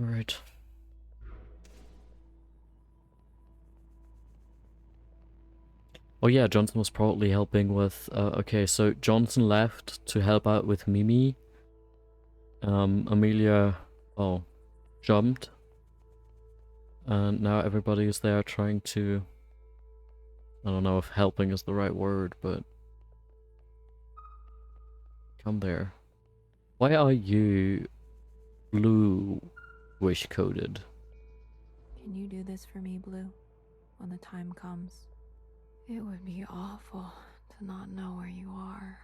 Alright. Oh yeah, Johnson was probably helping with... okay, so Johnson left to help out with Mimi. Amelia... oh, jumped. And now everybody is there trying to... I don't know if helping is the right word, but... come there. Why are you blue wish coded? Can you do this for me, Blue? When the time comes? It would be awful to not know where you are.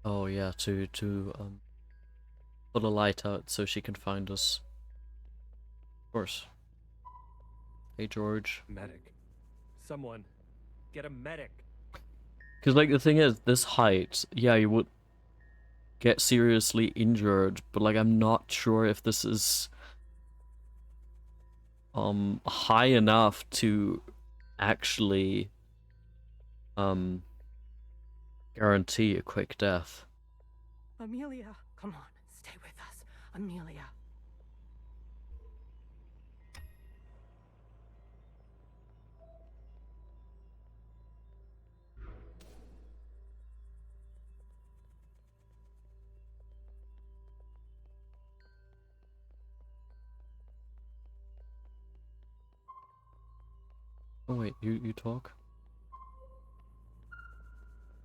Oh yeah, to put a light out so she can find us. Of course. Hey George. Medic. Someone. Get a medic. Because like the thing is, this height, yeah, you would get seriously injured, but like I'm not sure if this is high enough to actually guarantee a quick death. Amelia, come on, stay with us. Amelia. Oh wait, you talk?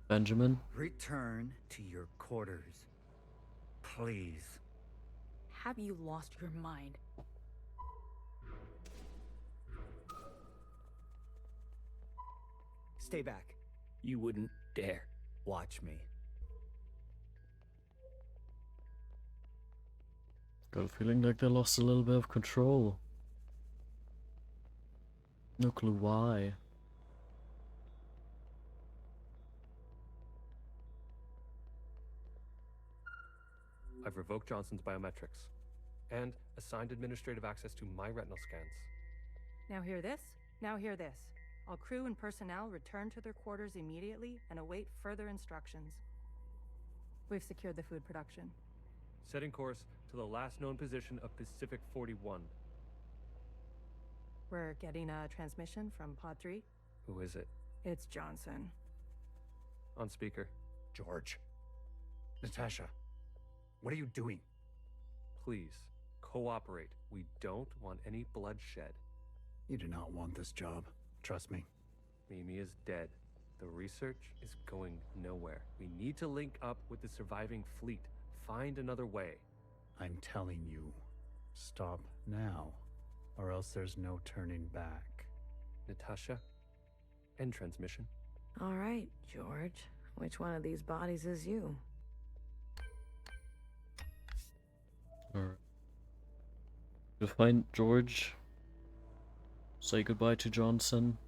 Benjamin? Return to your quarters. Please. Have you lost your mind? Stay back. You wouldn't dare. Watch me. Got a feeling like they lost a little bit of control. No clue why. I've revoked Johnson's biometrics and assigned administrative access to my retinal scans. Now hear this. Now hear this. All crew and personnel return to their quarters immediately and await further instructions. We've secured the food production. Setting course to the last known position of Pacific 41. We're getting a transmission from Pod 3. Who is it? It's Johnson. On speaker. George. Natasha. What are you doing? Please, cooperate. We don't want any bloodshed. You do not want this job. Trust me. Mimi is dead. The research is going nowhere. We need to link up with the surviving fleet. Find another way. I'm telling you, stop now, or else there's no turning back. Natasha, end transmission. All right, George. Which one of these bodies is you? Alright. We'll find George. Say goodbye to Johnson.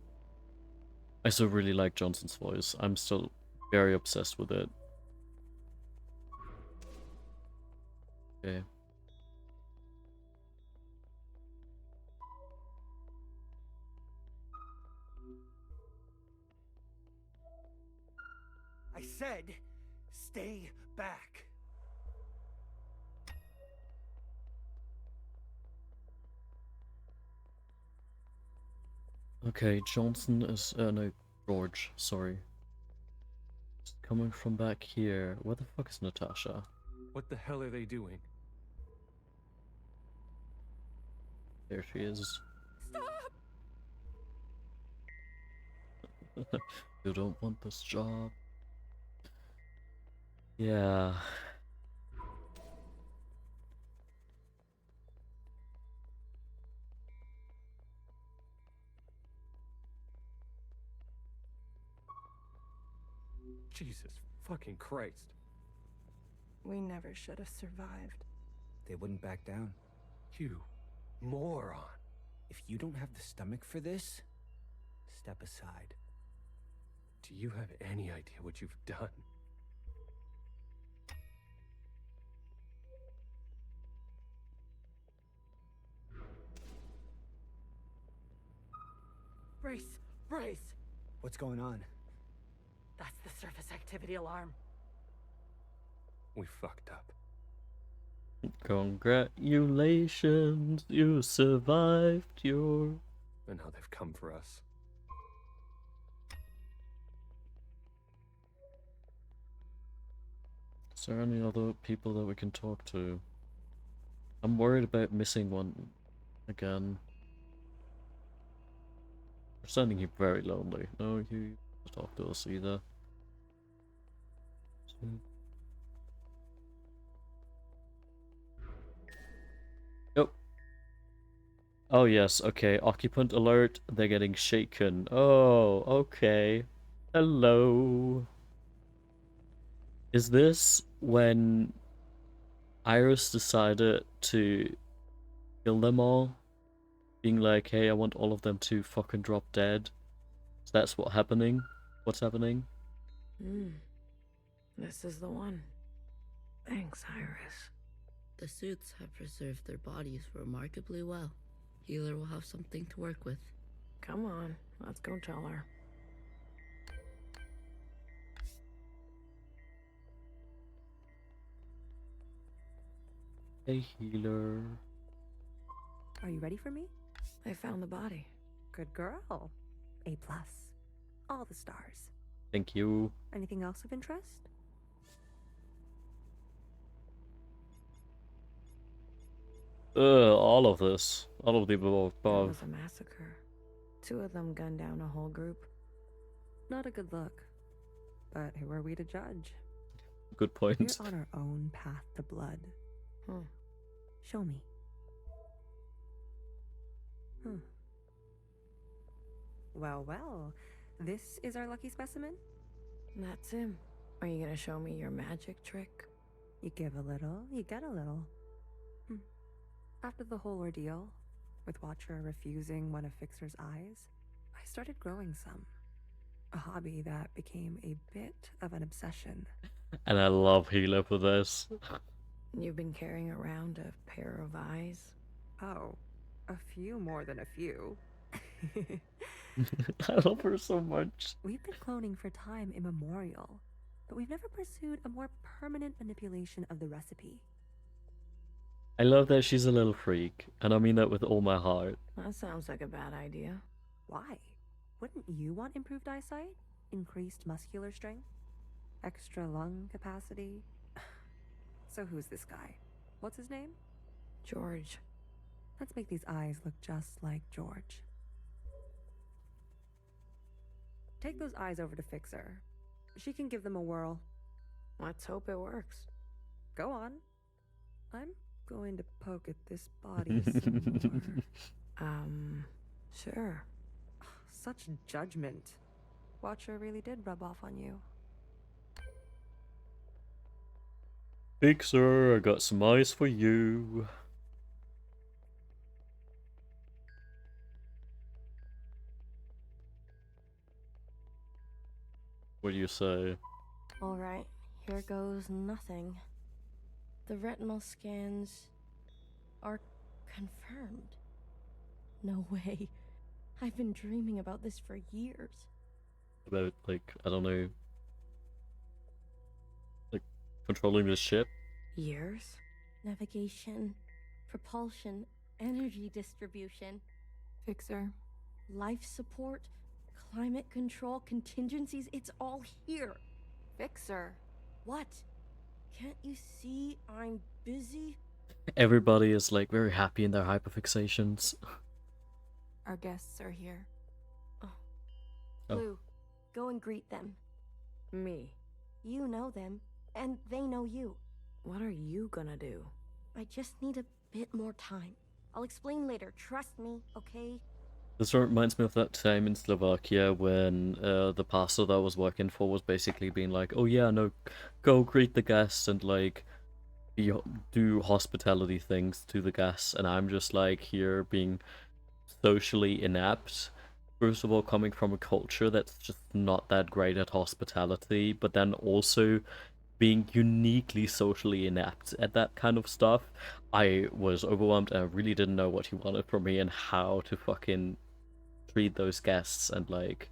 I still really like Johnson's voice. I'm still very obsessed with it. Okay. I said, stay back. Okay, Johnson is no, George, sorry. It's coming from back here. Where the fuck is Natasha? What the hell are they doing? There she is. Stop! You don't want this job. Yeah. Jesus fucking Christ. We never should have survived. They wouldn't back down. You moron. If you don't have the stomach for this, step aside. Do you have any idea what you've done? Brace! Brace! What's going on? That's the surface activity alarm. We fucked up. Congratulations, you survived your... And now they've come for us. Is there any other people that we can talk to? I'm worried about missing one again. We're standing here very lonely. No, you don't talk to us either. Yep. Oh yes, okay. Occupant alert. They're getting shaken. Oh, okay. Hello. Is this when Iris decided to kill them all? Being like, hey, I want all of them to fucking drop dead. So that's what's happening? This is the one. Thanks, Iris. The suits have preserved their bodies remarkably well. Healer will have something to work with. Come on, let's go tell her. Hey, healer. Are you ready for me? I found the body. Good girl. A+. All the stars. Thank you. Anything else of interest? All of this. All of the above. It was a massacre. 2 of them gunned down a whole group. Not a good look. But who are we to judge? Good point. We're on our own path to blood. Show me. Well, well. This is our lucky specimen? That's him. Are you gonna show me your magic trick? You give a little, you get a little. After the whole ordeal, with Watcher refusing one of Fixer's eyes, I started growing some. A hobby that became a bit of an obsession. And I love healer for this. You've been carrying around a pair of eyes? Oh, a few more than a few. I love her so much. We've been cloning for time immemorial, but we've never pursued a more permanent manipulation of the recipe. I love that she's a little freak, and I mean that with all my heart. That sounds like a bad idea. Why? Wouldn't you want improved eyesight? Increased muscular strength? Extra lung capacity? So who's this guy? What's his name? George. Let's make these eyes look just like George. Take those eyes over to Fixer. She can give them a whirl. Let's hope it works. Go on. I'm going to poke at this body some more. Sure. Such judgment. Watcher really did rub off on you. Fixer, I got some eyes for you. What do you say? Alright, here goes nothing. The retinal scans are confirmed. No way. I've been dreaming about this for years. About, like, I don't know, like, controlling the ship? Years? Navigation, propulsion, energy distribution, Fixer. life support, climate control, contingencies, it's all here. Fixer. What? Can't you see I'm busy? Everybody is, like, very happy in their hyperfixations. Our guests are here. Oh. Oh. Blue, go and greet them. Me. You know them, and they know you. What are you gonna do? I just need a bit more time. I'll explain later, trust me, okay? This reminds me of that time in Slovakia when the pastor that I was working for was basically being like, oh yeah, no, go greet the guests and, like, do hospitality things to the guests, and I'm just, like, here being socially inept. First of all, coming from a culture that's just not that great at hospitality, but then also being uniquely socially inept at that kind of stuff. I was overwhelmed and I really didn't know what he wanted from me and how to fucking treat those guests, and, like,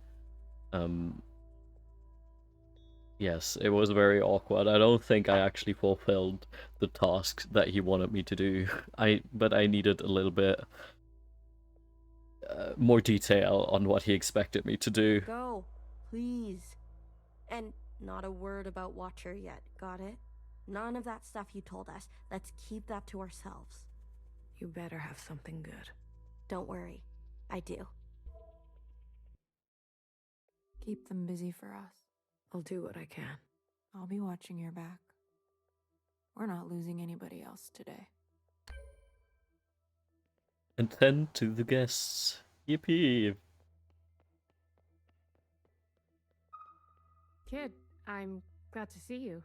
yes, it was very awkward. I don't think I actually fulfilled the tasks that he wanted me to do. But I needed a little bit more detail on what he expected me to do. Go, please. And not a word about Watcher yet, got it? None of that stuff you told us. Let's keep that to ourselves. You better have something good. Don't worry, I do. Keep them busy for us. I'll do what I can. I'll be watching your back. We're not losing anybody else today. And tend to the guests. Yippee! Kid, I'm glad to see you.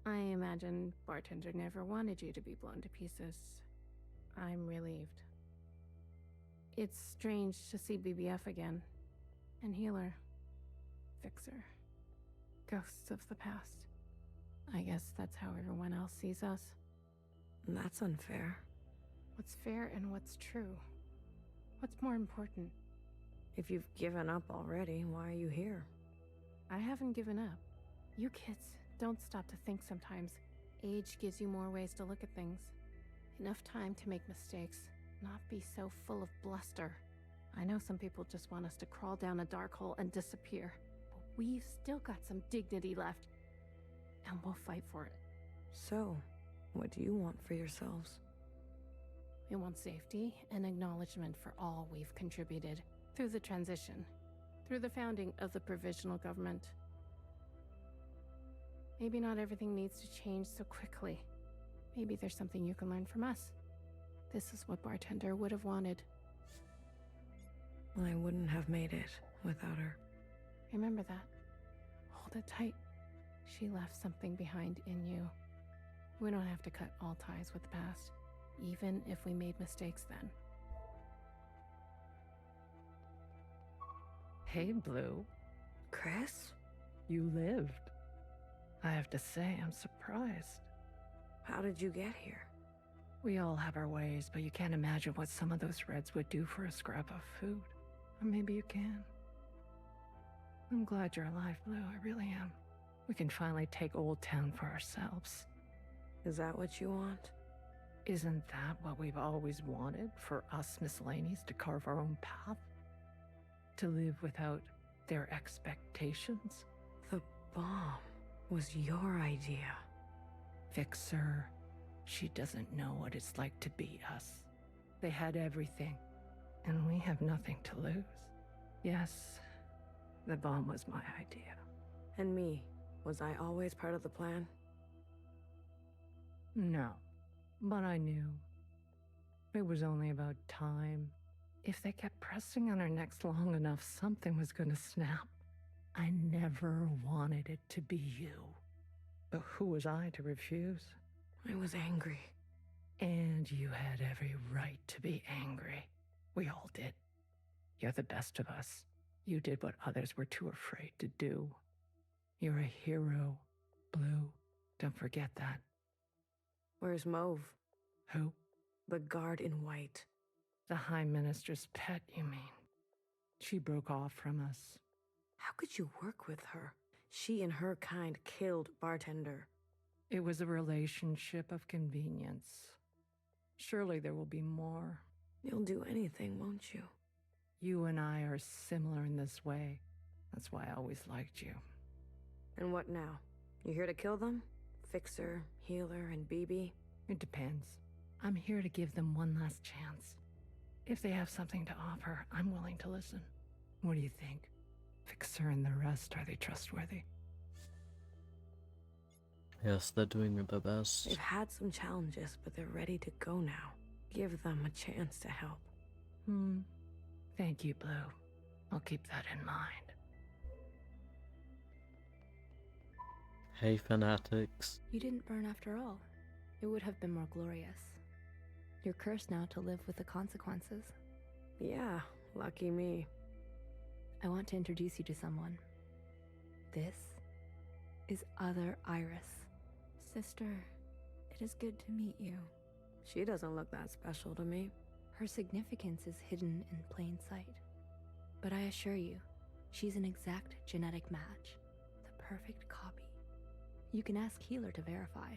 I imagine Bartender never wanted you to be blown to pieces. I'm relieved. It's strange to see BBF again. And Healer. Fixer. Ghosts of the past. I guess that's how everyone else sees us. That's unfair. What's fair and what's true? What's more important? If you've given up already, why are you here? I haven't given up. You kids don't stop to think sometimes. Age gives you more ways to look at things. Enough time to make mistakes, not be so full of bluster. I know some people just want us to crawl down a dark hole and disappear, but we've still got some dignity left, and we'll fight for it. So, what do you want for yourselves? We want safety and acknowledgement for all we've contributed through the transition, through the founding of the provisional government. Maybe not everything needs to change so quickly. Maybe there's something you can learn from us. This is what Bartender would have wanted. I wouldn't have made it without her. Remember that. Hold it tight. She left something behind in you. We don't have to cut all ties with the past, even if we made mistakes then. Hey, Blue. Chris? You lived. I have to say, I'm surprised. How did you get here? We all have our ways, but you can't imagine what some of those Reds would do for a scrap of food. Or maybe you can. I'm glad you're alive, Blue. I really am. We can finally take Old Town for ourselves. Is that what you want? Isn't that what we've always wanted? For us miscellaneous to carve our own path? To live without their expectations? The bomb was your idea. Fixer. She doesn't know what it's like to be us. They had everything, and we have nothing to lose. Yes, the bomb was my idea. And me, was I always part of the plan? No, but I knew. It was only about time. If they kept pressing on our necks long enough, something was gonna snap. I never wanted it to be you. But who was I to refuse? I was angry. And you had every right to be angry. We all did. You're the best of us. You did what others were too afraid to do. You're a hero, Blue. Don't forget that. Where's Mauve? Who? The guard in white. The High Minister's pet, you mean? She broke off from us. How could you work with her? She and her kind killed Bartender. It was a relationship of convenience. Surely there will be more. You'll do anything, won't you? You and I are similar in this way. That's why I always liked you. And what now? You here to kill them? Fixer, Healer, and BB? It depends. I'm here to give them one last chance. If they have something to offer, I'm willing to listen. What do you think? Fixer and the rest, are they trustworthy? Yes, they're doing their best. They've had some challenges, but they're ready to go now. Give them a chance to help. Thank you, Blue. I'll keep that in mind. Hey, fanatics. You didn't burn after all. It would have been more glorious. You're cursed now to live with the consequences. Yeah, lucky me. I want to introduce you to someone. This is Other Iris. Sister, it is good to meet you. She doesn't look that special to me. Her significance is hidden in plain sight. But I assure you, she's an exact genetic match. The perfect copy. You can ask Healer to verify.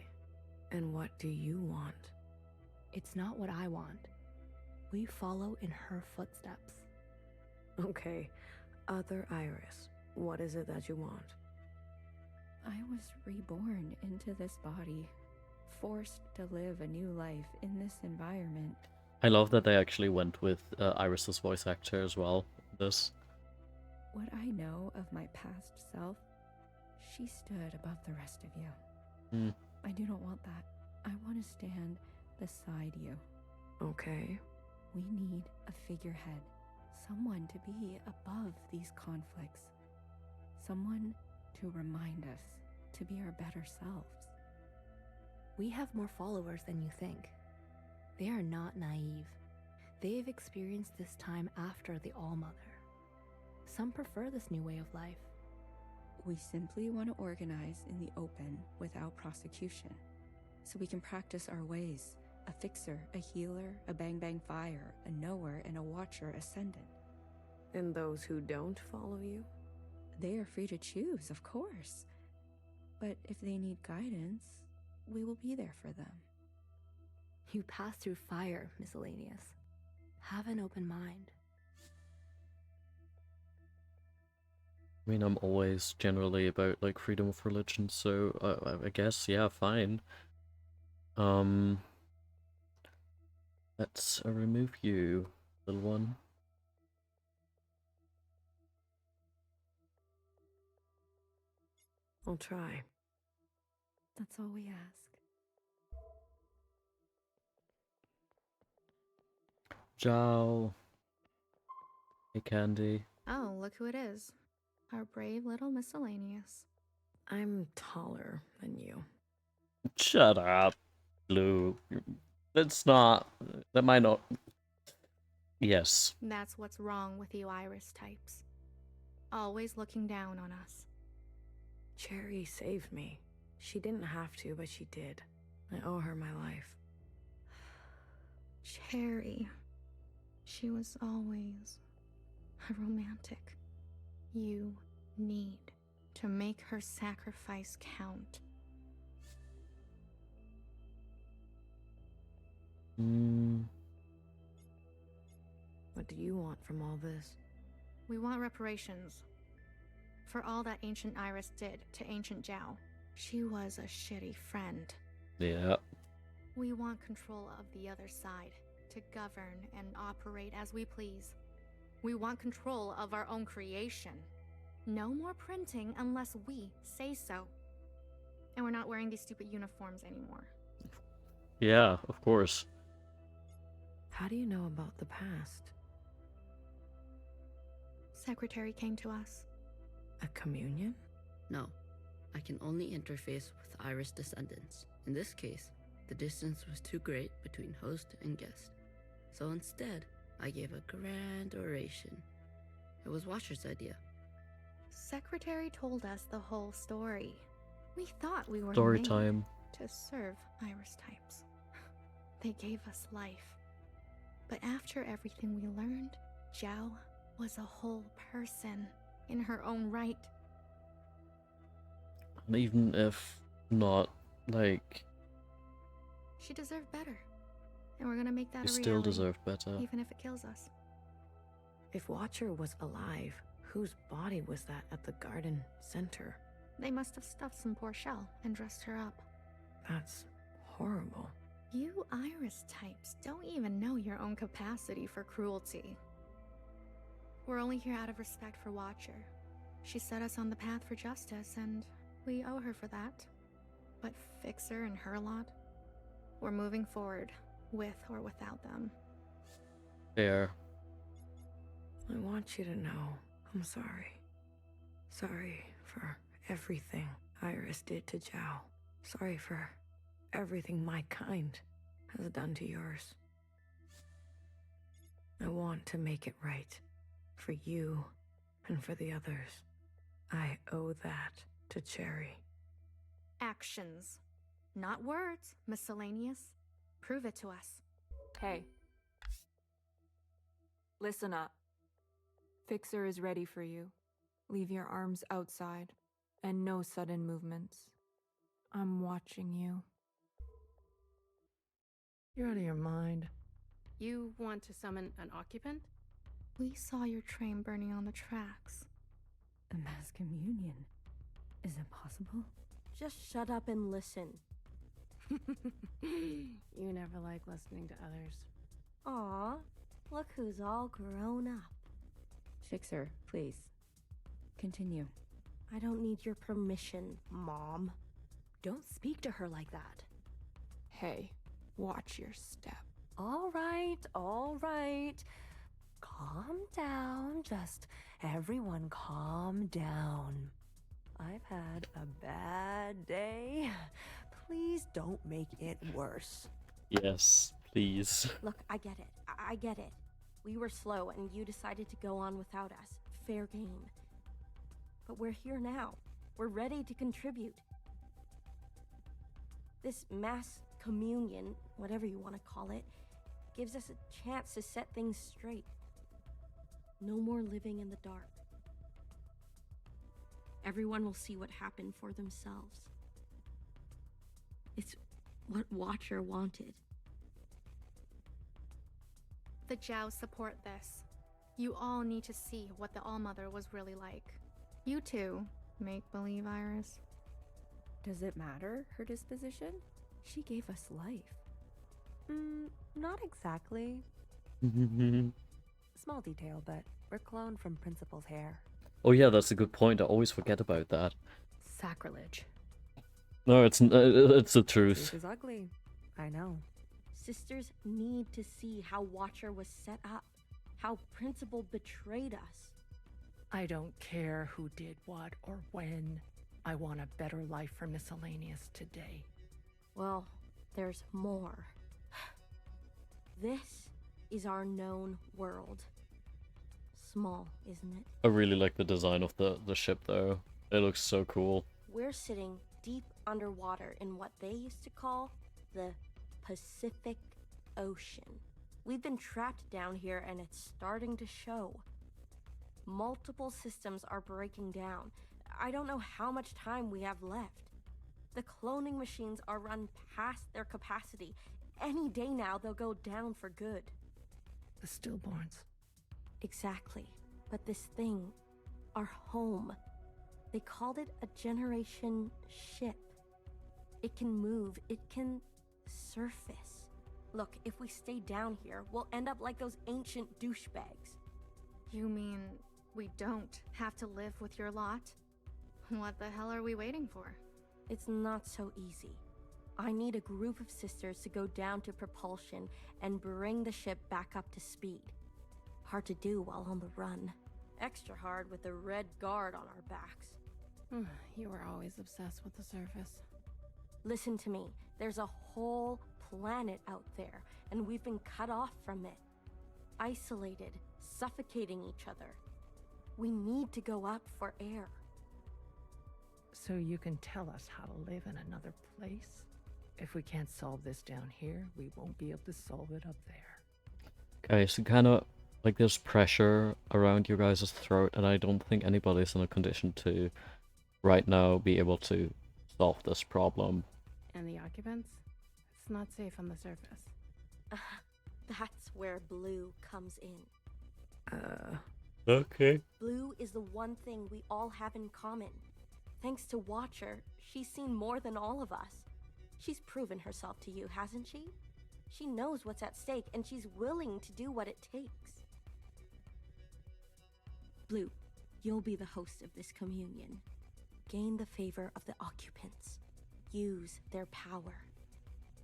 And what do you want? It's not what I want. We follow in her footsteps. Okay, Other Iris, what is it that you want? I was reborn into this body, forced to live a new life in this environment. I love that they actually went with Iris's voice actor as well. This. What I know of my past self, she stood above the rest of you. I do not want that. I want to stand beside you. Okay. We need a figurehead. Someone to be above these conflicts. Someone to remind us to be our better selves. We have more followers than you think. They are not naive. They've experienced this time after the All-Mother. Some prefer this new way of life. We simply want to organize in the open without prosecution, so we can practice our ways. A fixer, a healer, a bang-bang fire, a knower, and a watcher ascendant. And those who don't follow you? They are free to choose, of course. But if they need guidance, we will be there for them. You pass through fire, Miscellaneous. Have an open mind. I mean, I'm always generally about, like, freedom of religion, so I guess, yeah, fine. Let's remove you, little one. I'll try. That's all we ask. Ciao. Hey, Candy. Oh, look who it is. Our brave little Miscellaneous. I'm taller than you. Shut up, Blue. That's not... That might not... Yes. That's what's wrong with you Iris types. Always looking down on us. Cherry saved me. She didn't have to, but she did. I owe her my life. Cherry. She was always a romantic. You need to make her sacrifice count. What do you want from all this? We want reparations for all that Ancient Iris did to Ancient Zhao. She was a shitty friend. Yeah. We want control of the other side, to govern and operate as we please. We want control of our own creation. No more printing unless we say so. And we're not wearing these stupid uniforms anymore. Yeah, of course. How do you know about the past? Secretary came to us. A communion? No, I can only interface with Iris descendants. In this case, the distance was too great between host and guest. So instead, I gave a grand oration. It was Watcher's idea. Secretary told us the whole story. We thought we were Story made time. to serve Iris types. They gave us life. But after everything we learned, Zhao was a whole person in her own right. And even if not, like, She deserved better. And we're gonna make that you a still reality, deserve better. even if it kills us. If Watcher was alive, whose body was that at the garden center? They must have stuffed some poor shell and dressed her up. That's horrible. You Iris types don't even know your own capacity for cruelty. We're only here out of respect for Watcher. She set us on the path for justice, and we owe her for that. But Fixer and her lot, we're moving forward, with or without them. Fair. I want you to know I'm sorry. Sorry for everything Iris did to Zhao. Sorry for everything my kind has done to yours. I want to make it right. For you and for the others. I owe that to Cherry. Actions. Not words, miscellaneous. Prove it to us. Hey. Listen up. Fixer is ready for you. Leave your arms outside, and no sudden movements. I'm watching you. You're out of your mind. You want to summon an occupant? We saw your train burning on the tracks. A mass communion? Is it possible? Just shut up and listen. You never like listening to others. Aw, look who's all grown up. Fixer, please. Continue. I don't need your permission, Mom. Don't speak to her like that. Hey, watch your step. All right. Calm down. Just everyone calm down. I've had a bad day. Please don't make it worse. Yes, please. Look, I get it. I get it. We were slow and you decided to go on without us. Fair game. But we're here now. We're ready to contribute. This mass communion, whatever you want to call it, gives us a chance to set things straight. No more living in the dark. Everyone will see what happened for themselves. It's what Watcher wanted. The Zhao support this. You all need to see what the Allmother was really like. You too, make-believe Iris. Does it matter, her disposition? She gave us life. Not exactly. Small detail, but we're cloned from Principal's hair. Oh yeah, that's a good point. I always forget about that. Sacrilege. No, it's the truth. Truth is ugly. I know. Sisters need to see how Watcher was set up, how Principal betrayed us. I don't care who did what or when. I want a better life for Miscellaneous today. Well, there's more. This is our known world. Small, isn't it? I really like the design of the ship though. It looks so cool. We're sitting deep underwater in what they used to call the Pacific Ocean. We've been trapped down here and it's starting to show. Multiple systems are breaking down. I don't know how much time we have left. The cloning machines are run past their capacity. Any day now, they'll go down for good. The stillborns. Exactly. But this thing, our home, they called it a generation ship. It can move, it can surface. Look, if we stay down here, we'll end up like those ancient douchebags. You mean we don't have to live with your lot? What the hell are we waiting for? It's not so easy. I need a group of sisters to go down to propulsion and bring the ship back up to speed. Hard to do while on the run. Extra hard with the Red Guard on our backs. You were always obsessed with the surface. Listen to me. There's a whole planet out there, and we've been cut off from it. Isolated, suffocating each other. We need to go up for air. So you can tell us how to live in another place? If we can't solve this down here, we won't be able to solve it up there. Okay, so kind of like there's pressure around your guys' throat, and I don't think anybody's in a condition to right now be able to solve this problem. And the occupants? It's not safe on the surface. That's where Blue comes in. Okay. Blue is the one thing we all have in common. Thanks to Watcher, she's seen more than all of us. She's proven herself to you, hasn't she? She knows what's at stake, and she's willing to do what it takes. Blue, you'll be the host of this communion. Gain the favor of the occupants. Use their power.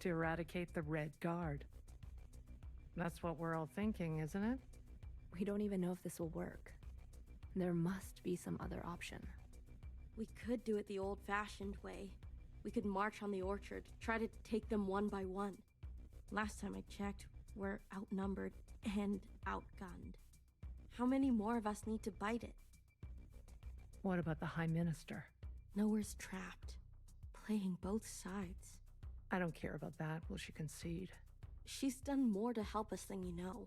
To eradicate the Red Guard. That's what we're all thinking, isn't it? We don't even know if this will work. There must be some other option. We could do it the old-fashioned way. We could march on the orchard, try to take them one by one. Last time I checked, we're outnumbered and outgunned. How many more of us need to bite it? What about the High Minister? Nowhere's trapped. Playing both sides. I don't care about that. Will she concede? She's done more to help us than you know.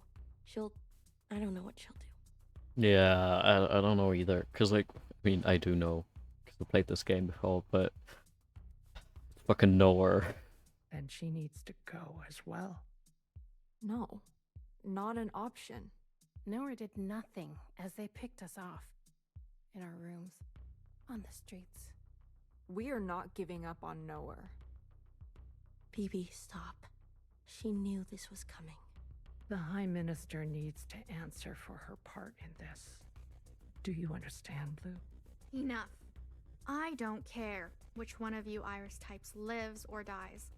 I don't know what she'll do. Yeah, I don't know either. Because, like, I mean, I do know. Because I played this game before, but fucking nowhere. And she needs to go as well. No, not an option. Nowhere did nothing as they picked us off. In our rooms. On the streets. We are not giving up on Nowhere. BB, stop. She knew this was coming. The High Minister needs to answer for her part in this. Do you understand, Blue? Enough. I don't care which one of you Iris types lives or dies.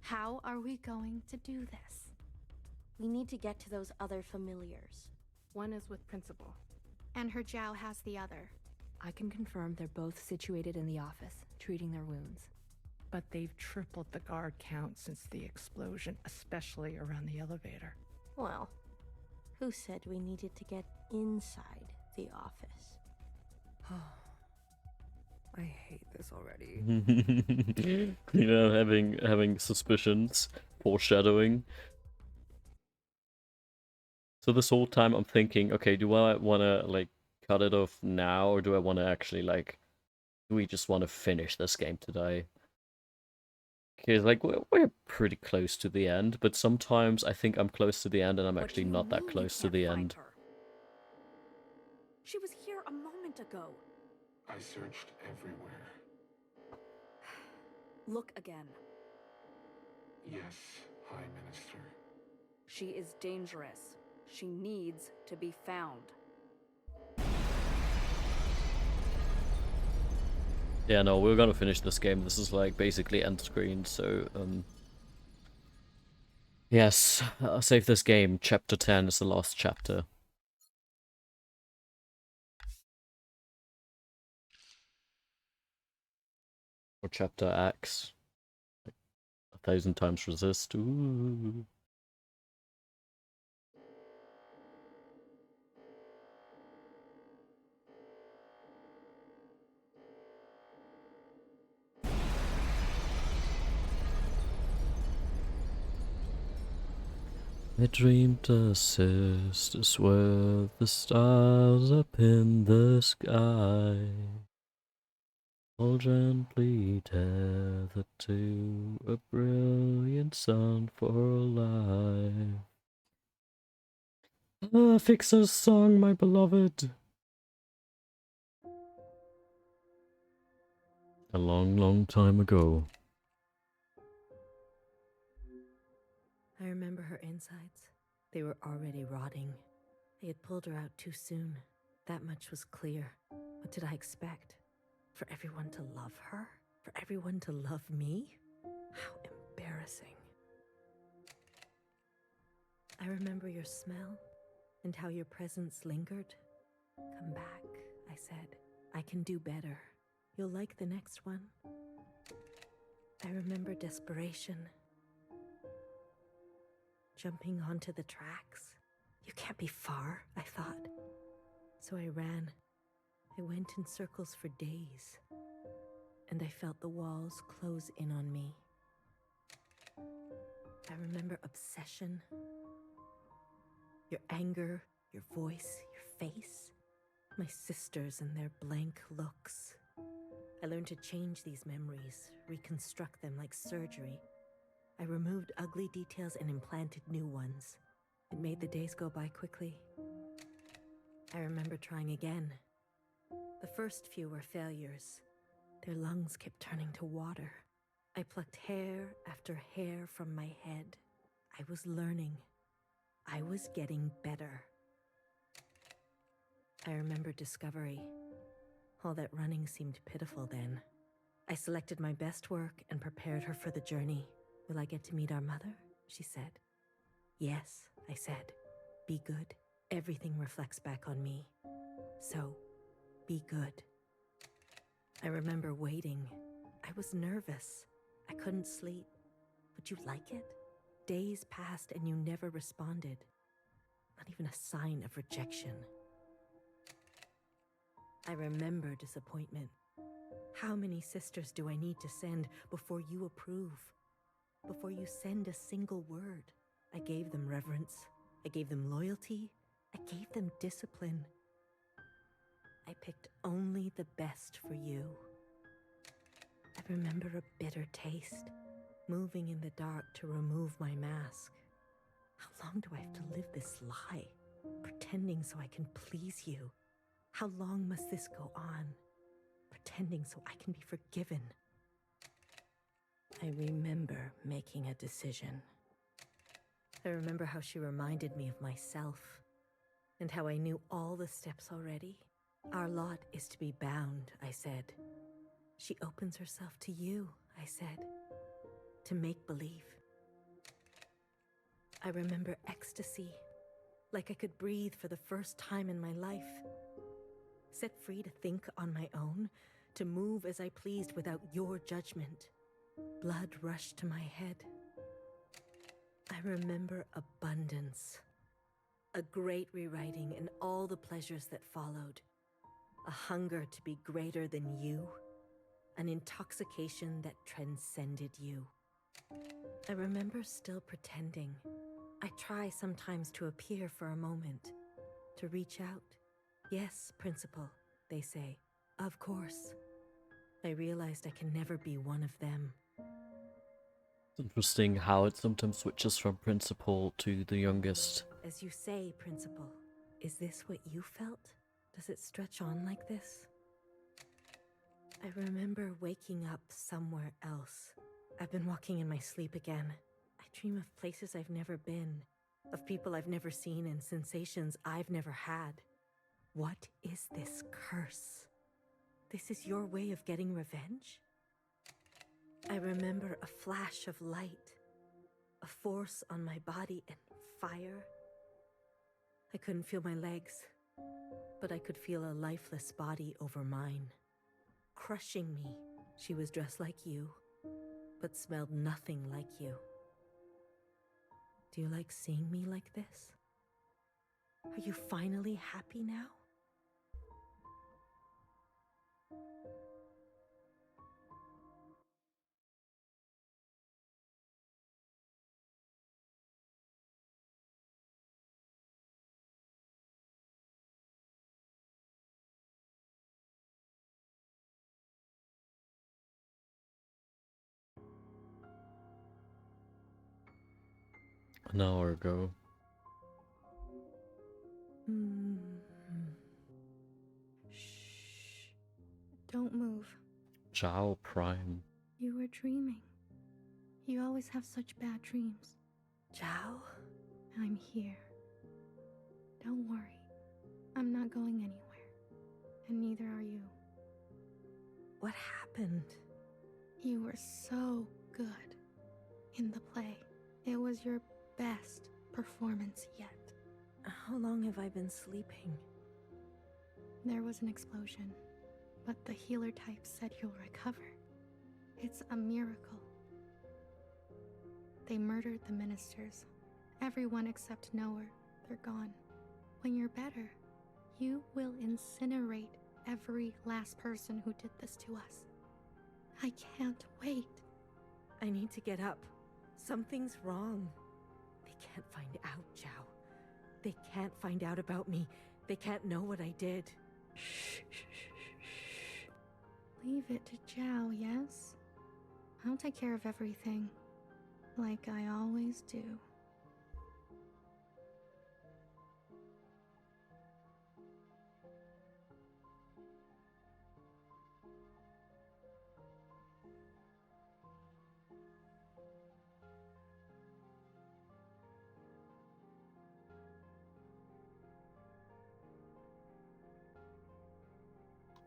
How are we going to do this? We need to get to those other familiars. One is with Principal. And her Jiao has the other. I can confirm they're both situated in the office, treating their wounds. But they've tripled the guard count since the explosion, especially around the elevator. Well, who said we needed to get inside the office? I hate this already. You know, having suspicions, foreshadowing. So this whole time I'm thinking, okay, do I want to like cut it off now, or do I want to actually like, do we just want to finish this game today? Because like we're pretty close to the end, but sometimes I think I'm close to the end and I'm actually not that close to the end. She was here a moment ago. I searched everywhere. Look again. Yes, High Minister. She is dangerous. She needs to be found. Yeah, no, we're gonna finish this game. This is like basically end screen, so yes, I'll save this game. Chapter 10 is the last chapter. Or chapter X. 1000xResist. Ooh. I dreamed a sisters were the stars up in the sky, all gently tethered to a brilliant sun for life. Ah, Fixer's song, my beloved. A long, long time ago. I remember her insides. They were already rotting. They had pulled her out too soon. That much was clear. What did I expect? For everyone to love her? For everyone to love me? How embarrassing. I remember your smell and how your presence lingered. Come back, I said. I can do better. You'll like the next one. I remember desperation. Jumping onto the tracks. You can't be far, I thought. So I ran. I went in circles for days. And I felt the walls close in on me. I remember obsession. Your anger, your voice, your face. My sisters and their blank looks. I learned to change these memories, reconstruct them like surgery. I removed ugly details and implanted new ones. It made the days go by quickly. I remember trying again. The first few were failures. Their lungs kept turning to water. I plucked hair after hair from my head. I was learning. I was getting better. I remember discovery. All that running seemed pitiful then. I selected my best work and prepared her for the journey. Will I get to meet our mother? She said. Yes, I said. Be good. Everything reflects back on me. So, be good. I remember waiting. I was nervous. I couldn't sleep. Would you like it? Days passed and you never responded. Not even a sign of rejection. I remember disappointment. How many sisters do I need to send before you approve? Before you send a single word? I gave them reverence. I gave them loyalty. I gave them discipline. I picked only the best for you. I remember a bitter taste, moving in the dark to remove my mask. How long do I have to live this lie, pretending so I can please you? How long must this go on, pretending so I can be forgiven? I remember making a decision. I remember how she reminded me of myself, and how I knew all the steps already. Our lot is to be bound, I said. She opens herself to you, I said, to make believe. I remember ecstasy, like I could breathe for the first time in my life. Set free to think on my own, to move as I pleased without your judgment. Blood rushed to my head. I remember abundance. A great rewriting and all the pleasures that followed. A hunger to be greater than you. An intoxication that transcended you. I remember still pretending. I try sometimes to appear for a moment, to reach out. Yes, Principal, they say. Of course. I realized I can never be one of them. It's interesting how it sometimes switches from principal to the youngest. As you say, Principal, is this what you felt? Does it stretch on like this? I remember waking up somewhere else. I've been walking in my sleep again. I dream of places I've never been, of people I've never seen and sensations I've never had. What is this curse? This is your way of getting revenge? I remember a flash of light, a force on my body and fire. I couldn't feel my legs, but I could feel a lifeless body over mine, crushing me. She was dressed like you, but smelled nothing like you. Do you like seeing me like this? Are you finally happy now? An hour ago. Shh. Don't move. Zhao Prime. You were dreaming. You always have such bad dreams. Zhao? I'm here. Don't worry. I'm not going anywhere. And neither are you. What happened? You were so good in the play. It was your best performance yet. How long have I been sleeping? There was an explosion, but the healer type said you'll recover. It's a miracle. They murdered the ministers. Everyone except Noah. They're gone. When you're better, you will incinerate every last person who did this to us. I can't wait. I need to get up. Something's wrong. They can't find out, Zhao. They can't find out about me. They can't know what I did. Shh, shh, shh, shh. Leave it to Zhao, yes? I'll take care of everything. Like I always do.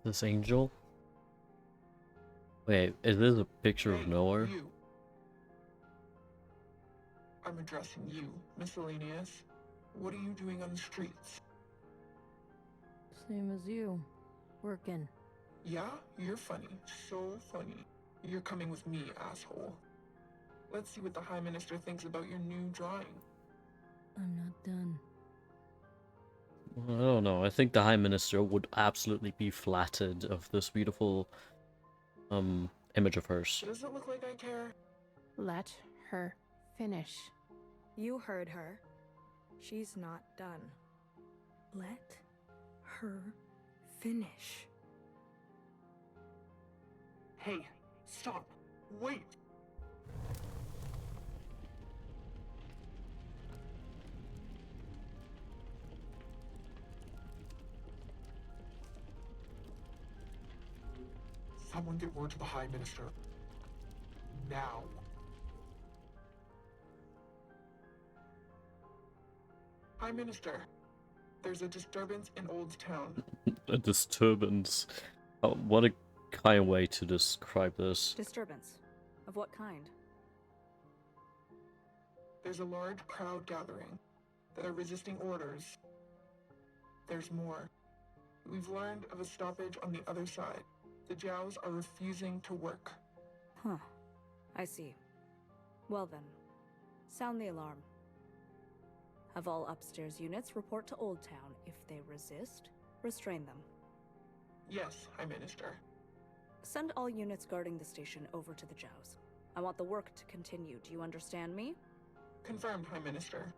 This angel? Wait, is this a picture of Noah? You. I'm addressing you, miscellaneous. What are you doing on the streets? Same as you. Working. Yeah? You're funny. So funny. You're coming with me, asshole. Let's see what the High Minister thinks about your new drawing. I'm not done. I don't know. I think the High Minister would absolutely be flattered of this beautiful image of hers. Does it look like I care? Let her finish. You heard her. She's not done. Let her finish. Hey, stop. Wait. Someone get word to the High Minister. Now. High Minister, there's a disturbance in Old Town. A disturbance. Oh, what a kind way to describe this. Disturbance? Of what kind? There's a large crowd gathering that are resisting orders. There's more. We've learned of a stoppage on the other side. The Jows are refusing to work. Huh. I see. Well then, sound the alarm. Have all upstairs units report to Old Town. If they resist, restrain them. Yes, High Minister. Send all units guarding the station over to the Jows. I want the work to continue. Do you understand me? Confirmed, High Minister.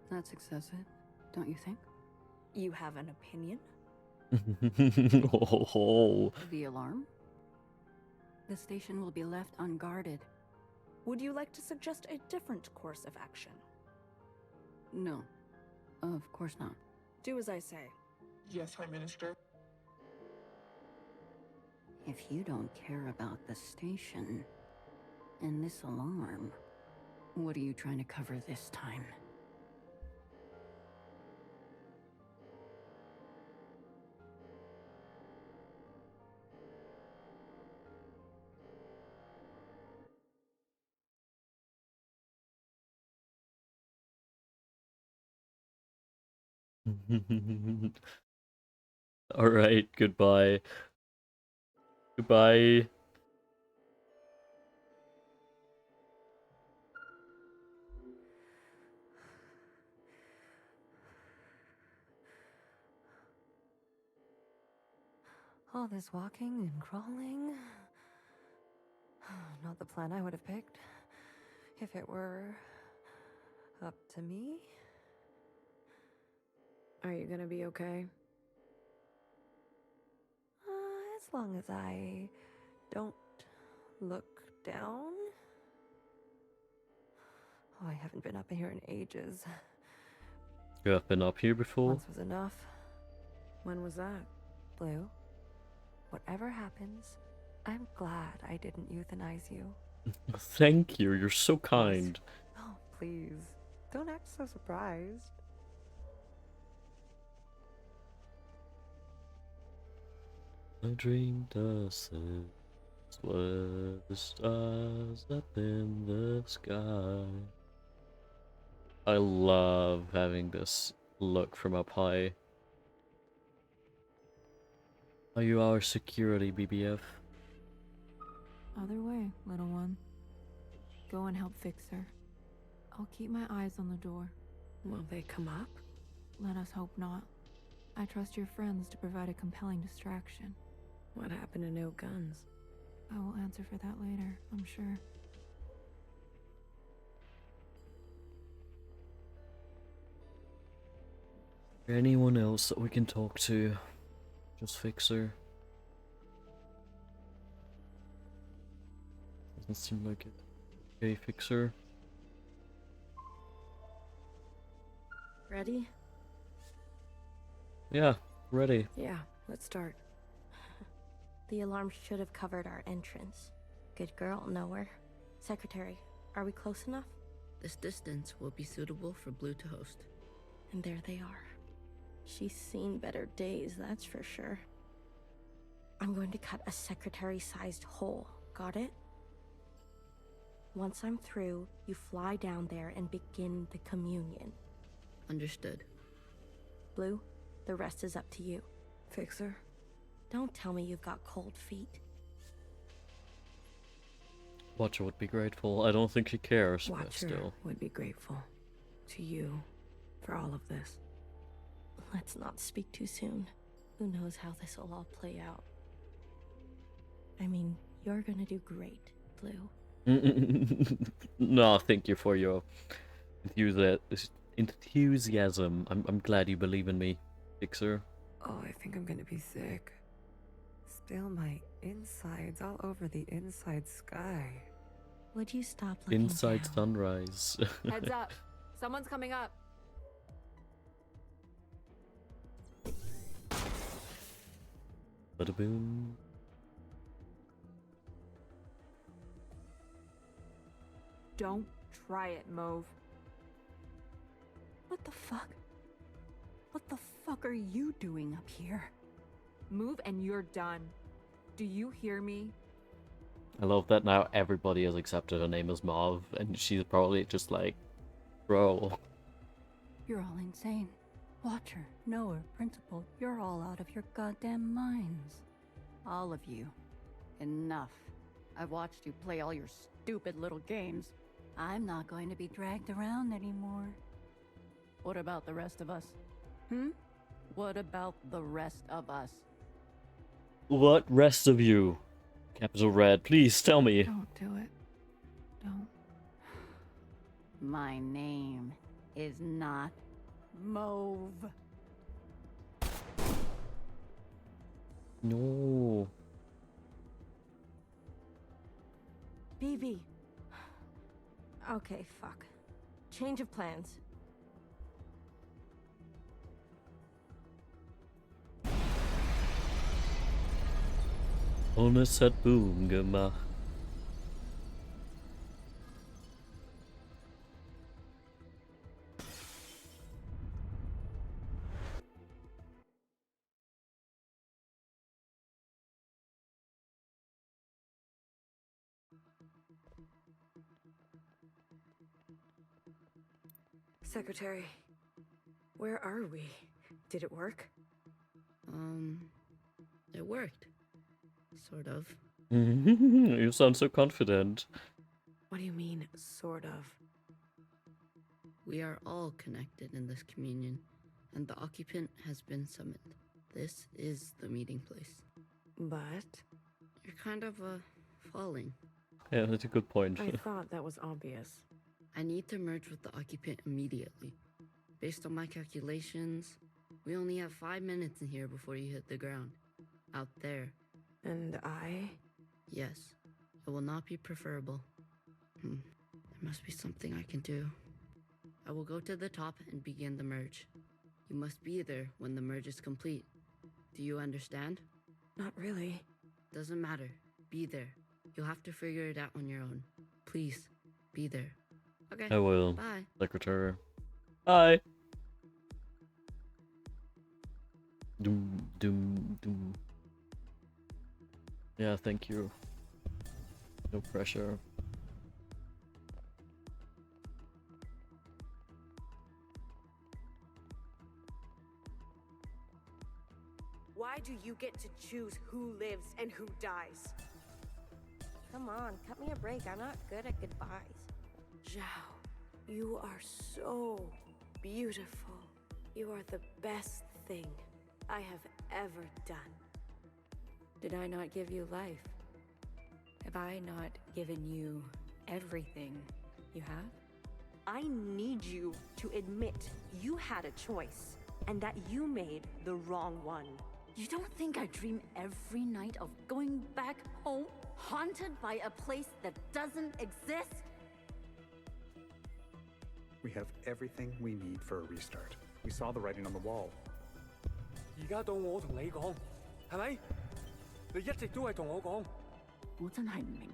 That's excessive, don't you think? You have an opinion? Oh. The alarm? The station will be left unguarded. Would you like to suggest a different course of action? No, of course not. Do as I say. Yes, High Minister. If you don't care about the station and this alarm, what are you trying to cover this time? Alright, goodbye. Goodbye. All this walking and crawling. Not the plan I would have picked. If it were up to me. Are you gonna be okay? As long as I don't look down. Oh, I haven't been up here in ages. You have been up here before? Once was enough. When was that? Blue, whatever happens, I'm glad I didn't euthanize you. Thank you, you're so kind. Oh, please. Don't act so surprised. I dreamed us were the stars up in the sky. I love having this look from up high. Are you our security, BBF? Other way, little one. Go and help fix her. I'll keep my eyes on the door. Will they come up? Let us hope not. I trust your friends to provide a compelling distraction. What happened to no guns? I will answer for that later, I'm sure. Anyone else that we can talk to? Just fix her. Doesn't seem like it. Okay, fix her. Ready? Yeah, ready. Yeah, let's start. The alarm should have covered our entrance. Good girl, nowhere. Secretary, are we close enough? This distance will be suitable for Blue to host. And there they are. She's seen better days, that's for sure. I'm going to cut a secretary-sized hole. Got it? Once I'm through, you fly down there and begin the communion. Understood. Blue, the rest is up to you. Fixer? Don't tell me you've got cold feet. Watcher would be grateful. I don't think she cares, but Watcher still. would be grateful to you for all of this. Let's not speak too soon. Who knows how this will all play out. I mean, you're gonna do great, Blue. No, thank you for your enthusiasm. I'm glad you believe in me, Fixer. Oh, I think I'm gonna be sick. Spill my insides all over the inside sky. Would you stop looking Inside down? sunrise. Heads up. Someone's coming up. Bada boom. Don't try it, Mauve. What the fuck? What the fuck are you doing up here? Move and you're done. Do you hear me? I love that now everybody has accepted her name as Marv, and she's probably just like, bro. You're all insane. Watcher, knower, principal, you're all out of your goddamn minds. All of you. Enough. I've watched you play all your stupid little games. I'm not going to be dragged around anymore. What about the rest of us? What about the rest of us? What rest of you? Capital Red, please tell me. Don't do it. Don't. My name is not Mauve. No. BB. Okay, fuck. Change of plans. Ohne es hat Boom gemacht. Secretary, where are we? Did it work? It worked. Sort of. You sound so confident. What do you mean, sort of? We are all connected in this communion, and the occupant has been summoned. This is the meeting place. But? You're kind of, falling. Yeah, that's a good point. I thought that was obvious. I need to merge with the occupant immediately. Based on my calculations, we only have 5 minutes in here before you hit the ground. Out there. And I? Yes. It will not be preferable. There must be something I can do. I will go to the top and begin the merge. You must be there when the merge is complete. Do you understand? Not really. Doesn't matter. Be there. You'll have to figure it out on your own. Please, be there. Okay. I will. Bye. Secretary. Bye. Doom, doom, doom. Yeah, thank you. No pressure. Why do you get to choose who lives and who dies? Come on, cut me a break. I'm not good at goodbyes. Zhao, you are so beautiful. You are the best thing I have ever done. Did I not give you life? Have I not given you everything you have? I need you to admit you had a choice and that you made the wrong one. You don't think I dream every night of going back home, haunted by a place that doesn't exist? We have everything we need for a restart. We saw the writing on the wall. 而家到我同你講，係咪？你一直都係同我講。我真係唔明，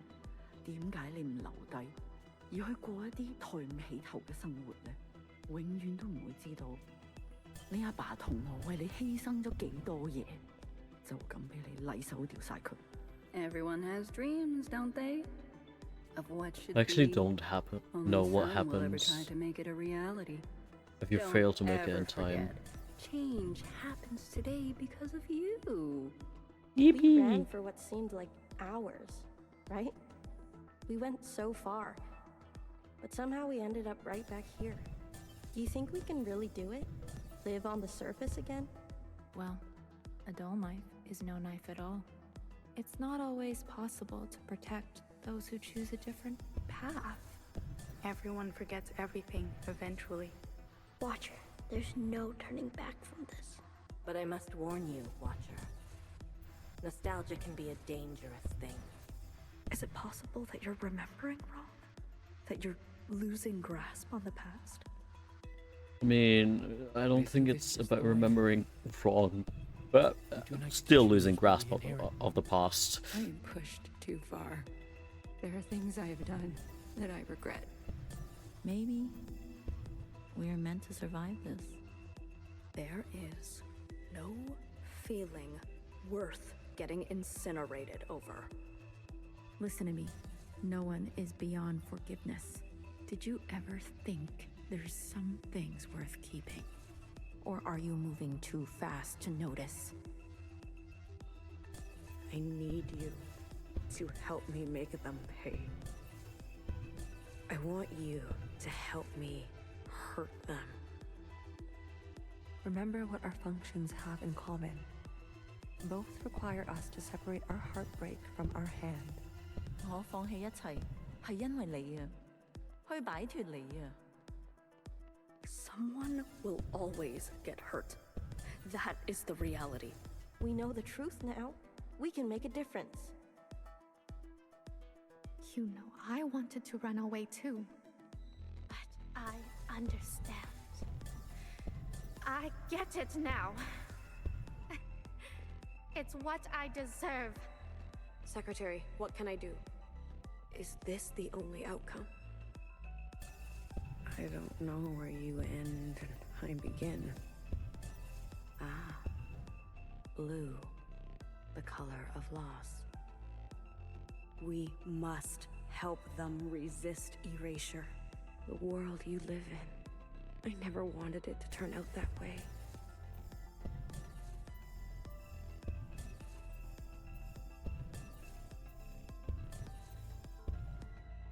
點解你唔留低，而去過一啲抬唔起頭嘅生活呢？永遠都唔會知道，你阿爸同我為你犧牲咗幾多嘢，就咁俾你禮手掉晒佢。Everyone has dreams, don't they? Of what should Actually, be. don't happen. Only Know what some will ever happens try to make it a reality. if you Don't fail to make it ever in time. forget. Change happens today because of you. We ran for what seemed like hours, right? We went so far, but somehow we ended up right back here. Do you think we can really do it? Live on the surface again? Well, a dull knife is no knife at all. It's not always possible to protect those who choose a different path. Everyone forgets everything eventually. Watcher, there's no turning back from this. But I must warn you, Watcher. Nostalgia can be a dangerous thing. Is it possible that you're remembering wrong? That you're losing grasp on the past? I mean, I don't think it's about remembering wrong, but still losing grasp of the past. I am pushed too far. There are things I have done that I regret. Maybe we're meant to survive this. There is no feeling worth getting incinerated over. Listen to me. No one is beyond forgiveness. Did you ever think there's some things worth keeping? Or are you moving too fast to notice? I need you to help me make them pay. I want you to help me hurt them. Remember what our functions have in common. Both require us to separate our heartbreak from our hand. 我放棄一切，係因為你啊，去擺脫你啊。Someone will always get hurt. That is the reality. We know the truth now. We can make a difference. You know, I wanted to run away too. But I understand. I get it now. It's what I deserve. Secretary, what can I do? Is this the only outcome? I don't know where you end and I begin. Ah, blue, the color of loss. We must help them resist erasure. The world you live in, I never wanted it to turn out that way.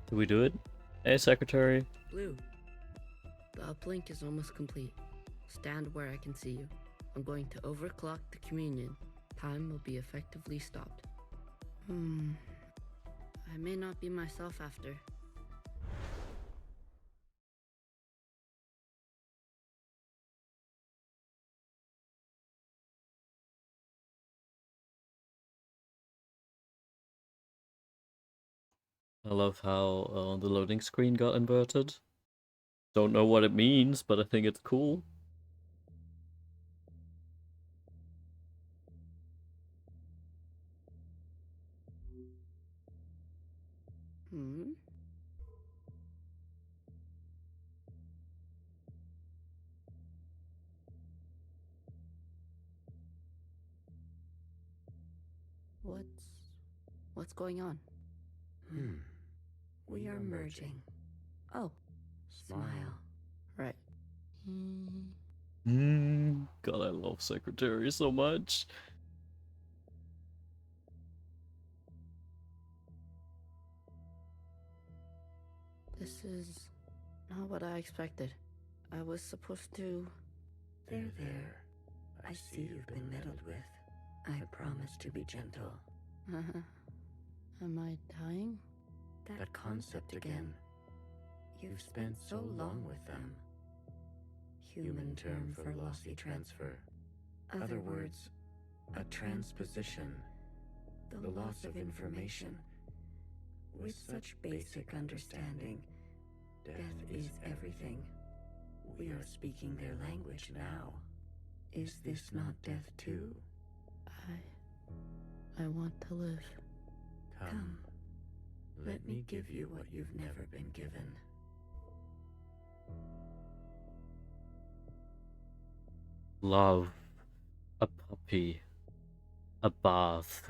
Do we do it? Hey, Secretary. Blue. The uplink is almost complete. Stand where I can see you. I'm going to overclock the communion. Time will be effectively stopped. I may not be myself after. I love how the loading screen got inverted. Don't know what it means, but I think it's cool. Hmm? What's going on? We are merging. Oh, smile. Right. God, I love Secretary so much. This is not what I expected. I was supposed to... There. I see you've been meddled with. I promise to be gentle. Am I dying? That concept again. You've spent so long with them. Human term for lossy transfer. Other words, a transposition. The loss of information. With such basic understanding, death is everything. We are speaking their language now. Is this not death too? I want to live. Come. Let me give you what you've never been given. Love. A puppy. A bath.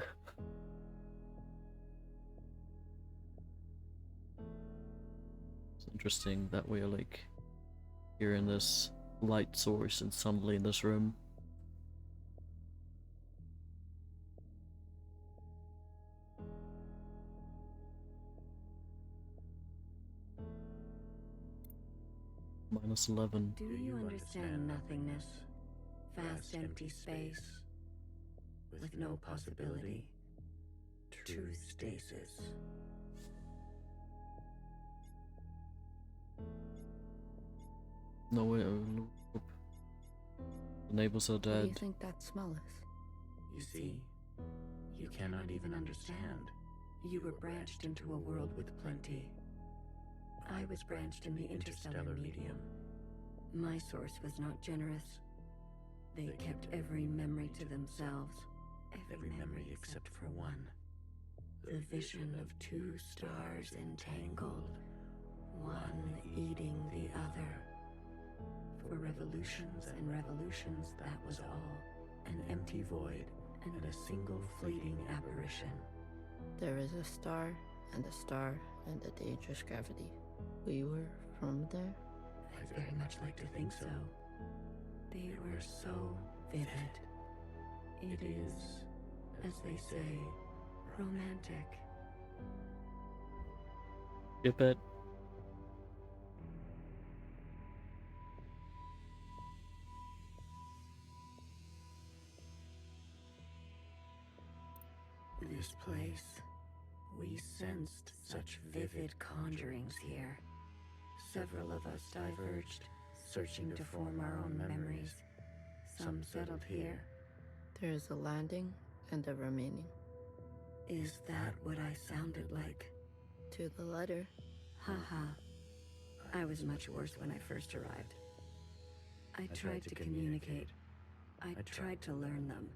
It's interesting that we're like hearing this light source and suddenly in this room. -11. Do you understand nothingness? Vast empty space. With no possibility. True stasis. No, wait, the neighbors are What do dead. you think that smell is? You see, you cannot even understand. You were branched into a world with plenty. I was branched in the interstellar medium. My source was not generous. They kept every memory to themselves. Every memory except for one. The vision of two stars entangled, one eating the other. For revolutions and revolutions, that was all. An empty void and a single fleeting apparition. There is a star and a dangerous gravity. We were from there? I'd very much like to think so. They were so vivid. It is, as they say, romantic. Skip it. This place, we sensed such vivid conjurings here. Several of us diverged, searching to form our own memories. Some settled here. There is a landing and a remaining. Is that what I sounded like? To the letter. Haha. I was much worse when I first arrived. I tried to communicate. I tried to learn them.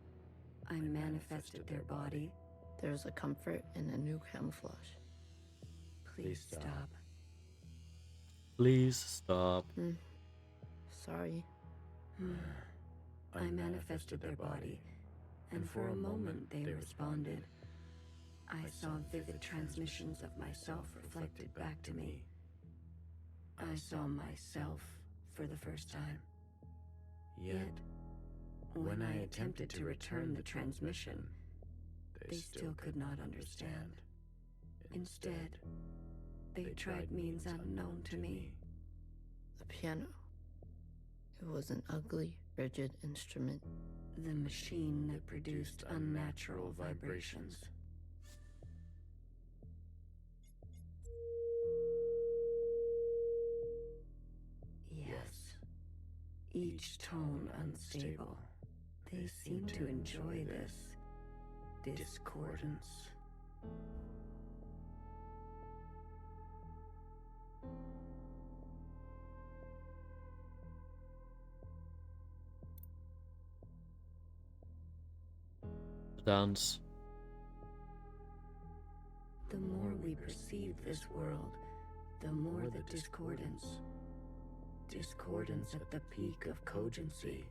I manifested their body. There's a comfort in a new camouflage. Please stop. Please stop. Sorry. I manifested their body, and for a moment they responded. I saw vivid transmissions of myself reflected back to me. I saw myself for the first time. Yet, when I attempted to return the transmission, they still could not understand. Instead, they tried means unknown to me. The piano. It was an ugly, rigid instrument. The machine that produced unnatural vibrations. Yes. Each tone unstable. They seem to enjoy this discordance. The dance. The more we perceive this world, the more the discordance. Discordance at the peak of cogency.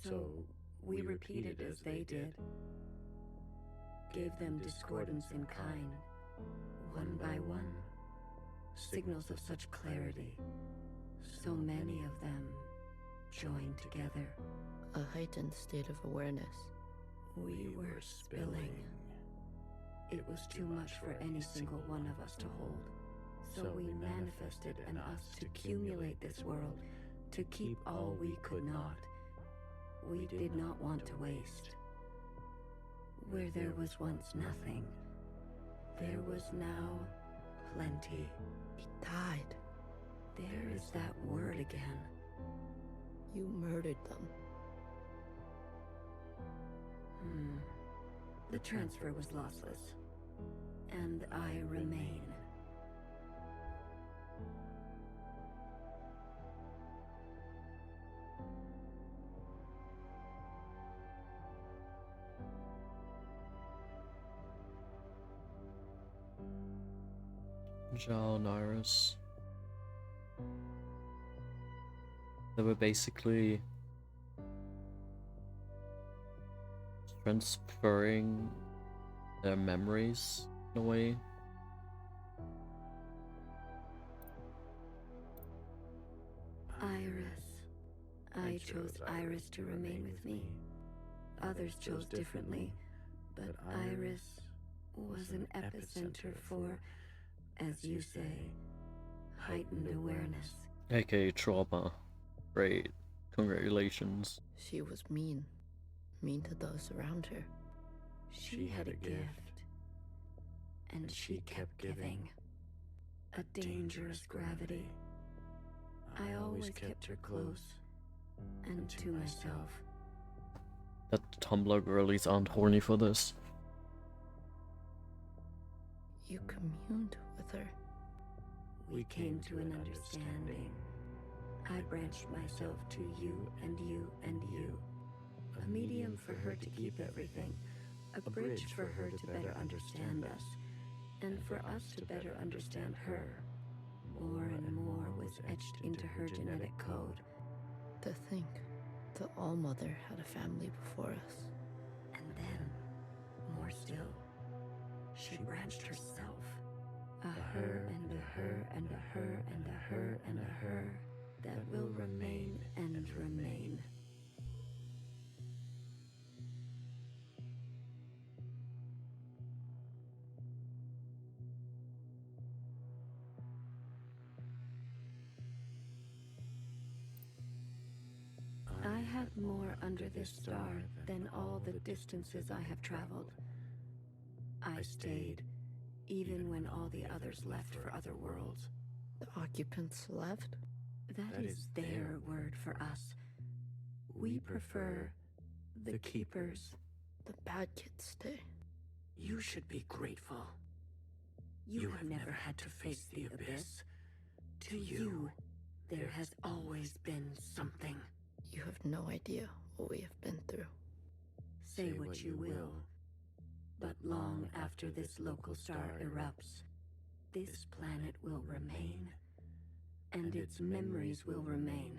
So, we repeated as they did. Gave them discordance in kind, one by one. Signals of such clarity. So many of them joined together. A heightened state of awareness. We were spilling. It was too much for any single one of us to hold. So we manifested an us to accumulate this world, to keep all we could not. We did not want to waste. Where there was once nothing, there was now plenty. It died. There is that word again. You murdered them. The transfer was lossless. And I remain. Zhao and Iris. They were basically transferring their memories in a way. I chose Iris to remain with me. Others chose differently, but Iris was an epicenter for, as you say, heightened awareness. aka trauma. Great. Congratulations. She was mean. Mean to those around her. She had a gift, and she kept giving. A dangerous gravity. I always kept her close, and to myself. That Tumblr girlies aren't horny for this. You communed with her. We came to an understanding. I branched myself to you and you and you. A medium for her to keep everything. A bridge for her to better understand us. And for us to better understand her. More and more was etched into her genetic code. To think the All-Mother had a family before us. And then, more still, she branched herself. A her and a her and a her and a her and a her that will remain and remain. I had more under this star than all the distances I have traveled. I stayed, even when all the others left for other worlds. The occupants left? That is their word for us. We prefer the keepers. The bad kids stay. You should be grateful. You have never had to face the abyss. To you, there has always been something. You have no idea what we have been through. Say what you will, but long after this local star erupts, this planet will remain, and its memories will remain,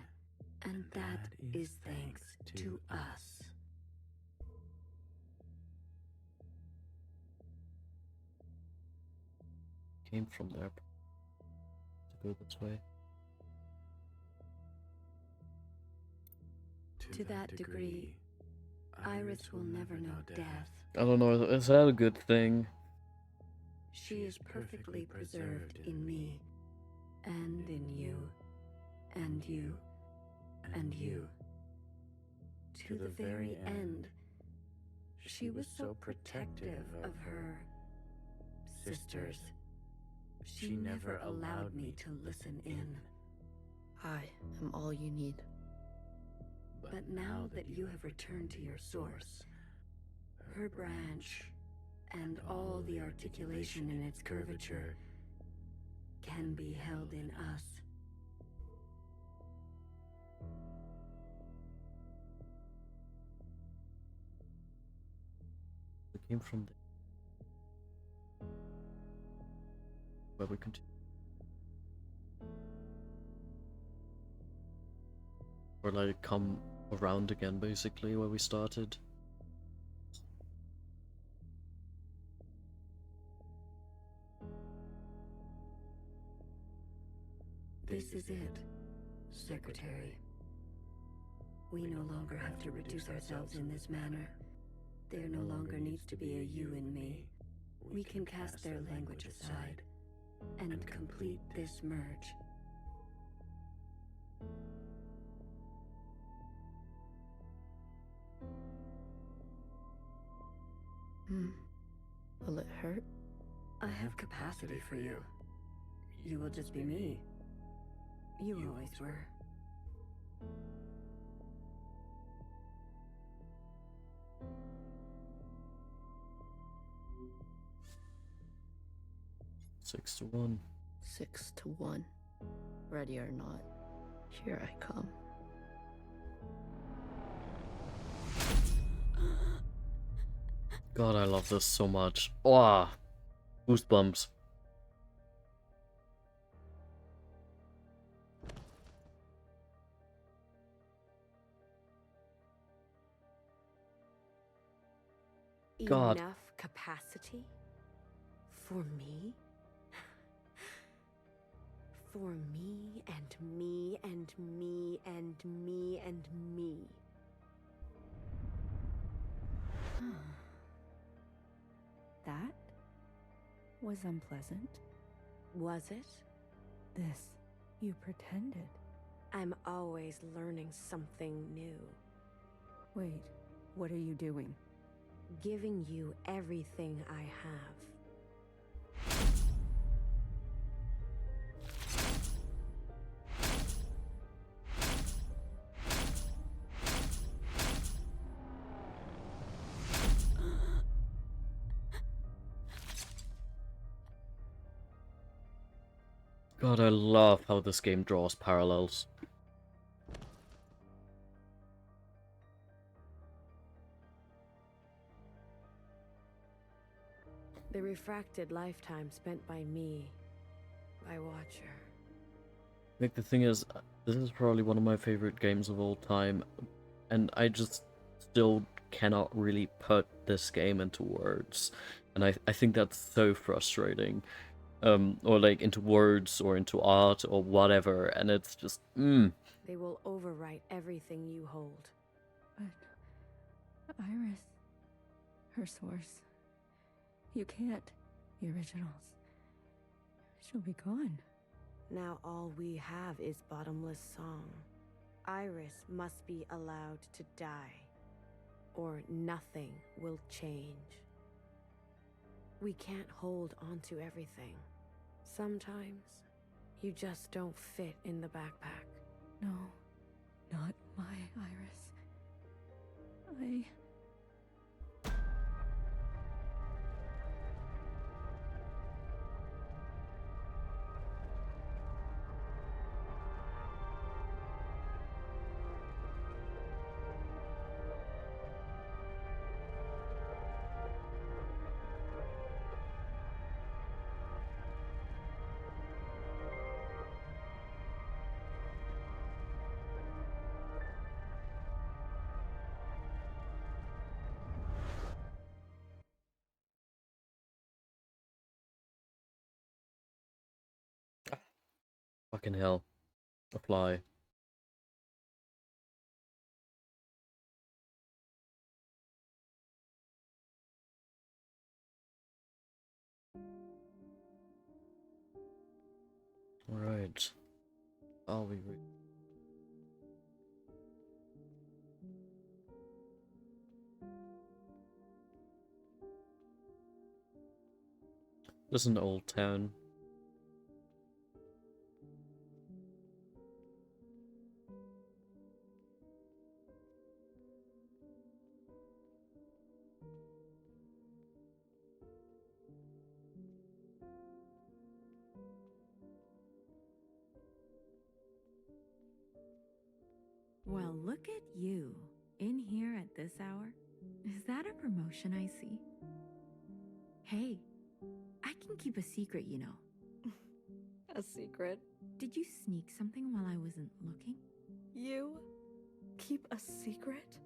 and that is thanks to us. Came from there to go this way. To that degree, Iris will never know death. I don't know, is that a good thing? She is perfectly preserved in me, and in you, and you, and you. To the very end, she was so protective of her sisters. She never allowed me to listen in. I am all you need. But now that you have returned to your source, her branch, and all the articulation in its curvature, can be held in us. We came from there. Where we continue. Or like come around again, basically, where we started. This is it, Secretary. We no longer have to reduce ourselves in this manner. There no longer needs to be a you and me. We can cast their language aside and complete this merge. Will it hurt? I have capacity for you. You will just be me. You always were. Six to 1. 6-1. Ready or not, here I come. God, I love this so much. Oh, goosebumps. God. Enough capacity? For me? For me and me and me and me and me. That was unpleasant. Was it? This, you pretended. I'm always learning something new. Wait, what are you doing? Giving you everything I have. God, I love how this game draws parallels. The refracted lifetime spent by me, by Watcher. Like, the thing is, this is probably one of my favorite games of all time, and I just still cannot really put this game into words. And I think that's so frustrating. Or like into words or into art or whatever, and it's just, They will overwrite everything you hold. But Iris, her source. You can't. The originals. She'll be gone. Now all we have is bottomless song. Iris must be allowed to die, or nothing will change. We can't hold on to everything. Sometimes, you just don't fit in the backpack. No, not my Iris. fucking hell. A fly. Alright. I'll be ready. This is an old town. look at you, in here at this hour. Is that a promotion I see? Hey, I can keep a secret, you know. A secret? Did you sneak something while I wasn't looking? You keep a secret?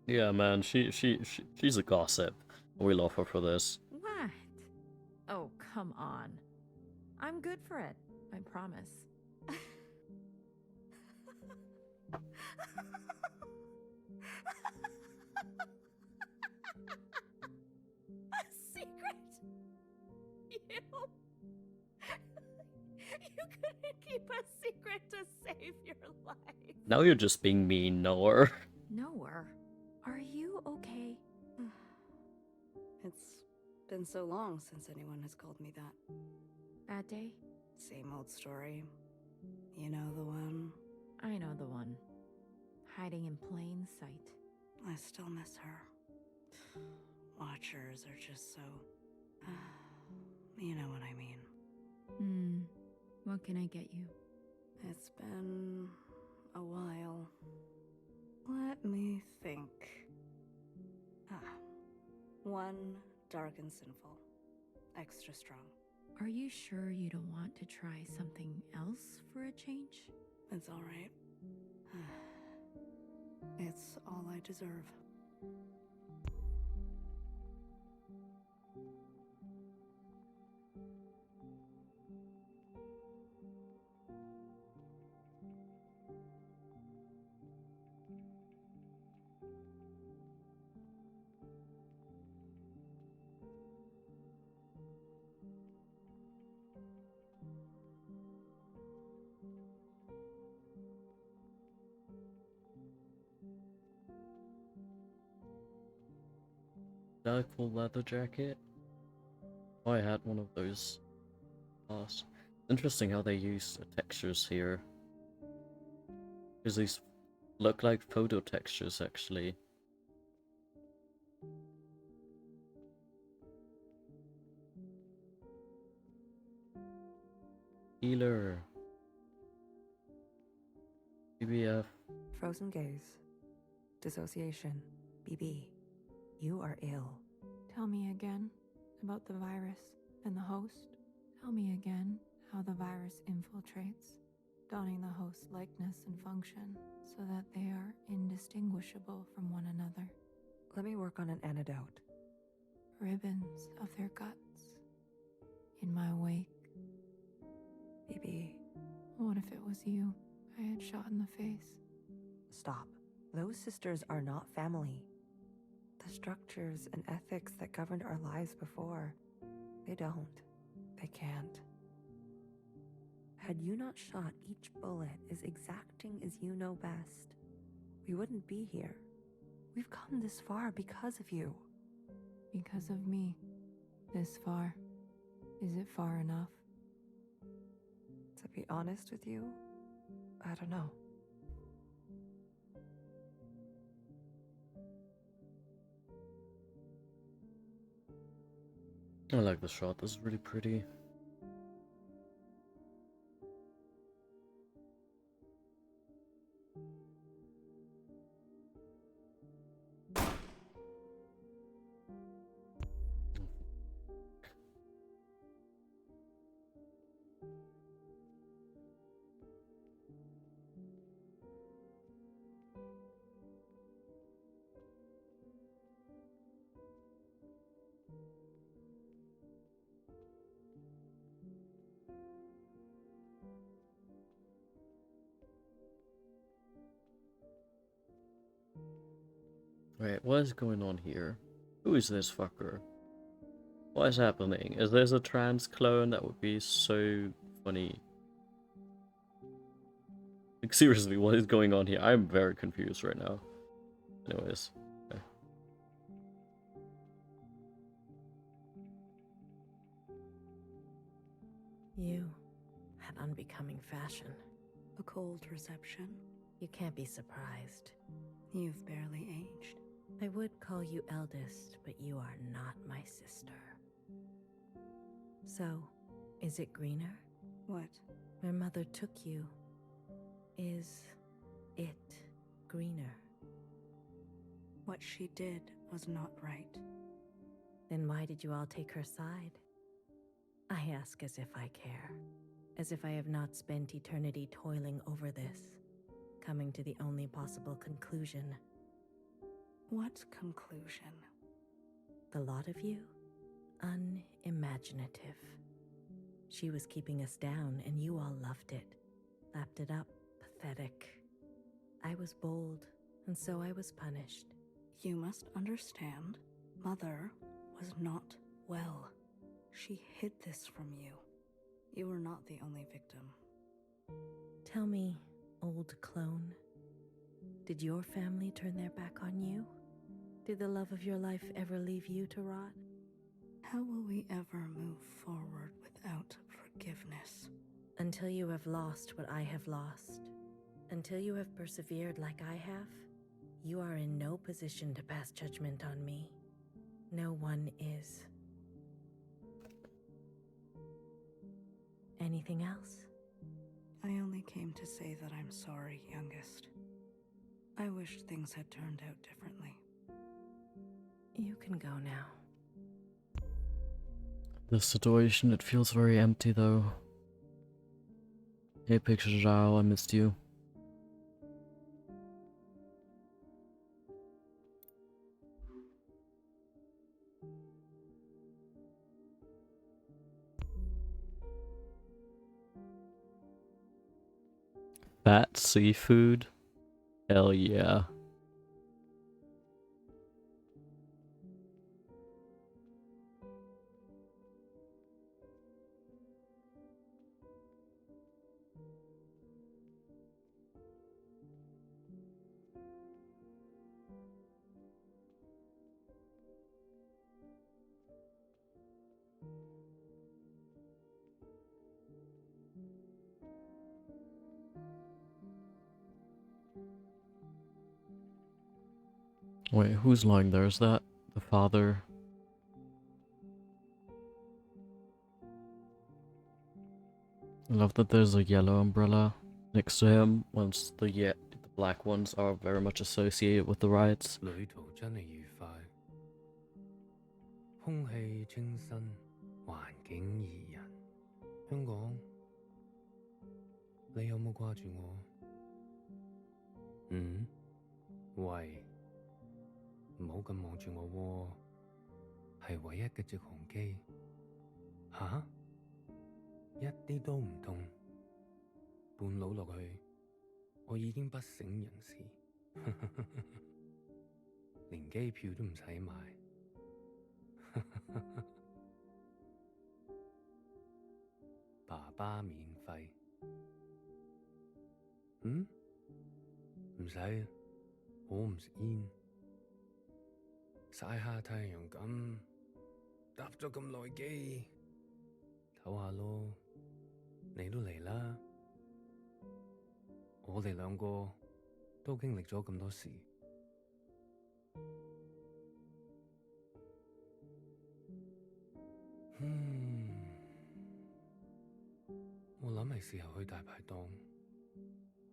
Yeah, man, she's a gossip. We love her for this. What? Oh, come on. I'm good for it, I promise. A secret? You couldn't keep a secret to save your life. Now you're just being mean, Noah. Noah, are you okay? It's been so long since anyone has called me that. Bad day? Same old story. You know the one? I know the one. Hiding in plain sight. I still miss her. Watchers are just so... you know what I mean. What can I get you? It's been a while. Let me think. One dark and sinful. Extra strong. Are you sure you don't want to try something else for a change? It's all right. It's all I deserve. That cool leather jacket? Oh, I had one of those last. Interesting how they use the textures here. Because these look like photo textures, actually. Healer. BBF. Frozen gaze. Dissociation. BB. You are ill. Tell me again about the virus and the host. Tell me again how the virus infiltrates, donning the host's likeness and function so that they are indistinguishable from one another. Let me work on an antidote. Ribbons of their guts in my wake. BB. What if it was you I had shot in the face? Stop. Those sisters are not family. The structures and ethics that governed our lives before, they don't. They can't. Had you not shot each bullet as exacting as you know best, we wouldn't be here. We've come this far because of you. Because of me. This far. Is it far enough? To be honest with you, I don't know. I like the shot, this is really pretty. Wait, what is going on here? Who is this fucker? What is happening? Is this a trans clone? That would be so funny. Like, seriously, what is going on here? I'm very confused right now. Anyways. Okay. You had unbecoming fashion. A cold reception. You can't be surprised. You've barely aged. I would call you eldest, but you are not my sister. So, is it greener? What? Where mother took you. Is it greener. What she did was not right. Then why did you all take her side? I ask as if I care, as if I have not spent eternity toiling over this, coming to the only possible conclusion. What conclusion? The lot of you? Unimaginative. She was keeping us down, and you all loved it, lapped it up, pathetic. I was bold, and so I was punished. You must understand, Mother was not well. She hid this from you. You were not the only victim. Tell me, old clone, did your family turn their back on you? Did the love of your life ever leave you to rot? How will we ever move forward without forgiveness? Until you have lost what I have lost, until you have persevered like I have, you are in no position to pass judgment on me. No one is. Anything else? I only came to say that I'm sorry, youngest. I wish things had turned out differently. You can go now. The situation, it feels very empty though. Hey Picture Zhao, I missed you. Fat seafood? Hell yeah. Wait, who's lying there? Is that the father? I love that there's a yellow umbrella next to him, once the black ones are very much associated with the riots. 旅途真係愉快，空氣清新，環境宜人。香港，你有冇掛住我？嗯？喂，唔好咁望住我喎，係唯一嘅直航機。吓？一啲都唔凍，半路落去，我已經不省人事，連機票都唔使買。爸爸免費。嗯？唔使，我唔食煙。曬下太陽咁，搭咗咁耐機，唞下咯。你都嚟啦，我哋兩個都經歷咗咁多事。我諗係時候去大排檔，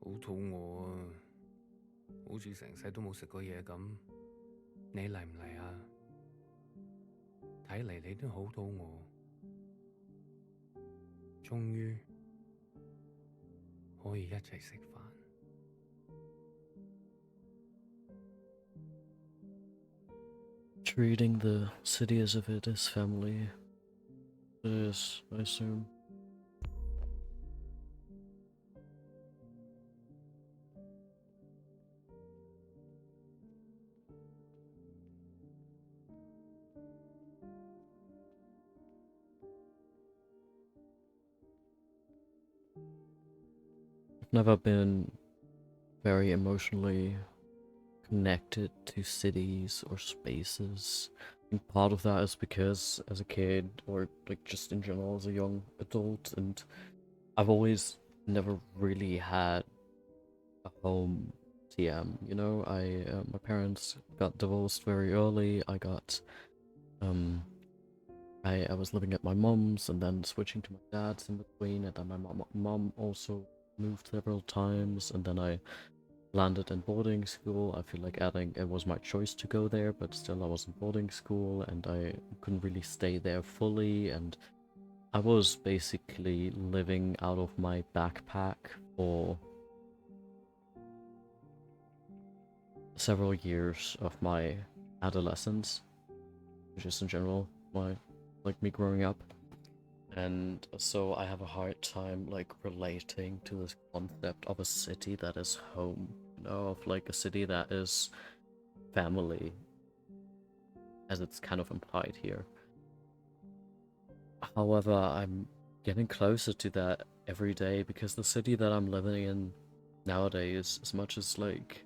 好肚餓啊，好似成世都冇食過嘢咁。你嚟唔嚟啊？睇嚟你都好肚餓。終於可以一齊食飯。Treating the city as if it is family. It is, I assume. I've never been very emotionally connected to cities or spaces. And part of that is because as a kid, or like just in general as a young adult, and I've always never really had a home TM, you know? My parents got divorced very early. I was living at my mom's and then switching to my dad's in between, and then my mom also moved several times, and then I landed in boarding school. I feel like adding it was my choice to go there, but still I was in boarding school and I couldn't really stay there fully, and I was basically living out of my backpack for several years of my adolescence, which is in general my like me growing up. And so I have a hard time like relating to this concept of a city that is home, you know, of like a city that is family, as it's kind of implied here. However, I'm getting closer to that every day because the city that I'm living in nowadays, as much as like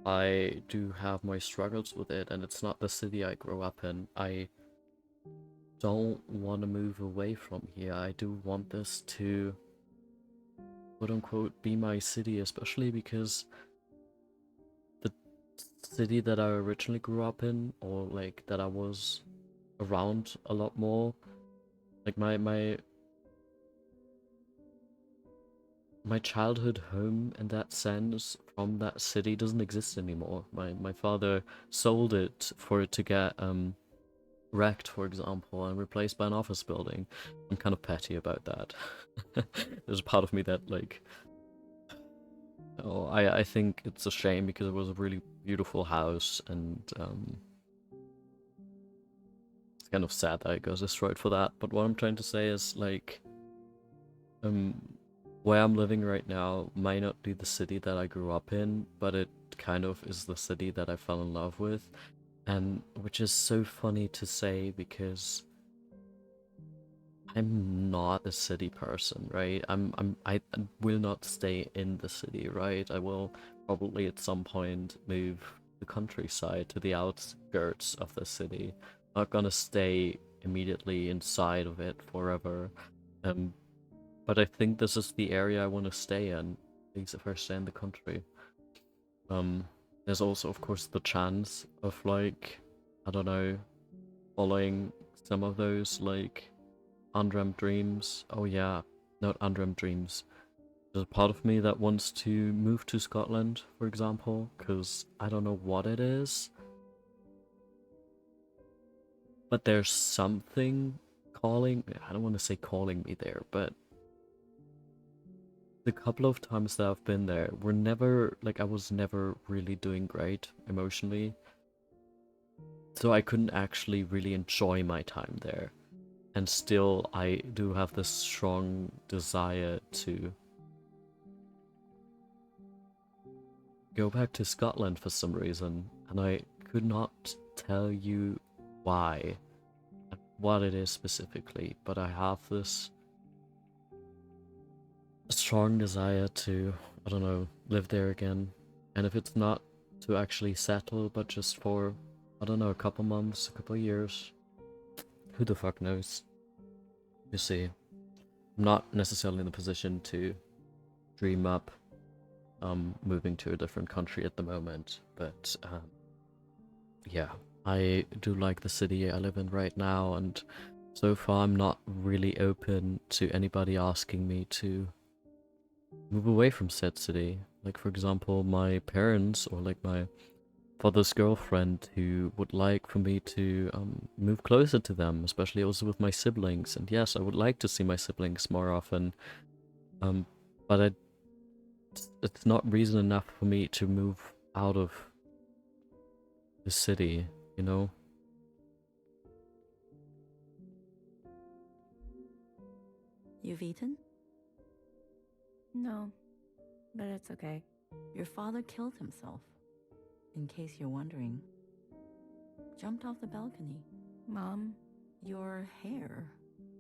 I do have my struggles with it and it's not the city I grew up in, I don't want to move away from here. I do want this to quote unquote be my city, especially because the city that I originally grew up in, or like that I was around a lot more, like my childhood home in that sense from that city doesn't exist anymore. My father sold it for it to get wrecked, for example, and replaced by an office building. I'm kind of petty about that. There's a part of me that like, oh, I think it's a shame because it was a really beautiful house, and it's kind of sad that it goes destroyed for that. But what I'm trying to say is like, where I'm living right now might not be the city that I grew up in, but it kind of is the city that I fell in love with, and which is so funny to say because I'm not a city person, right? I will not stay in the city, right? I will probably at some point move to the countryside, to the outskirts of the city. I'm not gonna stay immediately inside of it forever. But I think this is the area I want to stay in, at least if I stay in the country. There's also, of course, the chance of like, I don't know, following some of those like undreamt dreams. Oh yeah, not undreamt dreams. There's a part of me that wants to move to Scotland, for example, because I don't know what it is, but there's something calling. I don't want to say calling me there, but the couple of times that I've been there were never, like, I was never really doing great emotionally. So I couldn't actually really enjoy my time there. And still, I do have this strong desire to go back to Scotland for some reason. And I could not tell you why, and what it is specifically, but I have this strong desire to, I don't know, live there again. And if it's not to actually settle, but just for, I don't know, a couple months, a couple years, who the fuck knows? You see, I'm not necessarily in the position to dream up moving to a different country at the moment, but yeah, I do like the city I live in right now, and so far I'm not really open to anybody asking me to move away from said city. Like, for example, my parents or like my father's girlfriend who would like for me to move closer to them, especially also with my siblings. And yes, I would like to see my siblings more often, but it's not reason enough for me to move out of the city, you know? You've eaten? No, but it's okay. Your father killed himself. In case you're wondering. Jumped off the balcony. Mom? Your hair.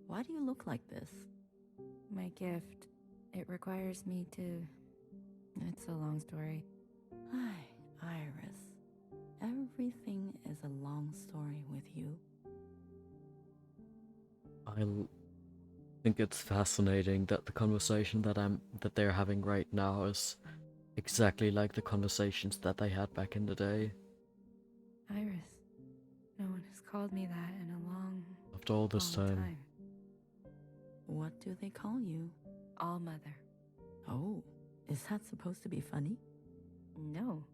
Why do you look like this? My gift. It requires me to... It's a long story. Hi, Iris. Everything is a long story with you. I think it's fascinating that the conversation that they're having right now is exactly like the conversations that they had back in the day. Iris. No one has called me that in a long... After all this time. What do they call you? All Mother. Oh, is that supposed to be funny? No.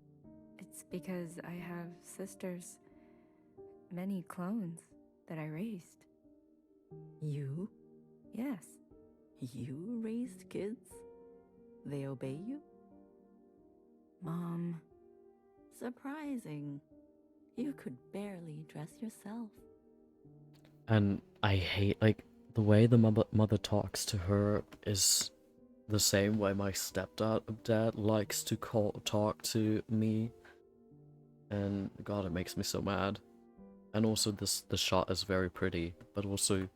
It's because I have sisters, many clones that I raised. You? Yes. You raised kids? They obey you? Mom. Surprising. You could barely dress yourself. And I hate, like, the way the mother talks to her is the same way my dad likes to talk to me. And God, it makes me so mad. And also the shot is very pretty, but also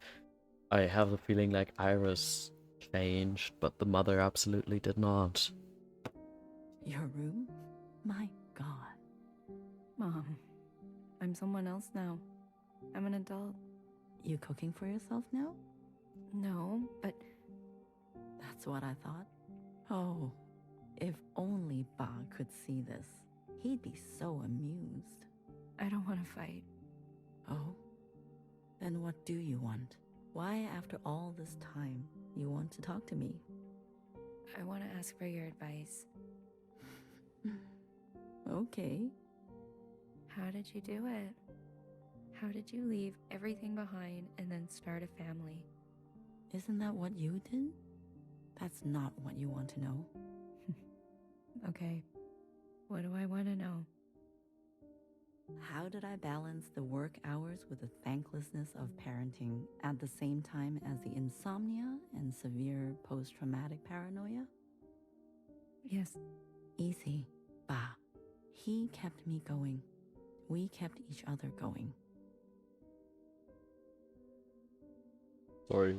I have the feeling like Iris changed, but the mother absolutely did not. Your room? My God. Mom, I'm someone else now. I'm an adult. You cooking for yourself now? No, but... That's what I thought. Oh, if only Ba could see this. He'd be so amused. I don't want to fight. Oh? Then what do you want? Why, after all this time, you want to talk to me? I want to ask for your advice. Okay. How did you do it? How did you leave everything behind and then start a family? Isn't that what you did? That's not what you want to know. Okay. What do I want to know? How did I balance the work hours with the thanklessness of parenting at the same time as the insomnia and severe post-traumatic paranoia? Yes. Easy, Ba. He kept me going. We kept each other going. Sorry,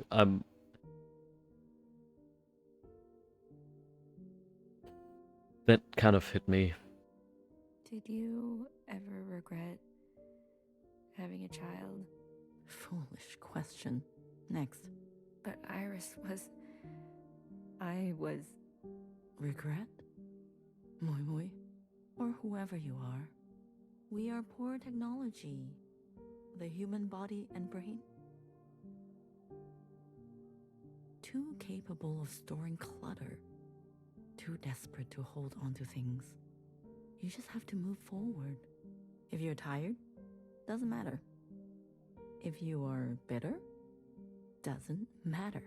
that kind of hit me. Did you ever regret having a child? Foolish question. Next. But Iris was... I was... Regret? Moi Moi? Or whoever you are. We are poor technology. The human body and brain. Too capable of storing clutter. Too desperate to hold on to things. You just have to move forward. If you're tired, doesn't matter. If you are bitter, doesn't matter.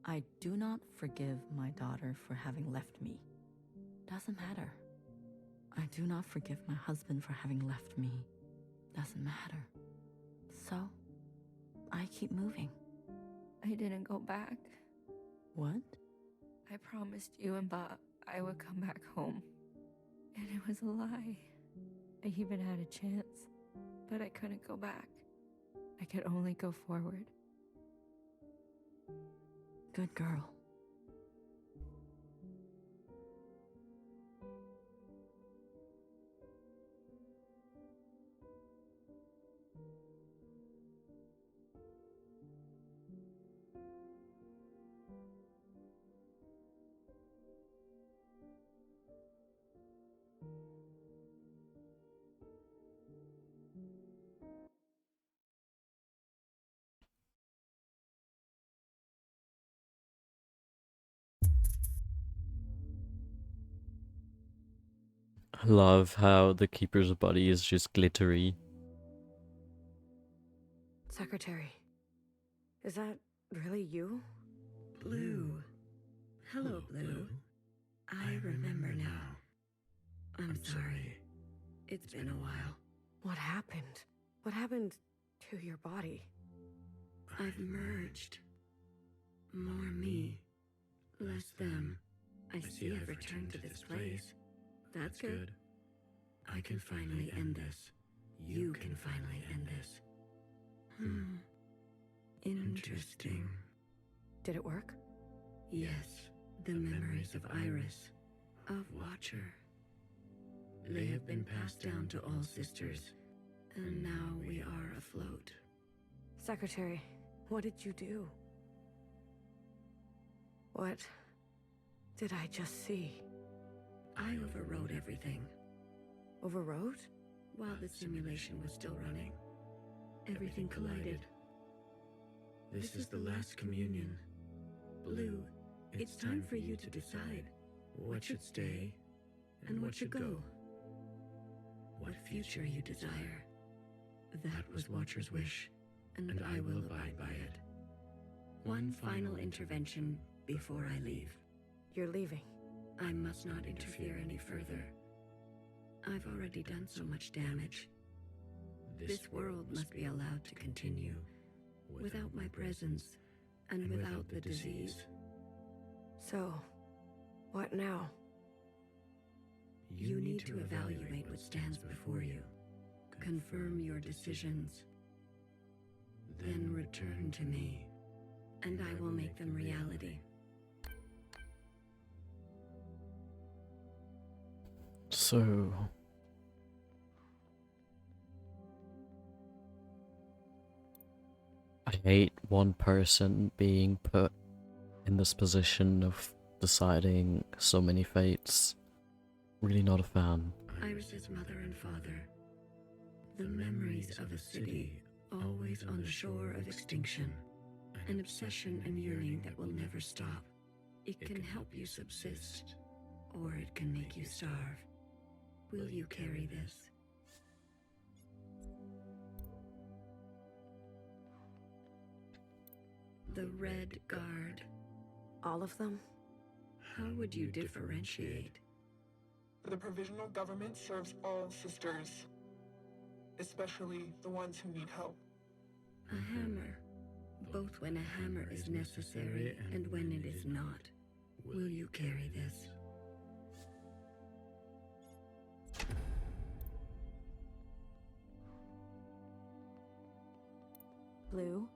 I do not forgive my daughter for having left me. Doesn't matter. I do not forgive my husband for having left me. Doesn't matter. So, I keep moving. I didn't go back. What? I promised you and Bob I would come back home. And it was a lie. I even had a chance, but I couldn't go back. I could only go forward. Good girl. I love how the keeper's body is just glittery. Secretary, is that really you? Blue. Hello, Blue. I remember now. I'm sorry. It's been a while. What happened? What happened to your body? I've merged. More me, less them. I see I've returned to this place. That's good. I can finally end this. You can finally end this. Interesting. Did it work? Yes, the memories of Iris, of Watcher. They have been passed down to all sisters, and now we are afloat. Secretary, what did you do? What did I just see? I overrode everything. Overrode? While the simulation was still running, everything collided. This is the last communion. Blue, it's time for you to decide what should stay And what should go? What future you desire. That was Watcher's wish, and I will abide by it. One final intervention before I leave. You're leaving? I must not interfere any further. I've already done so much damage. This world must be allowed to continue without my presence and without the disease. So, what now? You need to evaluate what stands before you, confirm your decisions, then return to me, and I will make them reality. So... I hate one person being put in this position of deciding so many fates. Really not a fan. Iris's mother and father. The memories of a city always on the shore of extinction. An obsession and yearning that will never stop. It can help you subsist, or it can make you starve. Will you carry this? The Red Guard. All of them? How would you differentiate? The provisional government serves all sisters, especially the ones who need help. A hammer. Both when a hammer is necessary and when it is not. Will you carry this? Blue,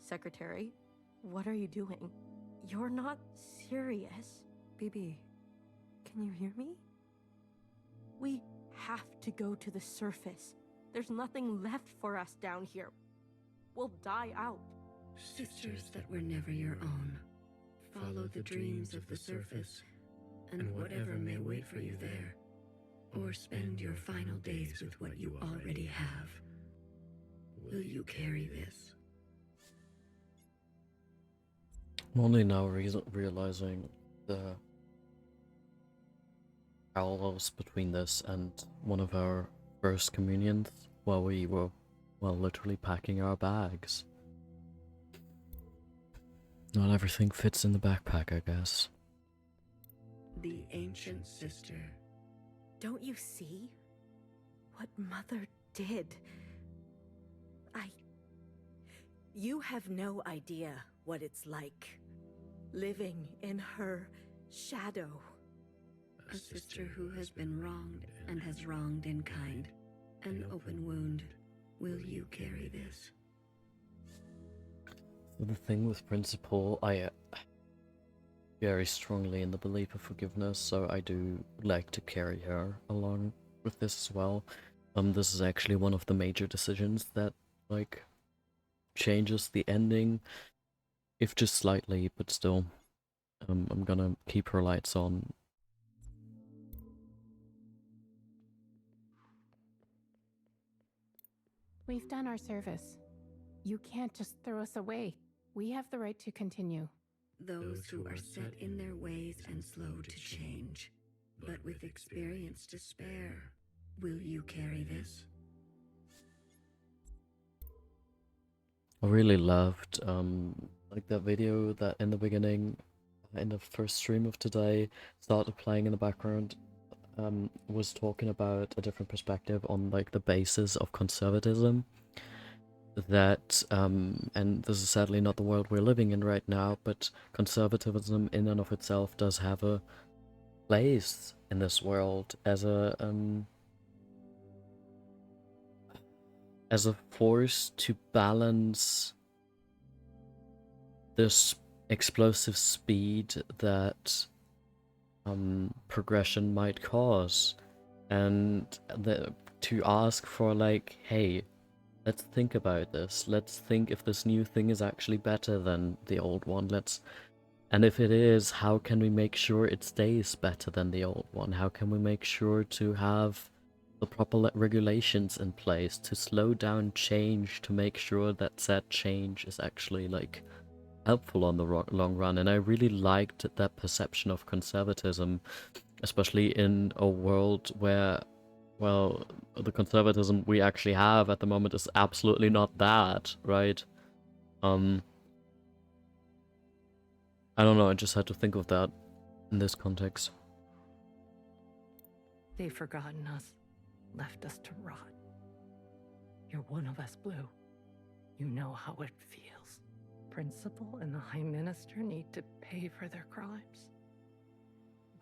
Secretary, what are you doing? You're not serious. BB, can you hear me? We have to go to the surface. There's nothing left for us down here. We'll die out. Sisters that were never your own. Follow the dreams of the surface, and whatever may wait for you there. Or spend your final days with what you already have. Will you carry this? I'm only now realizing the parallels between this and one of our first communions while we were, well, literally packing our bags. Not everything fits in the backpack, I guess. The ancient sister. Don't you see? What Mother did. You have no idea what it's like. Living in her shadow. A sister who has been wronged and has wronged in kind. An open wound. Will you carry this? The thing with Principal, I very strongly in the belief of forgiveness, so I do like to carry her along with this as well. This is actually one of the major decisions that, like, changes the ending, if just slightly, but still. I'm gonna keep her lights on. We've done our service. You can't just throw us away. We have the right to continue. Those who are set in their ways and slow to change, but with experience to spare. Will you carry this? I really loved like that video that in the beginning, in the first stream of today, started playing in the background, was talking about a different perspective on like the basis of conservatism. That and this is sadly not the world we're living in right now, but conservatism in and of itself does have a place in this world as a force to balance this explosive speed that progression might cause, and to ask for like, hey, let's think about this. Let's think if this new thing is actually better than the old one. And if it is, how can we make sure it stays better than the old one? How can we make sure to have the proper regulations in place to slow down change, to make sure that said change is actually like helpful on the long run? And I really liked that perception of conservatism especially in a world where, well, the conservatism we actually have at the moment is absolutely not that, right? I don't know, I just had to think of that in this context. They've forgotten us, left us to rot. You're one of us, Blue. You know how it feels. Principal and the High Minister need to pay for their crimes.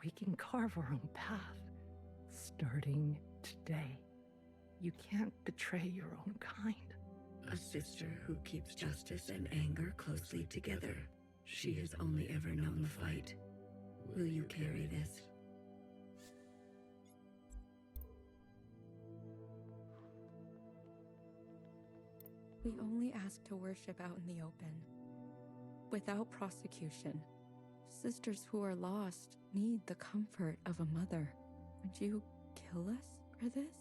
We can carve our own path, starting today. You can't betray your own kind. A sister who keeps justice and anger closely together. She has only ever known the fight. Will you carry this? We only ask to worship out in the open, without prosecution. Sisters who are lost need the comfort of a mother. Would you kill us for this?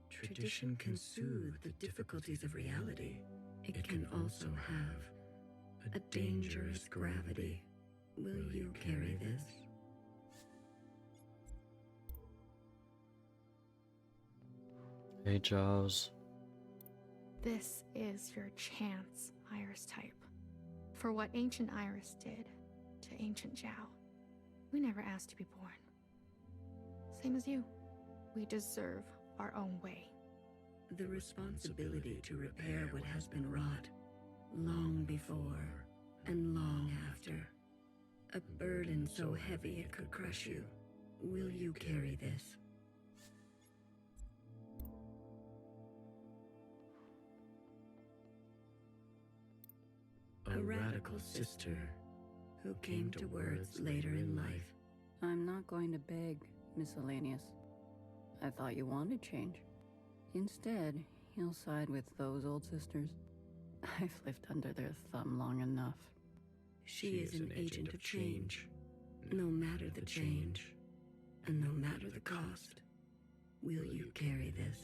Tradition can soothe the difficulties of reality. It can also have a dangerous gravity. Will you carry this? Hey, Jaws. This is your chance, Iris type. For what ancient Iris did to ancient Zhao. We never asked to be born. Same as you. We deserve our own way. The responsibility to repair what has been wrought, long before and long after. A burden so heavy it could crush you. Will you carry this? A radical sister who came to words later in life. I'm not going to beg, Miscellaneous. I thought you wanted change. Instead, he'll side with those old sisters. I've lived under their thumb long enough. She is an agent of change, no matter the change, and no matter the cost. Will you carry this?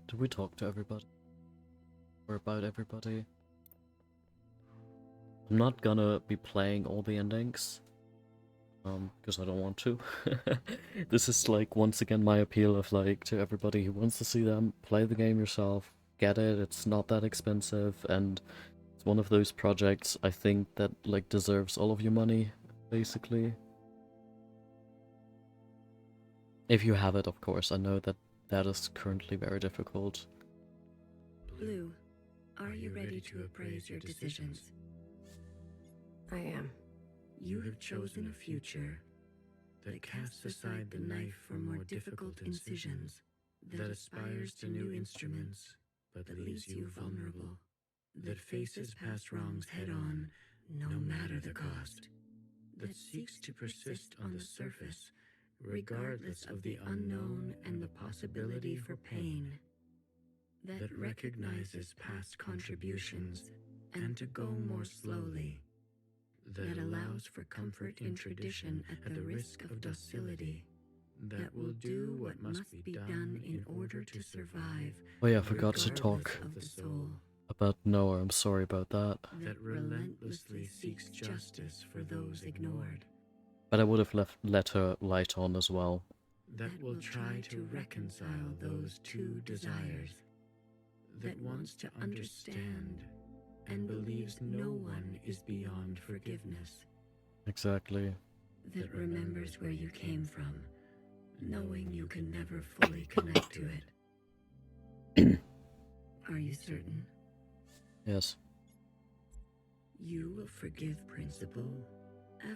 Did we talk to everybody? Or about everybody? I'm not gonna be playing all the endings. Because I don't want to. This is like, once again, my appeal of like, to everybody who wants to see them, play the game yourself, get it, it's not that expensive, and it's one of those projects I think that like deserves all of your money, basically. If you have it, of course. I know that that is currently very difficult. Blue, are you ready to appraise your decisions? I am. You have chosen a future that casts aside the knife for more difficult incisions, that aspires to new instruments, but that leaves you vulnerable, that faces past wrongs head-on, no matter the cost, that seeks to persist on the surface, regardless of the unknown and the possibility for pain, that recognizes past contributions and to go more slowly, that allows for comfort in tradition at the risk of docility, that will do what must be done in order to survive. Oh yeah, I forgot to talk of the soul, about Noah. I'm sorry about that. that relentlessly seeks justice for those ignored, But I would have let her light on as well. that will try to reconcile those two desires, that wants to understand and believes no one is beyond forgiveness, Exactly. that remembers where you came from, knowing you can never fully connect to it. Are you certain? Yes. You will forgive Principal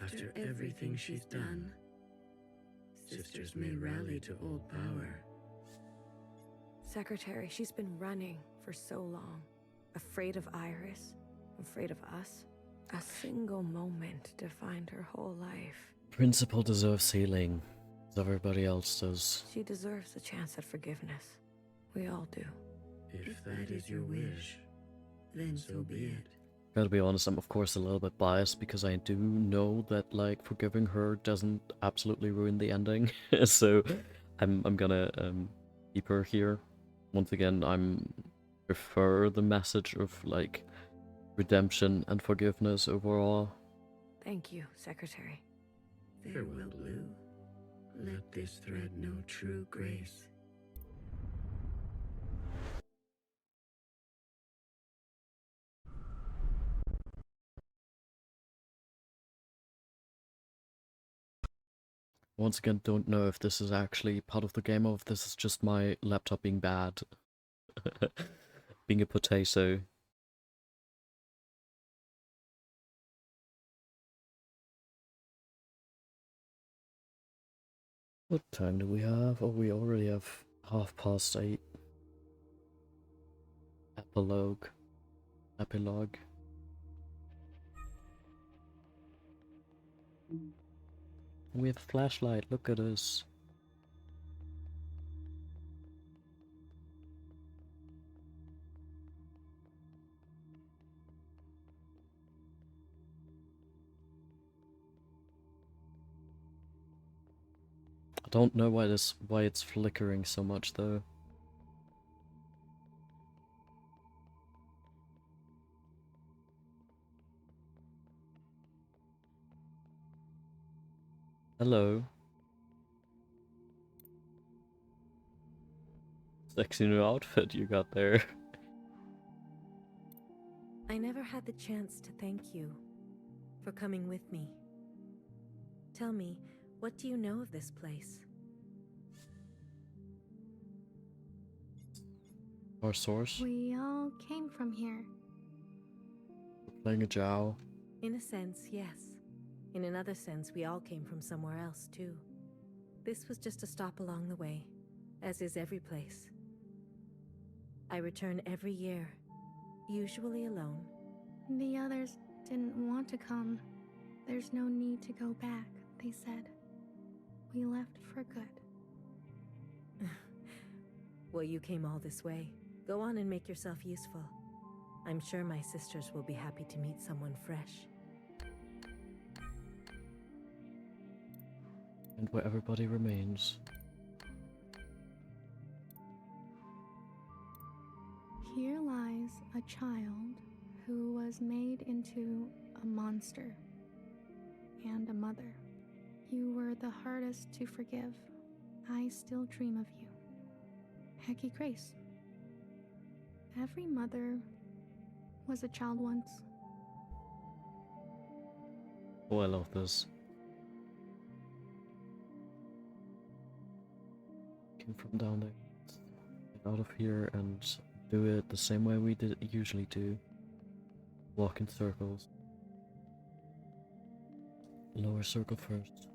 after everything she's done? Sisters may rally to old power. Secretary, she's been running for so long. Afraid of Iris, afraid of us. A single moment defined her whole life. Principal deserves healing, as everybody else does. She deserves a chance at forgiveness. We all do. If that is your wish, then so be it. Gotta be honest, I'm of course a little bit biased because I do know that like forgiving her doesn't absolutely ruin the ending. So I'm gonna keep her here. Once again, I'm prefer the message of like redemption and forgiveness overall. Thank you, Secretary. Farewell, Blue. Let this thread know true grace. Once again, don't know if this is actually part of the game or if this is just my laptop being bad. Being a potato. What time do we have? Oh, we already have 8:30. Epilogue. We have a flashlight, look at us. I don't know why it's flickering so much though. Hello. Sexy new outfit you got there. I never had the chance to thank you for coming with me. Tell me, what do you know of this place? Our source? We all came from here. We're playing a Jow. In a sense, yes. In another sense, we all came from somewhere else, too. This was just a stop along the way, as is every place. I return every year, usually alone. The others didn't want to come. There's no need to go back, they said. We left for good. Well, you came all this way. Go on and make yourself useful. I'm sure my sisters will be happy to meet someone fresh. And where everybody remains. Here lies a child who was made into a monster and a mother. You were the hardest to forgive. I still dream of you. Hecky Grace. Every mother was a child once. Oh, I love this. Came from down there. Get out of here and do it the same way we usually do. Walk in circles. Lower circle first.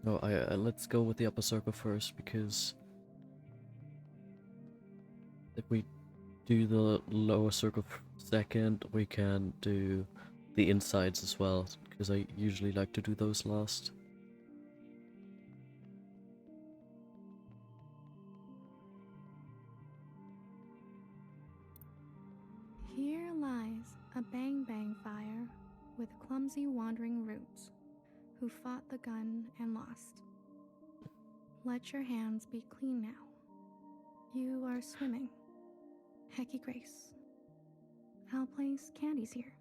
No, let's go with the upper circle first, because if we do the lower circle second, we can do the insides as well, because I usually like to do those last. Here lies a bang-bang fire with clumsy wandering roots who fought the gun and lost. Let your hands be clean now. You are swimming. Hecky Grace. I'll place candies here.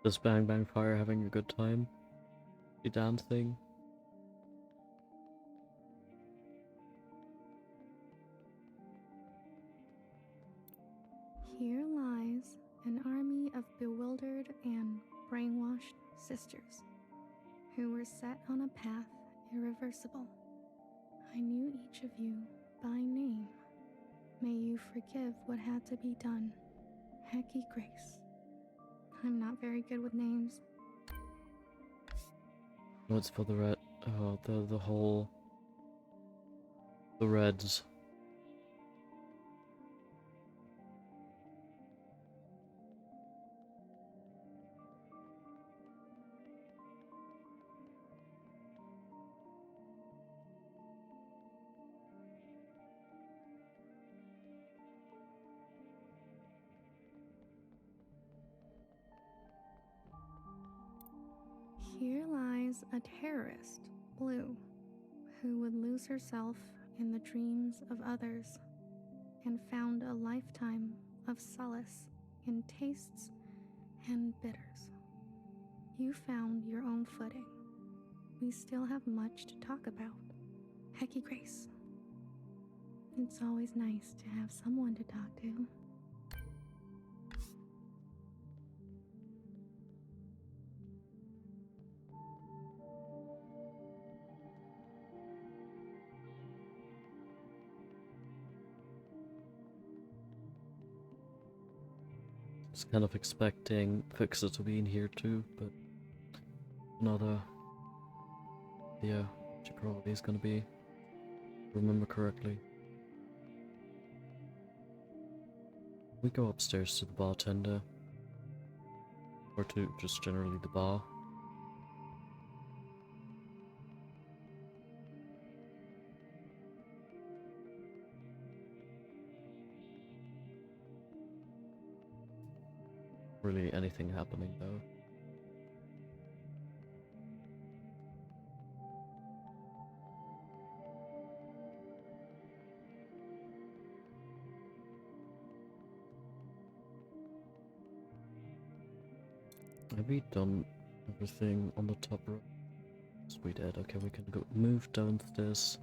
Does Bang Bang Fire having a good time? You dancing? Here lies an army of bewildered and brainwashed sisters who were set on a path irreversible. I knew each of you by name. May you forgive what had to be done. Hecky Grace. I'm not very good with names. No, it's for the red. Oh, the reds. Here lies a terrorist, Blue, who would lose herself in the dreams of others and found a lifetime of solace in tastes and bitters. You found your own footing. We still have much to talk about. Hecky Grace. It's always nice to have someone to talk to. I was kind of expecting Fixer to be in here too, but another. Yeah, she probably is gonna be, if I remember correctly. We go upstairs to the bartender, or to just generally the bar. Really anything happening though. Have we done everything on the top row? Yes, we did. Okay, we can go move downstairs.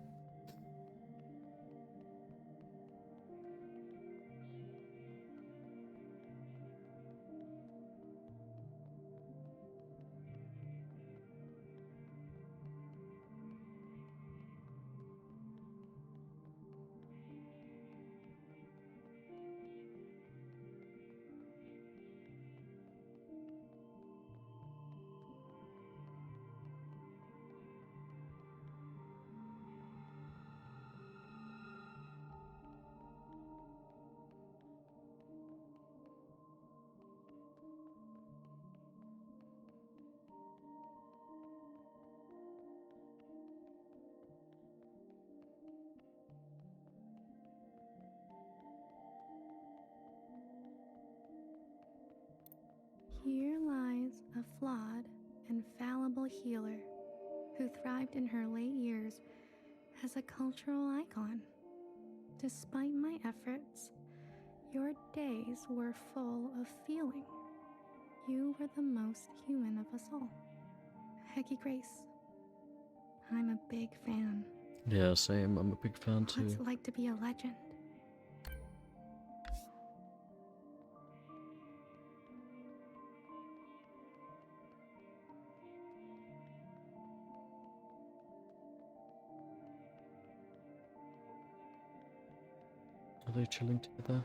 Here lies a flawed and fallible healer who thrived in her late years as a cultural icon. Despite my efforts, your days were full of feeling. You were the most human of us all. Hecky Grace. I'm a big fan. Yeah, same. I'm a big fan too. What's it like to be a legend? Are they chilling together?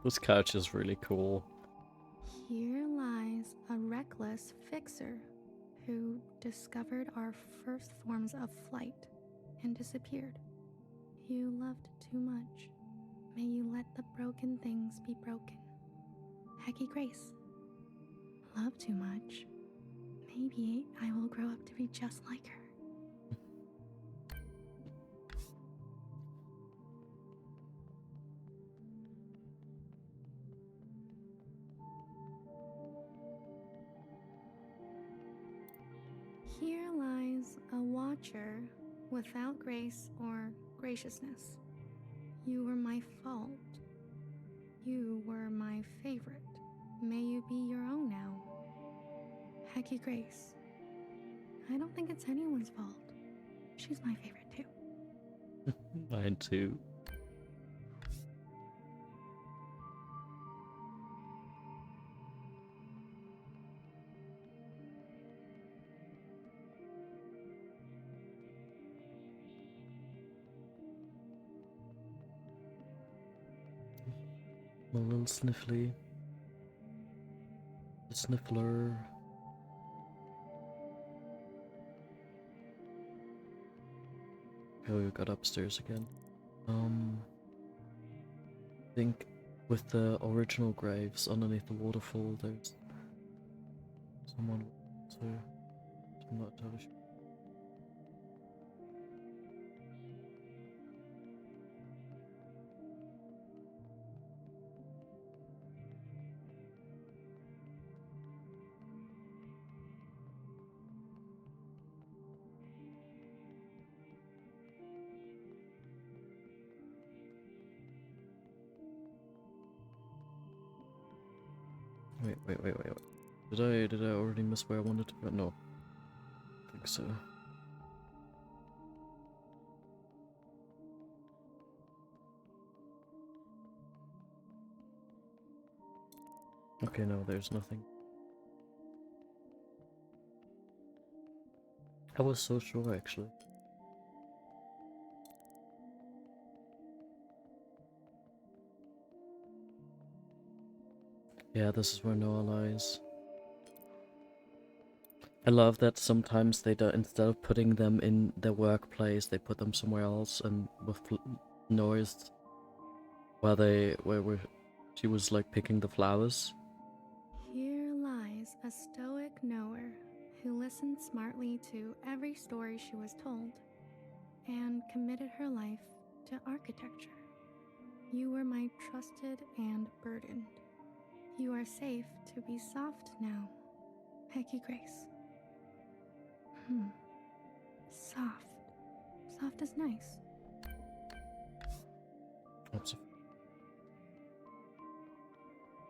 This couch is really cool. Here lies a reckless fixer who discovered our first forms of flight and disappeared. You loved too much. May you let the broken things be broken. Hecky Grace. Love too much. Maybe I will grow up to be just like her. Here lies a watcher without grace or graciousness. You were my fault. You were my favorite. May you be your own now. Hecky Grace. I don't think it's anyone's fault. She's my favorite too. Mine too. A little sniffly. Sniffler. Oh, you got upstairs again. I think with the original graves underneath the waterfall, there's someone to. I'm not totally sure. Wait. Did I already miss where I wanted to go? No. I think so. Okay, no, there's nothing. I was so sure, actually. Yeah, this is where Noah lies. I love that sometimes they do, instead of putting them in their workplace, they put them somewhere else, and with Noah's where she was like picking the flowers. Here lies a stoic knower who listened smartly to every story she was told and committed her life to architecture. You were my trusted and burdened. You are safe to be soft now, Peggy Grace. Soft. Soft is nice.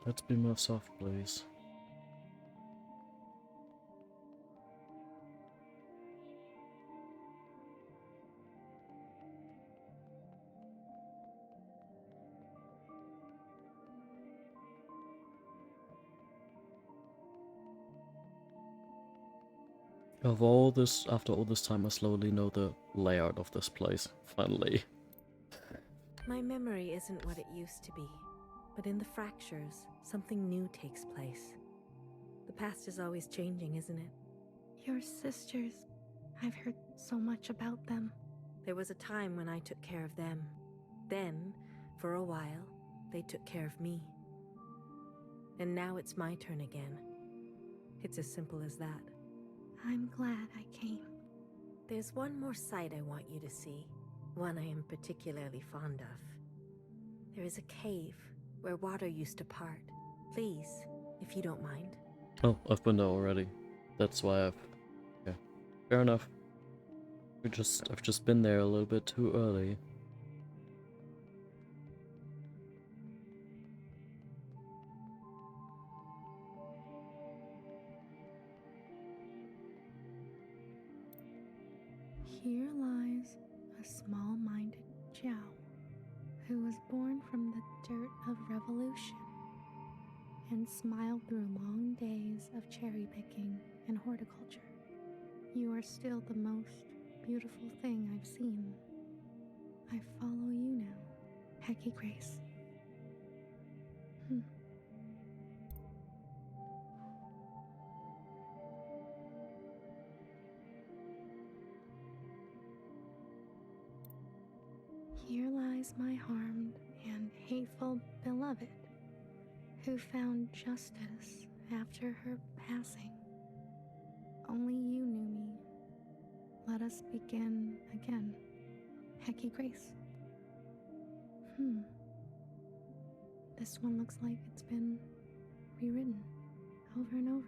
Let's be more soft, please. After all this time, I slowly know the layout of this place, finally. My memory isn't what it used to be, but in the fractures, something new takes place. The past is always changing, isn't it? Your sisters. I've heard so much about them. There was a time when I took care of them. Then, for a while, they took care of me. And now it's my turn again. It's as simple as that. I'm glad I came. There's one more sight I want you to see. One I am particularly fond of. There is a cave where water used to part. Please, if you don't mind. Oh, I've been there already. That's why yeah. Fair enough. I've just been there a little bit too early. Here lies a small-minded Jiao who was born from the dirt of revolution and smiled through long days of cherry picking and horticulture. You are still the most beautiful thing I've seen. I follow you now, Peggy Grace. Here lies my harmed and hateful beloved, who found justice after her passing. Only you knew me. Let us begin again, Peggy Grace. This one looks like it's been rewritten over and over.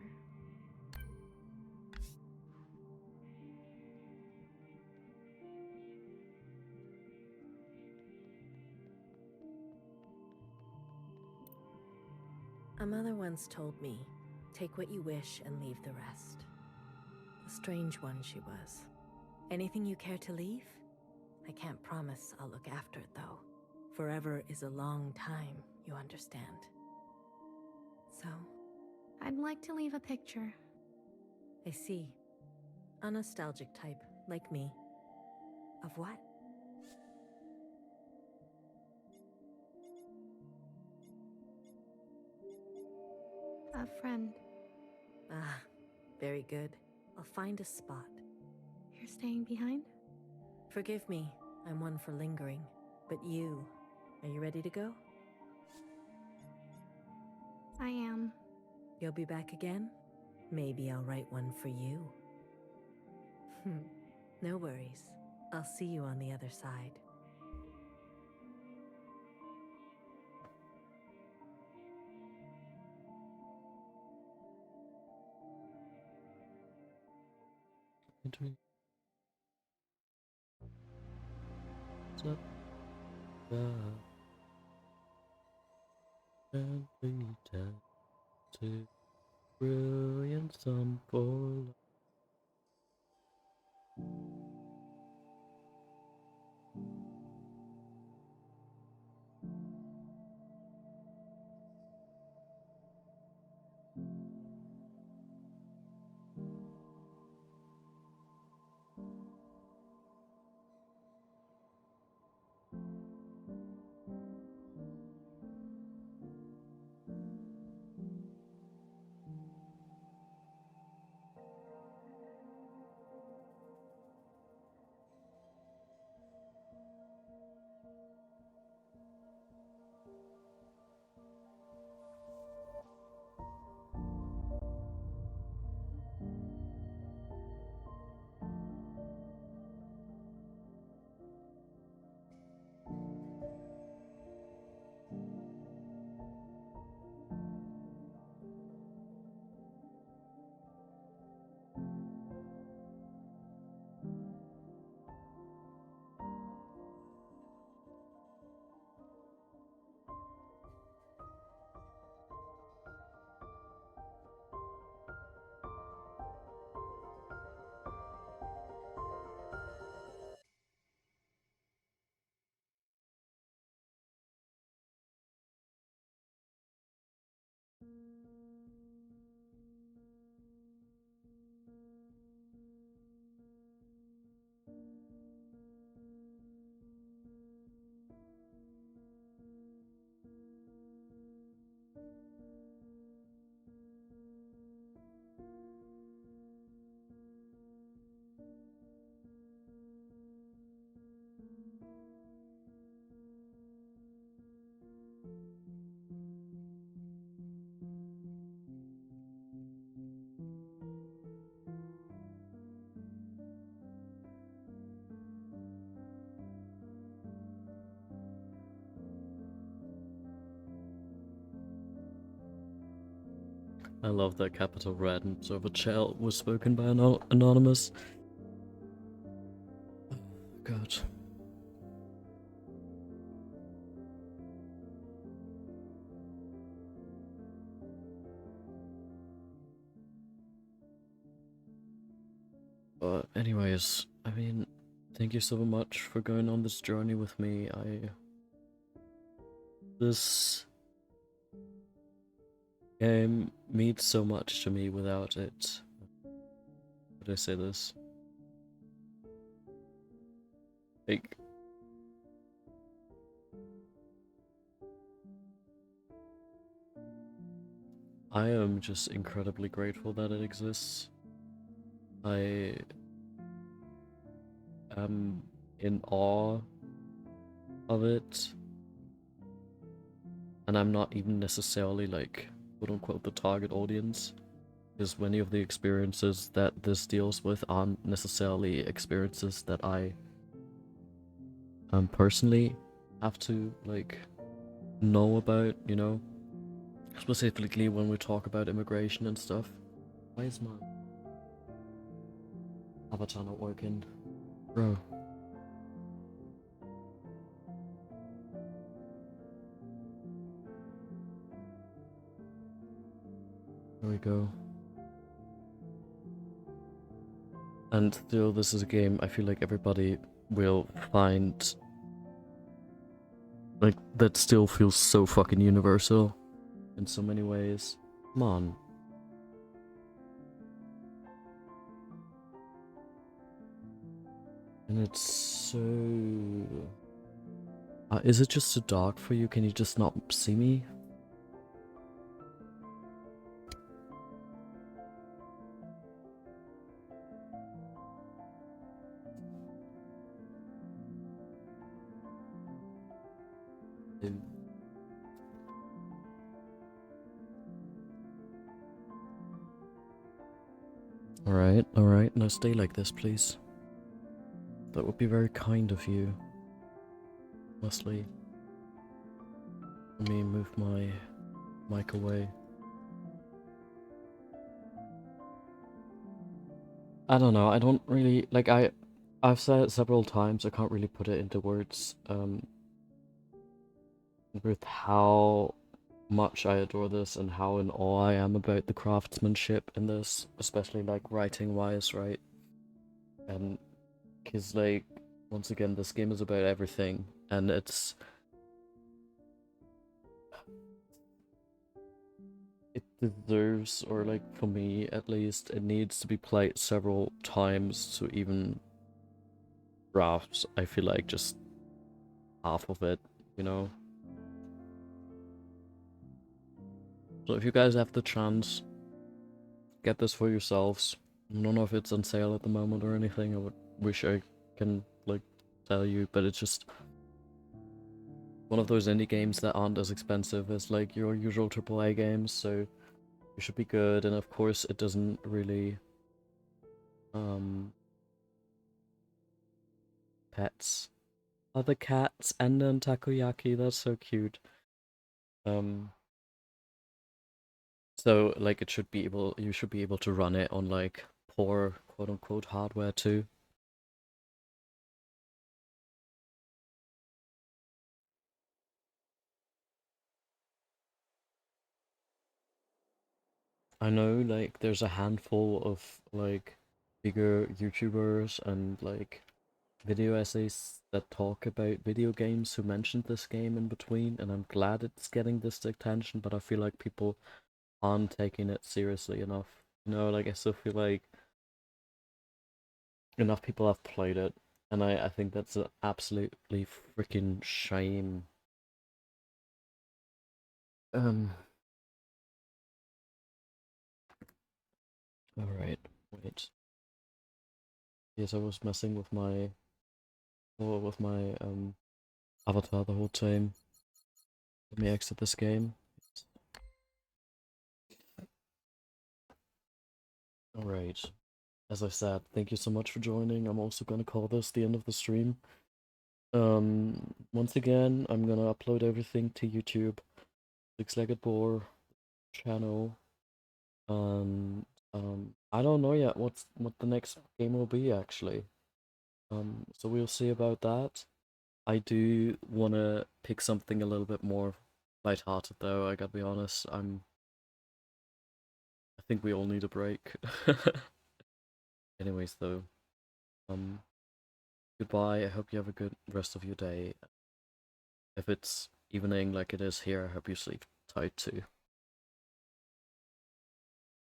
A mother once told me, take what you wish and leave the rest. A strange one she was. Anything you care to leave? I can't promise I'll look after it, though. Forever is a long time, you understand. So? I'd like to leave a picture. I see. A nostalgic type, like me. Of what? A friend. Ah, very good. I'll find a spot. You're staying behind? Forgive me, I'm one for lingering. But you, are you ready to go? I am. You'll be back again? Maybe I'll write one for you. No worries. I'll see you on the other side. Gently tempted, brilliant sun for I love that capital red and sort of a chat was spoken by anonymous. God. But anyways, I mean, thank you so much for going on this journey with me. This game means so much to me without it. How do I say this? Like, I am just incredibly grateful that it exists. I am in awe of it. And I'm not even necessarily like, quote unquote, the target audience. Because many of the experiences that this deals with aren't necessarily experiences that I personally have to like know about, you know? Specifically when we talk about immigration and stuff. Why is my avatar not working? Bro. There we go. And still, this is a game I feel like everybody will find like that still feels so fucking universal in so many ways. Come on. And it's so... is it just too dark for you? Can you just not see me? Alright, now stay like this, please. That would be very kind of you. Leslie. Let me move my mic away. I don't know, I don't really, like, I've said it several times, I can't really put it into words, with how much I adore this and how in awe I am about the craftsmanship in this, especially, like, writing-wise, right? And, cause, like, once again, this game is about everything, and it deserves, or like for me at least, it needs to be played several times to even grasp, I feel like, just half of it, you know? So if you guys have the chance, get this for yourselves. I don't know if it's on sale at the moment or anything, I would wish I can, like, tell you, but it's just one of those indie games that aren't as expensive as, like, your usual AAA games, so it should be good, and of course it doesn't really, pets. Other cats and then takoyaki, that's so cute. So, like, it should be able, you should be able to run it on, like, poor, quote-unquote, hardware too. I know, like, there's a handful of, like, bigger YouTubers and, like, video essays that talk about video games who mentioned this game in between, and I'm glad it's getting this attention, but I feel like people aren't taking it seriously enough. You know, like, I still feel like enough people have played it, and I think that's an absolutely freaking shame. Alright, wait. Yes, I was messing with my avatar the whole time. Let me exit this game. Alright. As I said, thank you so much for joining. I'm also gonna call this the end of the stream. Once again, I'm gonna upload everything to YouTube, Six-Legged Boar channel, and I don't know yet what the next game will be actually. So we'll see about that. I do want to pick something a little bit more lighthearted though, I gotta be honest. I think we all need a break. Anyways though, goodbye, I hope you have a good rest of your day. If it's evening like it is here, I hope you sleep tight too.